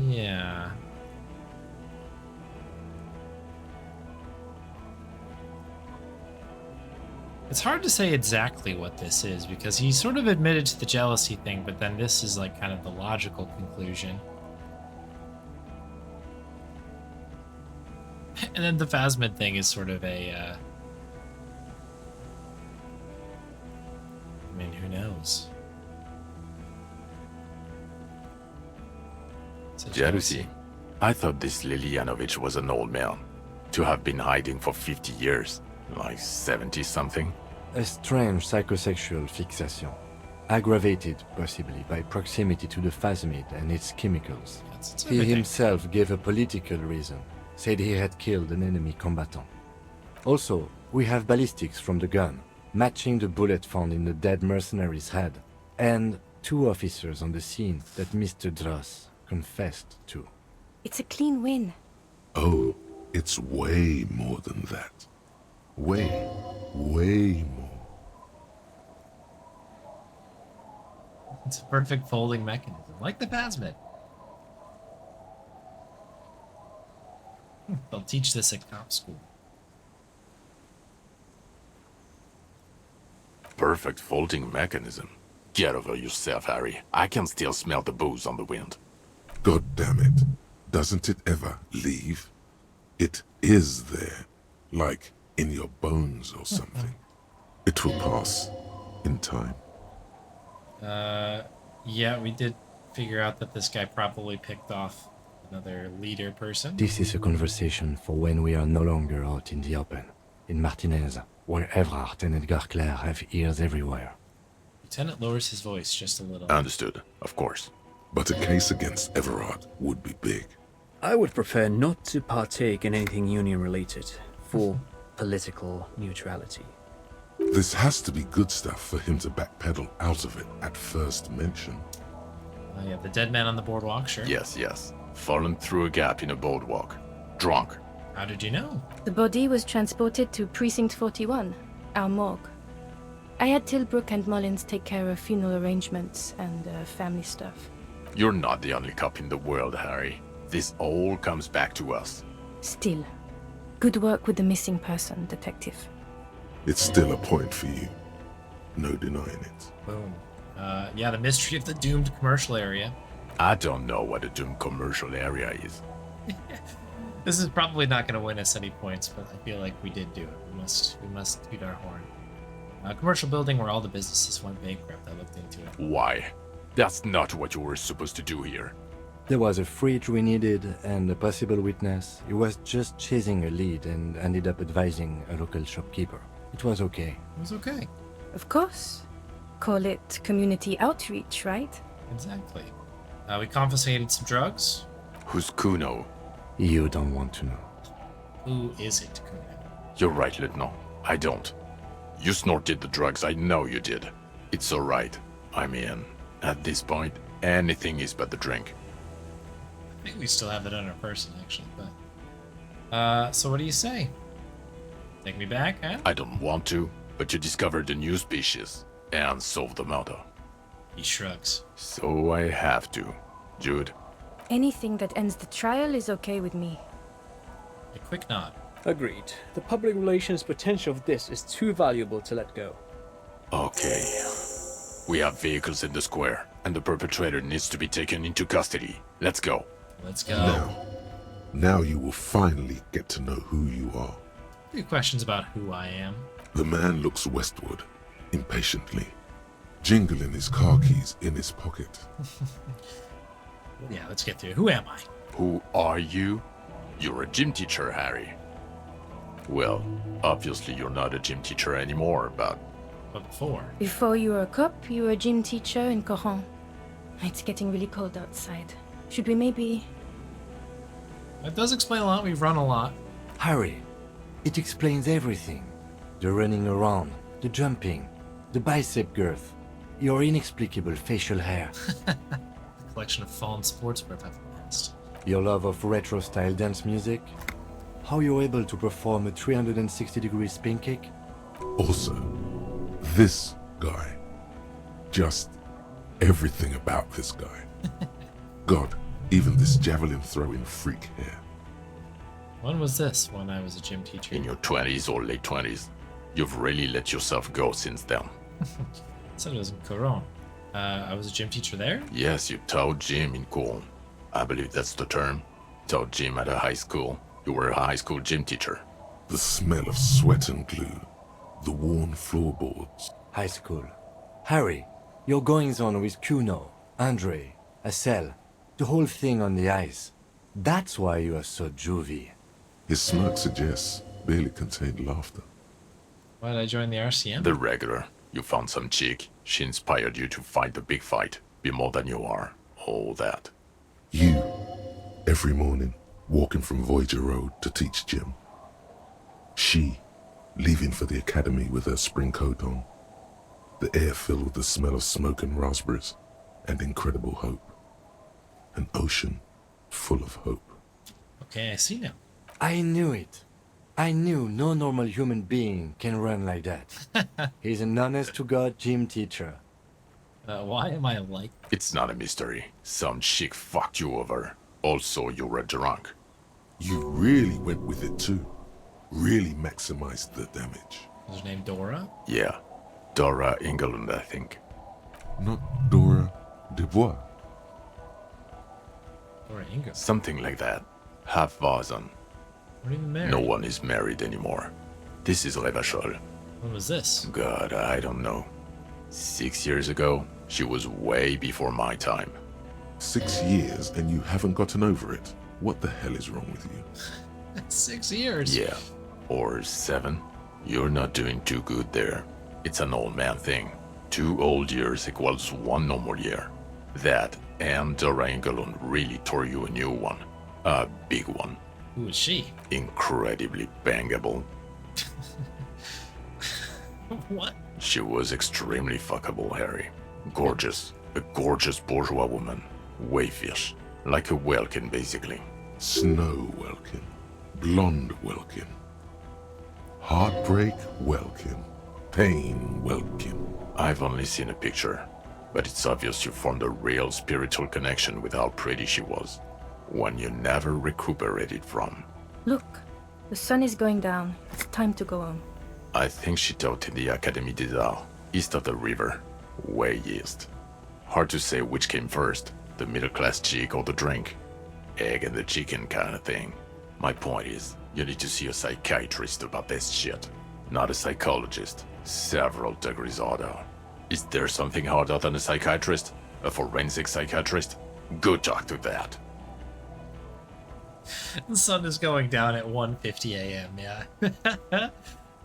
Yeah. It's hard to say exactly what this is because he sort of admitted to the jealousy thing, but then this is like kind of the logical conclusion. And then the Phasmid thing is sort of a, I mean, who knows? It's a Jealousy. I thought this Lilianovich was an old man. To have been hiding for 50 years. Like 70-something. A strange psychosexual fixation, aggravated possibly by proximity to the phasmid and its chemicals. It's He everything. himself gave a political reason, said he had killed an enemy combatant. Also, we have ballistics from the gun, matching the bullet found in the dead mercenary's head, and 2 officers on the scene that Mr. Dross confessed to. It's a clean win. Oh, it's way more than that. Way more. It's a perfect folding mechanism, like the Phasmid. They'll teach this at cop school. Perfect folding mechanism. Get over yourself, Harry. I can still smell the booze on the wind. God damn it. Doesn't it ever leave? It is there. Like in your bones or something. It will pass in time. Yeah, we did figure out that this guy probably picked off another leader person. This is a conversation for when we are no longer out in the open, in Martinez, where Evrart and Edgar Clare have ears everywhere. Lieutenant lowers his voice just a little. Understood, of course. But a case against Everard would be big. I would prefer not to partake in anything union-related, for political neutrality. This has to be good stuff for him to backpedal out of it at first mention. Yeah, the dead man on the boardwalk, sure. Yes, yes. Fallen through a gap in a boardwalk. Drunk. How did you know? The body was transported to Precinct 41, our morgue. I had Tilbrook and Mullins take care of funeral arrangements and family stuff. You're not the only cop in the world, Harry. This all comes back to us. Still, good work with the missing person, Detective. It's still a point for you. No denying it. Boom. Yeah, the mystery of the doomed commercial area. I don't know what a doomed commercial area is. This is probably not going to win us any points, but I feel like we did do it. We must toot our horn. A commercial building where all the businesses went bankrupt. I looked into it. Why? That's not what you were supposed to do here. There was a fridge we needed and a possible witness. He was just chasing a lead and ended up advising a local shopkeeper. It was okay. It was okay. Of course. Call it community outreach, right? Exactly. We confiscated some drugs. Who's Kuno? You don't want to know. Who is it, Kuno? You're right, Lieutenant. I don't. You snorted the drugs, I know you did. It's alright. I'm in. At this point, anything is but the drink. I think we still have it on our person, actually, but... so what do you say? Take me back, huh? I don't want to, but you discovered a new species and solved the murder. He shrugs. So I have to. Jude? Anything that ends the trial is okay with me. A quick nod. Agreed. The public relations potential of this is too valuable to let go. Okay. We have vehicles in the square, and the perpetrator needs to be taken into custody. Let's go. Let's go. Now you will finally get to know who you are. A few questions about who I am. The man looks westward, impatiently, jingling his car keys in his pocket. Yeah, let's get through. Who am I? Who are you? You're a gym teacher, Harry. Well, obviously you're not a gym teacher anymore, but... But before. Before you were a cop, you were a gym teacher in Coron. It's getting really cold outside. Should we maybe... That does explain a lot. We've run a lot. Harry, it explains everything. The running around, the jumping, the bicep girth, your inexplicable facial hair, A collection of fallen sportswear I've amassed. your love of retro-style dance music, how you're able to perform a 360-degree spin kick. Also, this guy. Just everything about this guy. God, even this javelin throwing freak here. When was this? When I was a gym teacher. in your 20s or late 20s, you've really let yourself go since then. I said it was in Coron. I was a gym teacher there? Yes, you taught gym in Cool. I believe that's the term. Taught gym at a high school. You were a high school gym teacher. The smell of sweat and glue. The worn floorboards. High school. Harry, your goings-on with Kuno, Andre, Acel, the whole thing on the ice. That's why you are so juvie. His smirk suggests barely contained laughter. Why did I join the RCM? The regular. You found some chick. She inspired you to fight the big fight. Be more than you are. All that. You, every morning, walking from Voyager Road to teach gym. She, leaving for the academy with her spring coat on. The air filled with the smell of smoke and raspberries, and incredible hope. An ocean full of hope. Okay, I see now. I knew it. I knew no normal human being can run like that. He's an honest-to-God gym teacher. Why am I like... It's not a mystery. Some chick fucked you over. Also, you were drunk. You really went with it too. Really maximized the damage. Was her name Dora? Yeah. Dora Engelund, I think. Not Dora Dubois. Dora Ingram. Something like that. Half Vazan. We're even married. No one is married anymore. This is Revachol. When was this? God, I don't know. 6 years ago, she was way before my time. 6 years and you haven't gotten over it. What the hell is wrong with you? 6 years. Yeah. Or 7. You're not doing too good there. It's an old man thing. 2 old years equals 1 normal year. That and Dorangalon really tore you a new one. A big one. Who is she? Incredibly bangable. What? She was extremely fuckable, Harry. Gorgeous. A gorgeous bourgeois woman. Wayfish. Like a Welkin, basically. Snow Welkin. Blonde Welkin. Heartbreak Welkin. Pain Welkin. I've only seen a picture, but it's obvious you formed a real spiritual connection with how pretty she was. One you never recuperated from. Look, the sun is going down. It's time to go home. I think she taught in the Académie des Arts, east of the river. Way east. Hard to say which came first, the middle-class chick or the drink. Egg and the chicken kind of thing. My point is, you need to see a psychiatrist about this shit. Not a psychologist. Several degrees harder. Is there something harder than a psychiatrist? A forensic psychiatrist? Go talk to that. The sun is going down at 1:50 a.m. Yeah.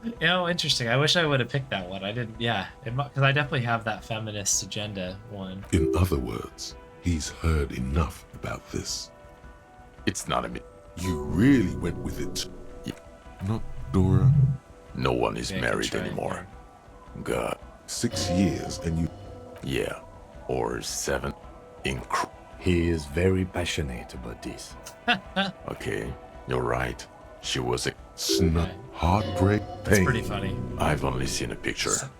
You know, interesting. I wish I would have picked that one. I didn't. Yeah, because I definitely have that feminist agenda one. In other words, he's heard enough about this. It's not a You really went with it. Yeah. Not Dora. No one is Yeah, married try anymore. God. 6 years and you... Yeah. Or 7. He is very passionate about this. Okay, you're right. She was a... Snot, heartbreak, It's pain. pretty funny. I've only seen a picture.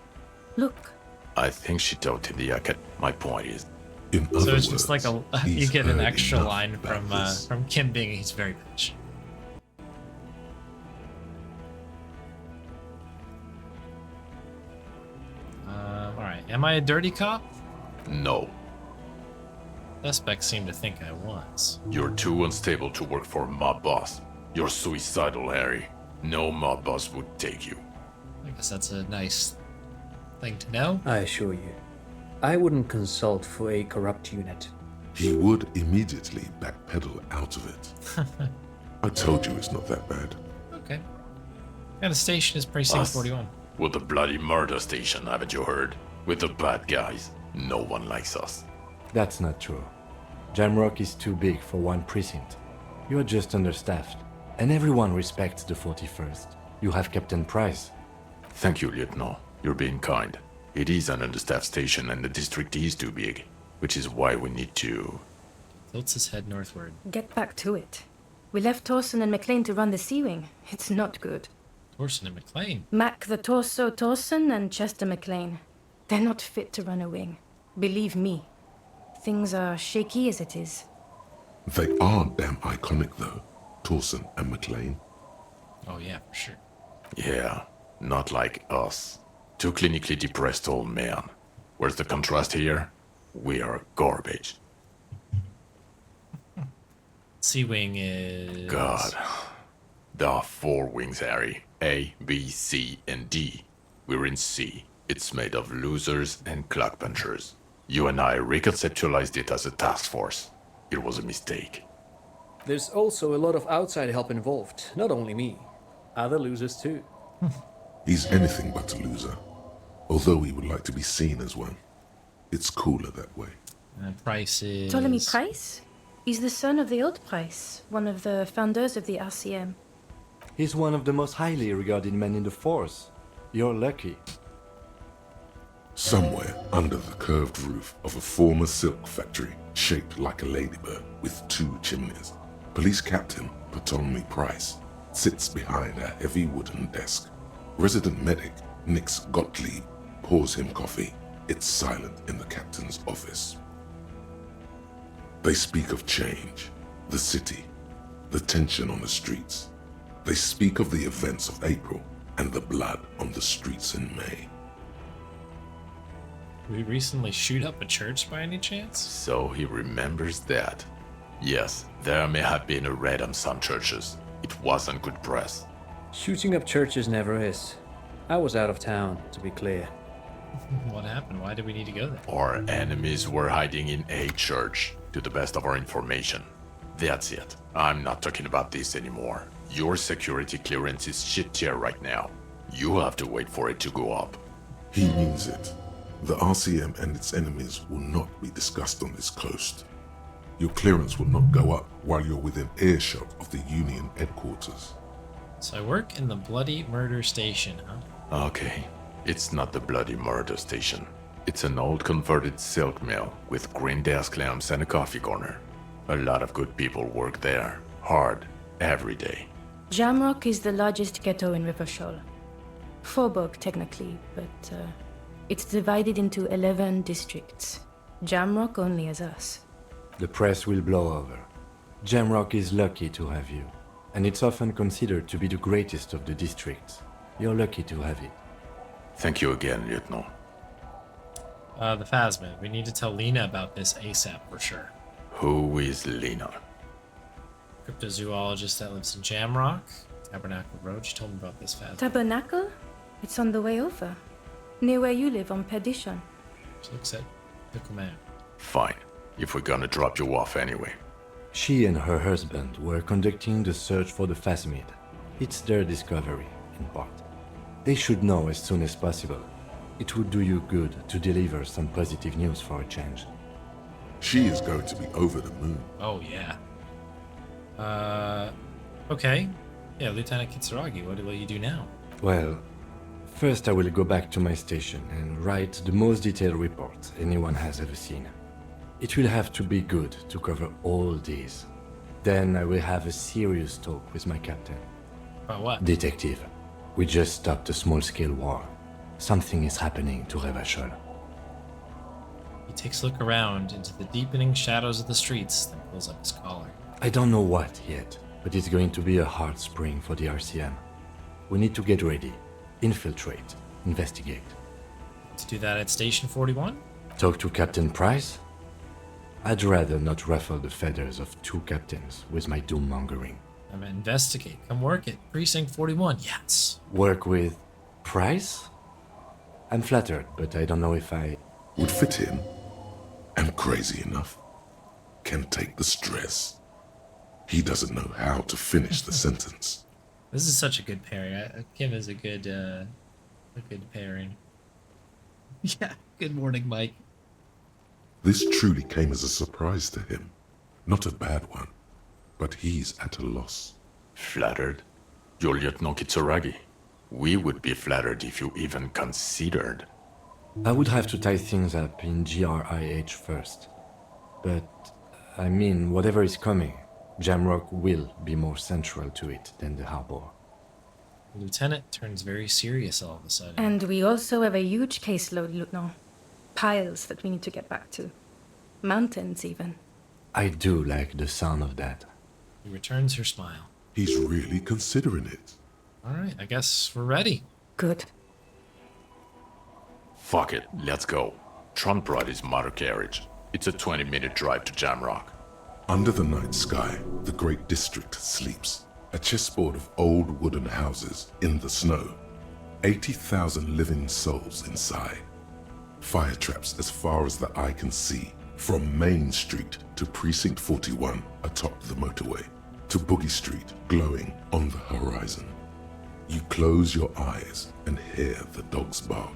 Look, I think she taught in the Acad... My point is, In So other it's just like words, you he's get an heard extra enough line about this. from Kim Bing. He's very passionate. All right. Am I a dirty cop? no. Suspects seem to think I was. You're too unstable to work for a mob boss. You're suicidal, Harry. No mob boss would take you. I guess that's a nice thing to know. I assure you, I wouldn't consult for a corrupt unit. He would immediately backpedal out of it. I told you it's not that bad. Okay. And the station is precinct Us? 41. With the bloody murder station, haven't you heard? With the bad guys. No one likes us. That's not true. Jamrock is too big for one precinct. You are just understaffed, and everyone respects the 41st. You have Captain Price. Thank you, Lieutenant. You're being kind. It is an understaffed station and the district is too big, which is why we need to... Tilts his head northward. get back to it. We left Torson and McLean to run the Sea Wing. It's not good. Torson and McLean. Mac the Torso Torson and Chester McLean. They're not fit to run a wing. Believe me. Things are shaky as it is. They are damn iconic though, Torson and McLean. Oh yeah, for sure. Yeah, not like us. Two clinically depressed old men. Where's the contrast here? We are garbage. C-Wing is... God. There are 4 wings, Harry. A, B, C, and D. We're in C. It's made of losers and clock punchers. You and I reconceptualized it as a task force. It was a mistake. There's also a lot of outside help involved, not only me. Other losers too. He's anything but a loser, although he would like to be seen as one. It's cooler that way. And Price is... Ptolemy Price? He's the son of the old Price, one of the founders of the RCM. He's one of the most highly regarded men in the force. You're lucky. Somewhere under the curved roof of a former silk factory shaped like a ladybird with 2 chimneys, Police Captain Ptolemy Price sits behind a heavy wooden desk. Resident medic Nix Gottlieb pours him coffee. It's silent in the captain's office. They speak of change, the city, the tension on the streets. They speak of the events of April and the blood on the streets in May. Did we recently shoot up a church by any chance? So he remembers that. Yes, there may have been a raid on some churches. It wasn't good press. Shooting up churches never is. I was out of town, to be clear. What happened? Why did we need to go there? Our enemies were hiding in a church, to the best of our information. That's it. I'm not talking about this anymore. Your security clearance is shit tier right now. You have to wait for it to go up. He means it. The RCM and its enemies will not be discussed on this coast. Your clearance will not go up while you're within earshot of the Union headquarters. So I work in the bloody murder station, huh? Okay, it's not the bloody murder station. It's an old converted silk mill with green desk lamps and a coffee corner. A lot of good people work there, hard, every day. Jamrock is the largest ghetto in Rivershoal. Faubourg, technically, but it's divided into 11 districts. Jamrock only has us. The press will blow over. Jamrock is lucky to have you, and it's often considered to be the greatest of the districts. You're lucky to have it. Thank you again, Lieutenant. The Phasma. We need to tell Lena about this ASAP for sure. Who is Lena? Cryptozoologist that lives in Jamrock, Tabernacle Road. She told me about this Phasma. Tabernacle? It's on the way over. Near where you live on Perdition. She looks at the command. Fine, if we're gonna drop you off anyway. She and her husband were conducting the search for the Phasmid. It's their discovery, in part. They should know as soon as possible. It would do you good to deliver some positive news for a change. She is going to be over the moon. Oh, yeah. Okay. Yeah, Lieutenant Kitsuragi, what will you do now? Well, first I will go back to my station and write the most detailed report anyone has ever seen. It will have to be good to cover all these. Then I will have a serious talk with my captain. About what? Detective, we just stopped a small-scale war. Something is happening to Revachol. He takes a look around into the deepening shadows of the streets, then pulls up his collar. I don't know what yet, but it's going to be a hard spring for the RCM. We need to get ready, infiltrate, investigate. To do that at Station 41? Talk to Captain Price? I'd rather not ruffle the feathers of two captains with my doom-mongering. I'm gonna investigate. Come work at Precinct 41. Yes. Work with Price? I'm flattered, but I don't know if I... Would fit in, and crazy enough, can take the stress. He doesn't know how to finish the sentence. This is such a good pairing. Kim is a good pairing. Yeah. Good morning, Mike. This truly came as a surprise to him. Not a bad one, but he's at a loss. Flattered? You're Lieutenant Kitsuragi. We would be flattered if you even considered. I would have to tie things up in GRIH first. But, I mean, whatever is coming, Jamrock will be more central to it than the harbor. The lieutenant turns very serious all of a sudden. And we also have a huge caseload, Lieutenant. Piles that we need to get back to. Mountains, even. I do like the sound of that. He returns her smile. He's really considering it. All right, I guess we're ready. Good. Fuck it, let's go. Tron brought his motor carriage. It's a 20-minute drive to Jamrock. Under the night sky, the great district sleeps. A chessboard of old wooden houses in the snow. 80,000 living souls inside. Fire traps as far as the eye can see. From Main Street to Precinct 41 atop the motorway. To Boogie Street glowing on the horizon. You close your eyes and hear the dogs bark.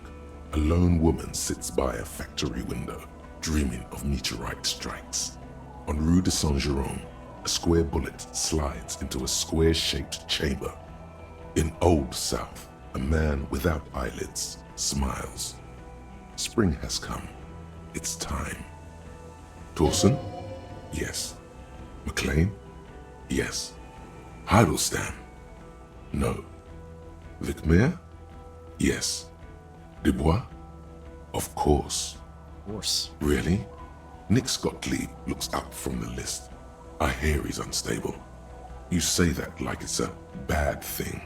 A lone woman sits by a factory window, dreaming of meteorite strikes. On Rue de Saint-Jérôme, a square bullet slides into a square-shaped chamber. In Old South, a man without eyelids smiles. Spring has come. It's time. Torsen? Yes. McLean? Yes. Heidelstein? No. Vicmere? Yes. Dubois? Of course. Of course. Really? Nick Gottlieb looks up from the list. I hear he's unstable. You say that like it's a bad thing.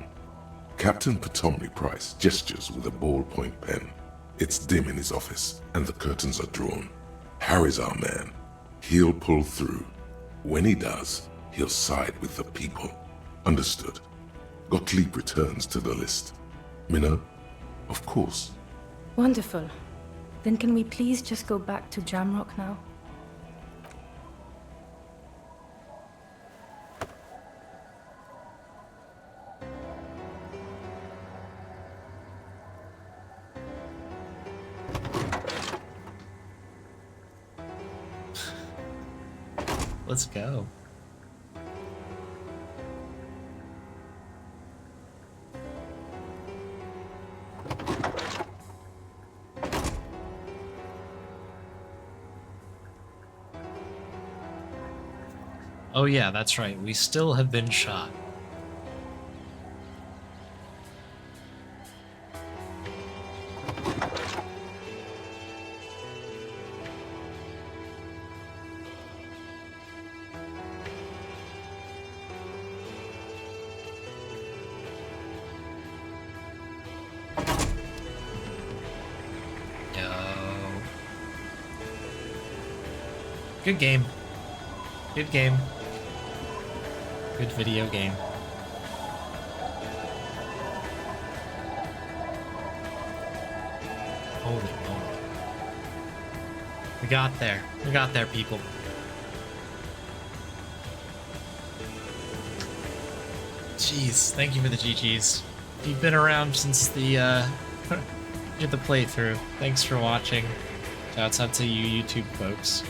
Captain Potomny Price gestures with a ballpoint pen. It's dim in his office, and the curtains are drawn. Harry's our man. He'll pull through. When he does, he'll side with the people. Understood. Gottlieb returns to the list. Minnow? Of course. Wonderful. Then can we please just go back to Jamrock now? Let's go. Oh yeah, that's right. We still have been shot. Yo. Good game. Good game. Good video game. Holy moly. We got there. We got there, people. Jeez, thank you for the GGs. If you've been around since the did the playthrough, thanks for watching. Shouts out to you YouTube folks.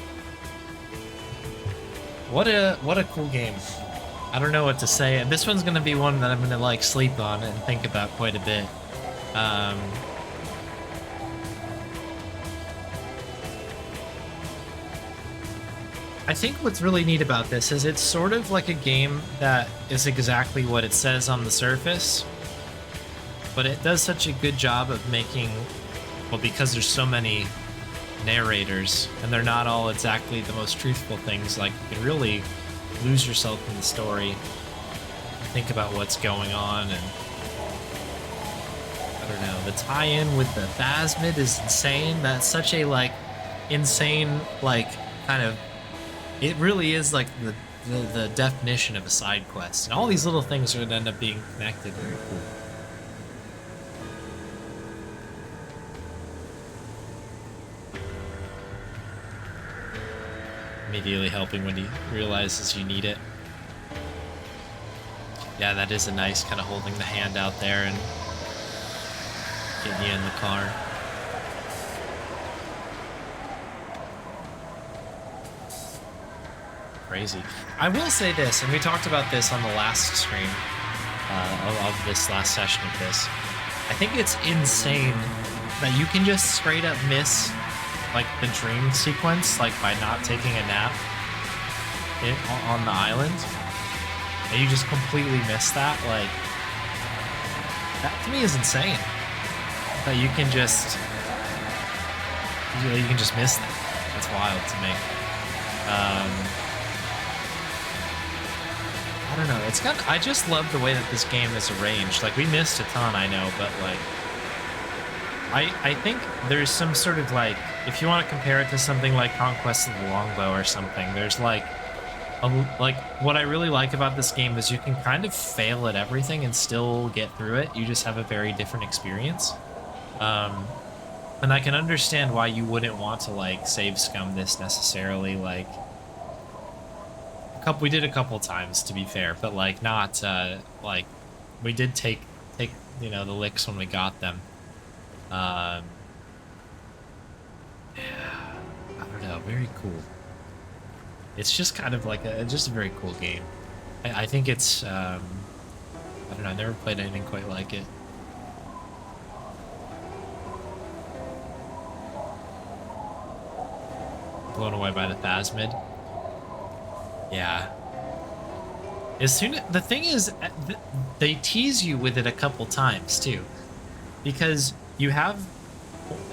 What a cool game. I don't know what to say. This one's gonna be one that I'm gonna like sleep on and think about quite a bit. I think what's really neat about this is it's sort of like a game that is exactly what it says on the surface, but it does such a good job of making, well, because there's so many narrators and they're not all exactly the most truthful things, like you can really lose yourself in the story, think about what's going on, and I don't know, the tie-in with the Phasmid is insane. That's such a like insane, like kind of, it really is like the definition of a side quest, and all these little things are gonna end up being connected. Very cool. Immediately helping when he realizes you need it. Yeah, that is a nice kind of holding the hand out there and getting you in the car. Crazy. I will say this, and we talked about this on the last stream of this last session of this. I think it's insane that you can just straight up miss like the dream sequence, like by not taking a nap on the island, and you just completely miss that. Like, that to me is insane. That you can just miss that. That's wild to me. I don't know. It's got. I just love the way that this game is arranged. Like, we missed a ton, I know, but like, I think there's some sort of like, if you want to compare it to something like Conquest of the Longbow or something, there's like what I really like about this game is you can kind of fail at everything and still get through it. You just have a very different experience. And I can understand why you wouldn't want to like save scum this necessarily. Like, we did a couple times, to be fair, but like not like we did take you know, the licks when we got them. Yeah, I don't know, very cool. It's just kind of like just a very cool game. I think it's I don't know, I never played anything quite like it. Blown away by the Phasmid. Yeah. The thing is, they tease you with it a couple times too, because you have,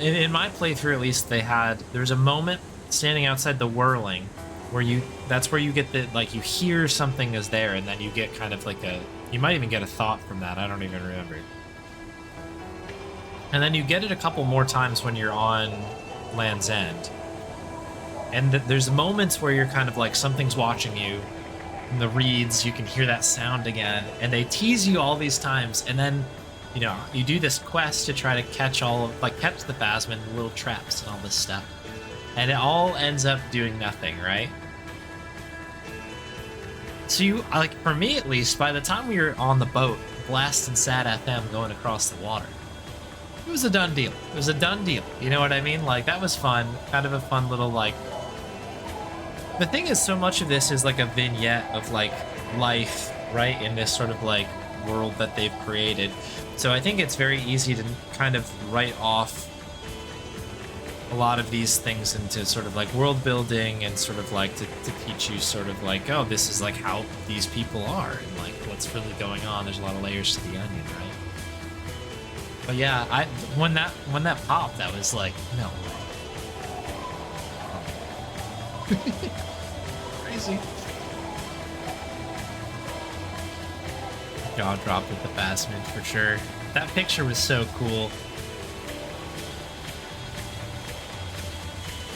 in my playthrough at least, there's a moment standing outside the whirling where that's where you get the, like, you hear something is there, and then you get kind of like you might even get a thought from that, I don't even remember. And then you get it a couple more times when you're on Land's End. And there's moments where you're kind of like, something's watching you, in the reeds, you can hear that sound again, and they tease you all these times, and then, you know, you do this quest to try to catch catch the Phasmid, the little traps and all this stuff. And it all ends up doing nothing, right? So you, like, for me at least, by the time we were on the boat, blasting Sad FM going across the water, it was a done deal. It was a done deal. You know what I mean? Like, that was fun. Kind of a fun little, like, The thing is, so much of this is like a vignette of like life, right, in this sort of like world that they've created. So I think it's very easy to kind of write off a lot of these things into sort of like world building and sort of like to teach you sort of like, oh, this is like how these people are and like what's really going on. There's a lot of layers to the onion, right? But yeah, when that popped, I was like, no way. Crazy. Jaw dropped with the Phasmid for sure. That picture was so cool.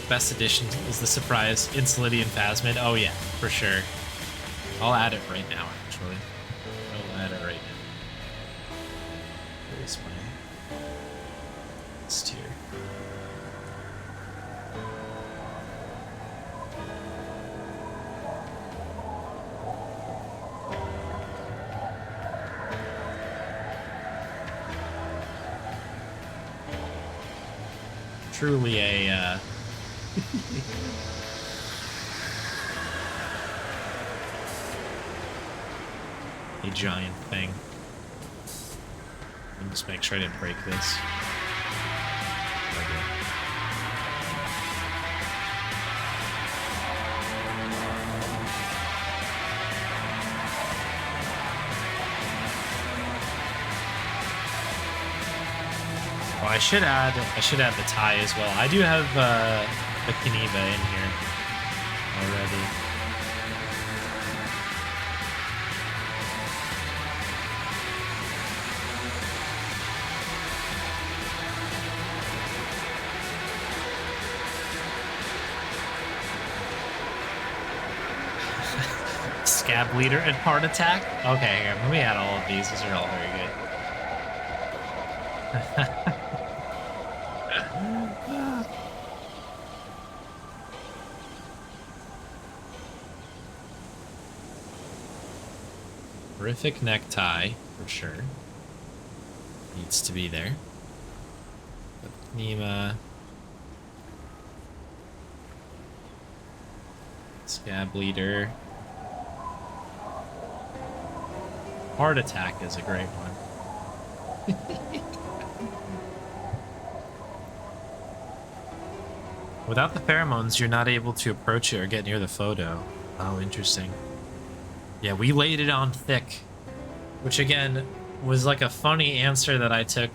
Best addition is the surprise Insolidian Phasmid. Oh yeah, for sure. I'll add it right now, actually. I'll add it right now. Where's my list here? Truly a a giant thing. Let me just make sure I didn't break this. Okay. Oh, I should add the tie as well. I do have the Kaniva in here already. Scab leader and heart attack. Okay, here, let me add all of these. These are all very good. Horrific necktie, for sure. Needs to be there. Nima. Scab leader. Heart attack is a great one. Without the pheromones, you're not able to approach it or get near the photo. Oh, interesting. Yeah, we laid it on thick, which again was like a funny answer that I took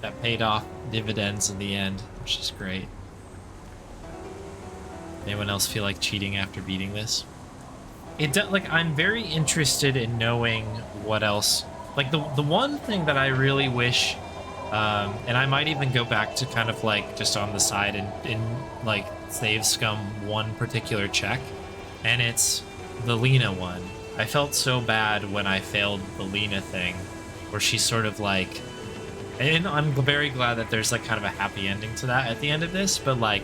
that paid off dividends in the end, which is great. Anyone else feel like cheating after beating this? Like, I'm very interested in knowing what else. Like the one thing that I really wish, and I might even go back to kind of like just on the side and like save scum one particular check, and it's the Lena one. I felt so bad when I failed the Lena thing, where she's sort of like, and I'm very glad that there's like kind of a happy ending to that at the end of this, but like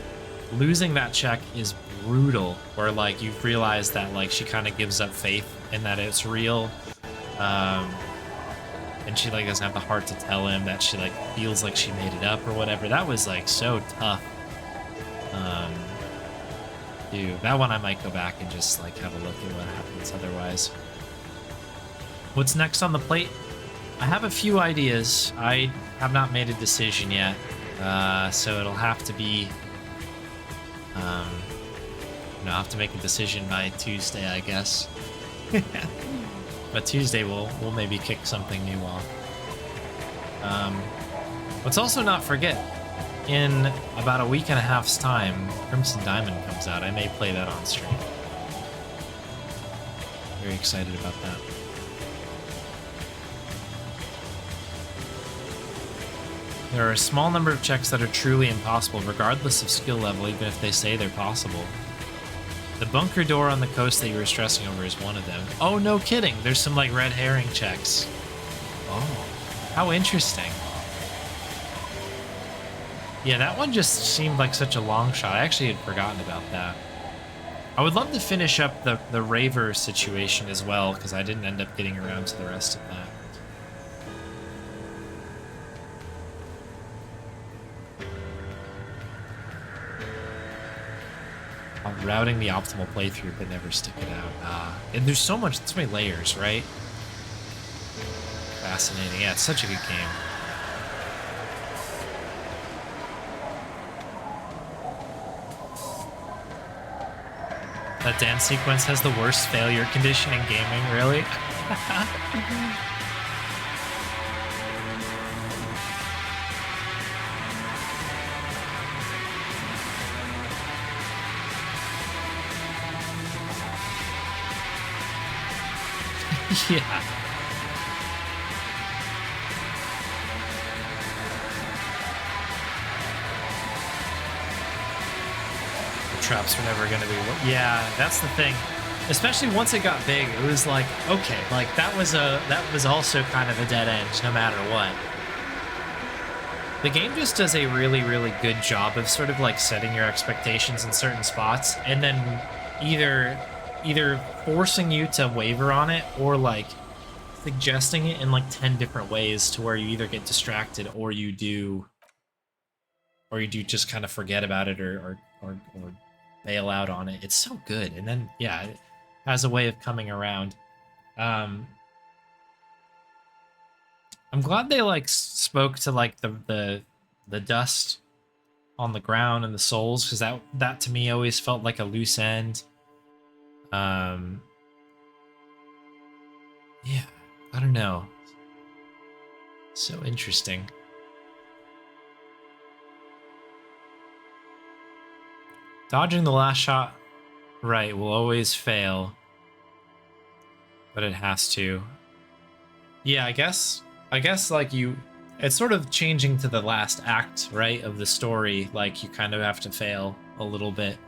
losing that check is brutal, where like you realize that like she kind of gives up faith in that it's real, and she like doesn't have the heart to tell him that she like feels like she made it up or whatever. That was like so tough. Dude, that one I might go back and just like have a look at what happens otherwise. What's next on the plate? I have a few ideas. I have not made a decision yet, so it'll have to be I'll have to make a decision by Tuesday, I guess. But Tuesday we'll maybe kick something new off. Let's also not forget, in about a week and a half's time, Crimson Diamond comes out. I may play that on stream. Very excited about that. There are a small number of checks that are truly impossible, regardless of skill level, even if they say they're possible. The bunker door on the coast that you were stressing over is one of them. Oh, no kidding. There's some, like, red herring checks. Oh, how interesting. Yeah, that one just seemed like such a long shot. I actually had forgotten about that. I would love to finish up the Raver situation as well, because I didn't end up getting around to the rest of that. routing the optimal playthrough, but never stick it out. And there's so many layers, right? Fascinating. Yeah, it's such a good game. That dance sequence has the worst failure condition in gaming, really? Yeah. The traps were never gonna be. Yeah, that's the thing. Especially once it got big, it was like, okay, like that was also kind of a dead end, no matter what. The game just does a really, really good job of sort of like setting your expectations in certain spots, and then either forcing you to waver on it or like suggesting it in like 10 different ways to where you either get distracted or you do just kind of forget about it or bail out on it. It's so good. And then yeah, it has a way of coming around. I'm glad they like spoke to like the dust on the ground and the souls, because that to me always felt like a loose end. Yeah, I don't know. So interesting. Dodging the last shot right will always fail, but it has to. Yeah, I guess like it's sort of changing to the last act, right, of the story. Like you kind of have to fail a little bit.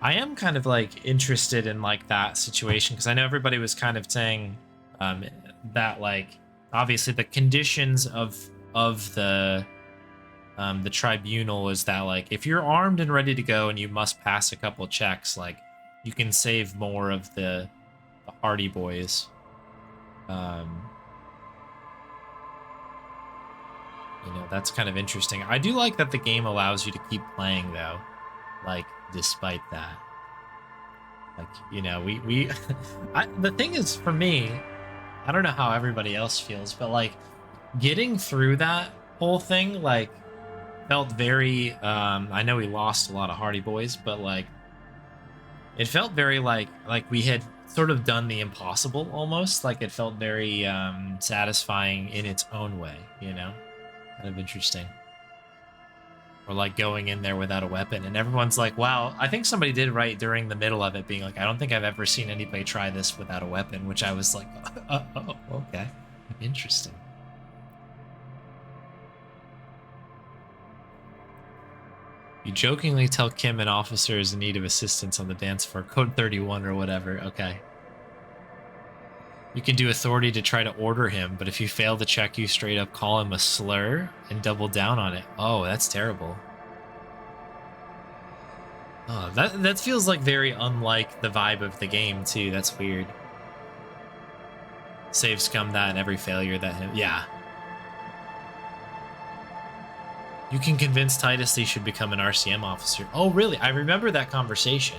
I am kind of like interested in like that situation, because I know everybody was kind of saying that like obviously the conditions of the tribunal is that like if you're armed and ready to go and you must pass a couple checks, like you can save more of the Hardy Boys. You know, that's kind of interesting. I do like that the game allows you to keep playing though, like despite that. Like, you know, we the thing is, for me, I don't know how everybody else feels, but like getting through that whole thing like felt very I know we lost a lot of Hardy Boys, but like it felt very like we had sort of done the impossible almost. Like it felt very satisfying in its own way, you know? Kind of interesting. Or like going in there without a weapon, and everyone's like, wow, I think somebody did right during the middle of it being like, I don't think I've ever seen anybody try this without a weapon, which I was like, oh, okay, interesting. You jokingly tell Kim an officer is in need of assistance on the dance floor, code 31 or whatever. Okay. You can do authority to try to order him, but if you fail to check, you straight up call him a slur and double down on it. Oh, that's terrible. Oh, that feels like very unlike the vibe of the game too. That's weird. Save scum that and every failure that him. Yeah. You can convince Titus he should become an RCM officer. Oh, really? I remember that conversation.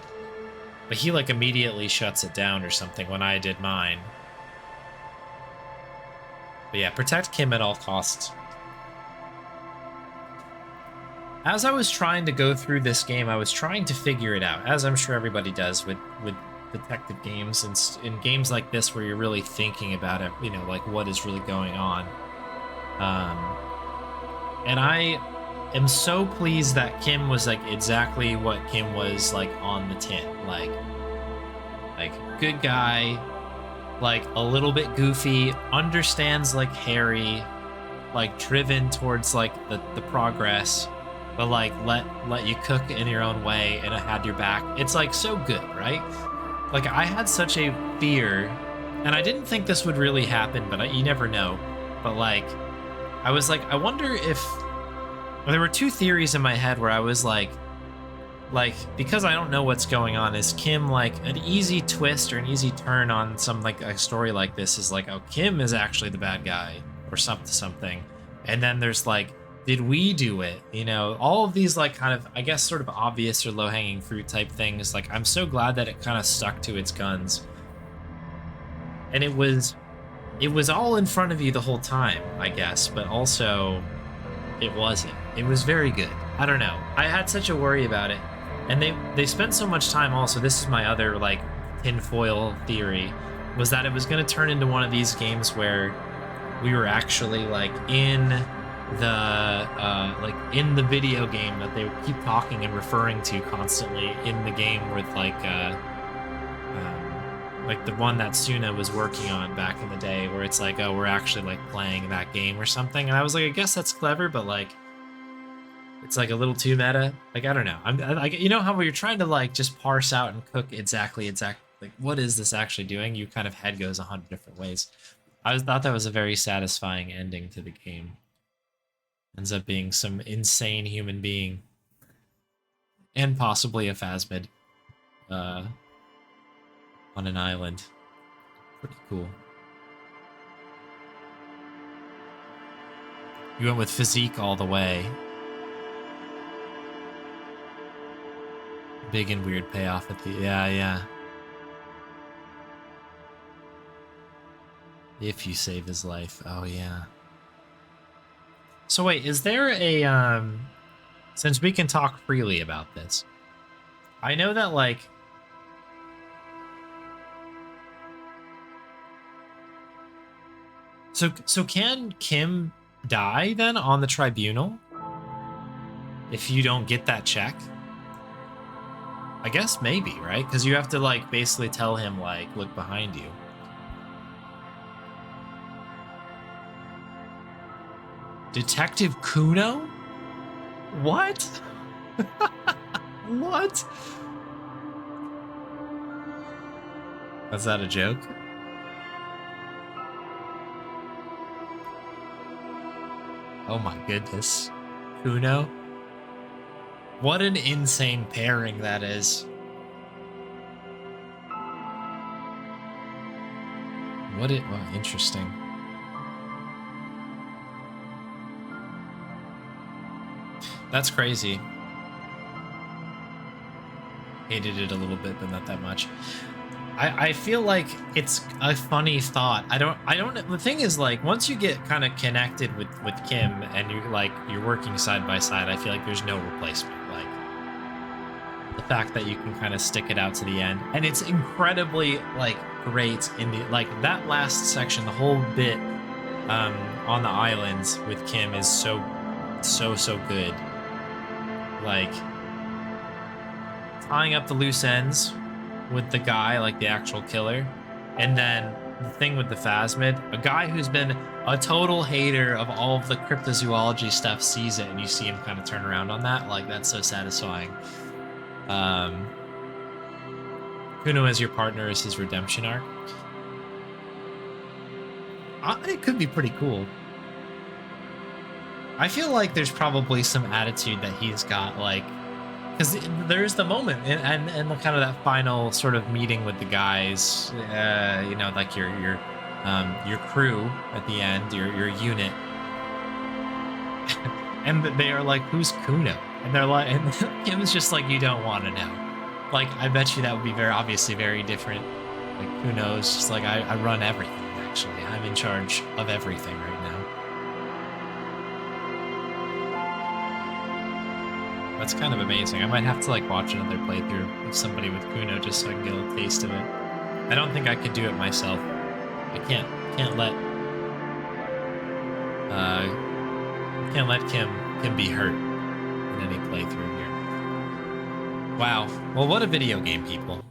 But he like immediately shuts it down or something when I did mine. But yeah, protect Kim at all costs. As I was trying to go through this game, I was trying to figure it out, as I'm sure everybody does with detective games and in games like this where you're really thinking about it, you know, like what is really going on. And I am so pleased that Kim was like exactly what Kim was like on the tin, like good guy, like a little bit goofy, understands like Harry, like driven towards like the progress, but like let you cook in your own way and it had your back. It's like so good, right? Like I had such a fear, and I didn't think this would really happen, but you never know. But like I was like, I wonder if there were two theories in my head where I was like because I don't know what's going on, is Kim like an easy twist or an easy turn on some like a story like this is like, oh, Kim is actually the bad guy or something, and then there's like Did we do it? You know, all of these like kind of, I guess, sort of obvious or low-hanging fruit type things. Like, I'm so glad that it kind of stuck to its guns. And it was all in front of you the whole time, I guess, but also it wasn't. It was very good. I don't know. I had such a worry about it. And they spent so much time also, this is my other like tinfoil theory, was that it was going to turn into one of these games where we were actually like in the video game that they would keep talking and referring to constantly in the game with like the one that Suna was working on back in the day, where it's like, oh, we're actually like playing that game or something. And I was like, I guess that's clever, but like it's like a little too meta. Like, I don't know. You know how you're trying to like just parse out and cook exactly like what is this actually doing? You kind of head goes 100 different ways. I thought that was a very satisfying ending to the game. Ends up being some insane human being, and possibly a phasmid, on an island. Pretty cool. You went with physique all the way. Big and weird payoff at the... Yeah. If you save his life. Oh, yeah. So wait, is there a... Since we can talk freely about this, I know that, like... So can Kim die, then, on the tribunal? If you don't get that check? I guess maybe, right? Because you have to, like, basically tell him, like, look behind you. Detective Kuno? What? What? Was that a joke? Oh my goodness. Kuno? What an insane pairing that is. Wow, interesting. That's crazy. Hated it a little bit, but not that much. I feel like it's a funny thought. I don't. The thing is, like, once you get kind of connected with Kim and you're working side by side, I feel like there's no replacement. Like, the fact that you can kind of stick it out to the end, and it's incredibly like great in the like that last section, the whole bit on the islands with Kim is so good. Like, tying up the loose ends with the guy, like the actual killer, and then the thing with the phasmid, a guy who's been a total hater of all of the cryptozoology stuff sees it, and you see him kind of turn around on that. Like, that's so satisfying. Kuno as your partner is his redemption arc. It could be pretty cool. I feel like there's probably some attitude that he's got, like, because there's the moment and the kind of that final sort of meeting with the guys, you know, like your crew at the end, your unit, and they are like, "Who's Kuno?" And they're like, and Kim's just like, "You don't want to know." Like, I bet you that would be very obviously very different. Like, Kuno's just like, I run everything. Actually, I'm in charge of everything right now. That's kind of amazing. I might have to like watch another playthrough of somebody with Kuno just so I can get a little taste of it. I don't think I could do it myself. I can't let Kim be hurt in any playthrough here. Wow. Well, what a video game, people.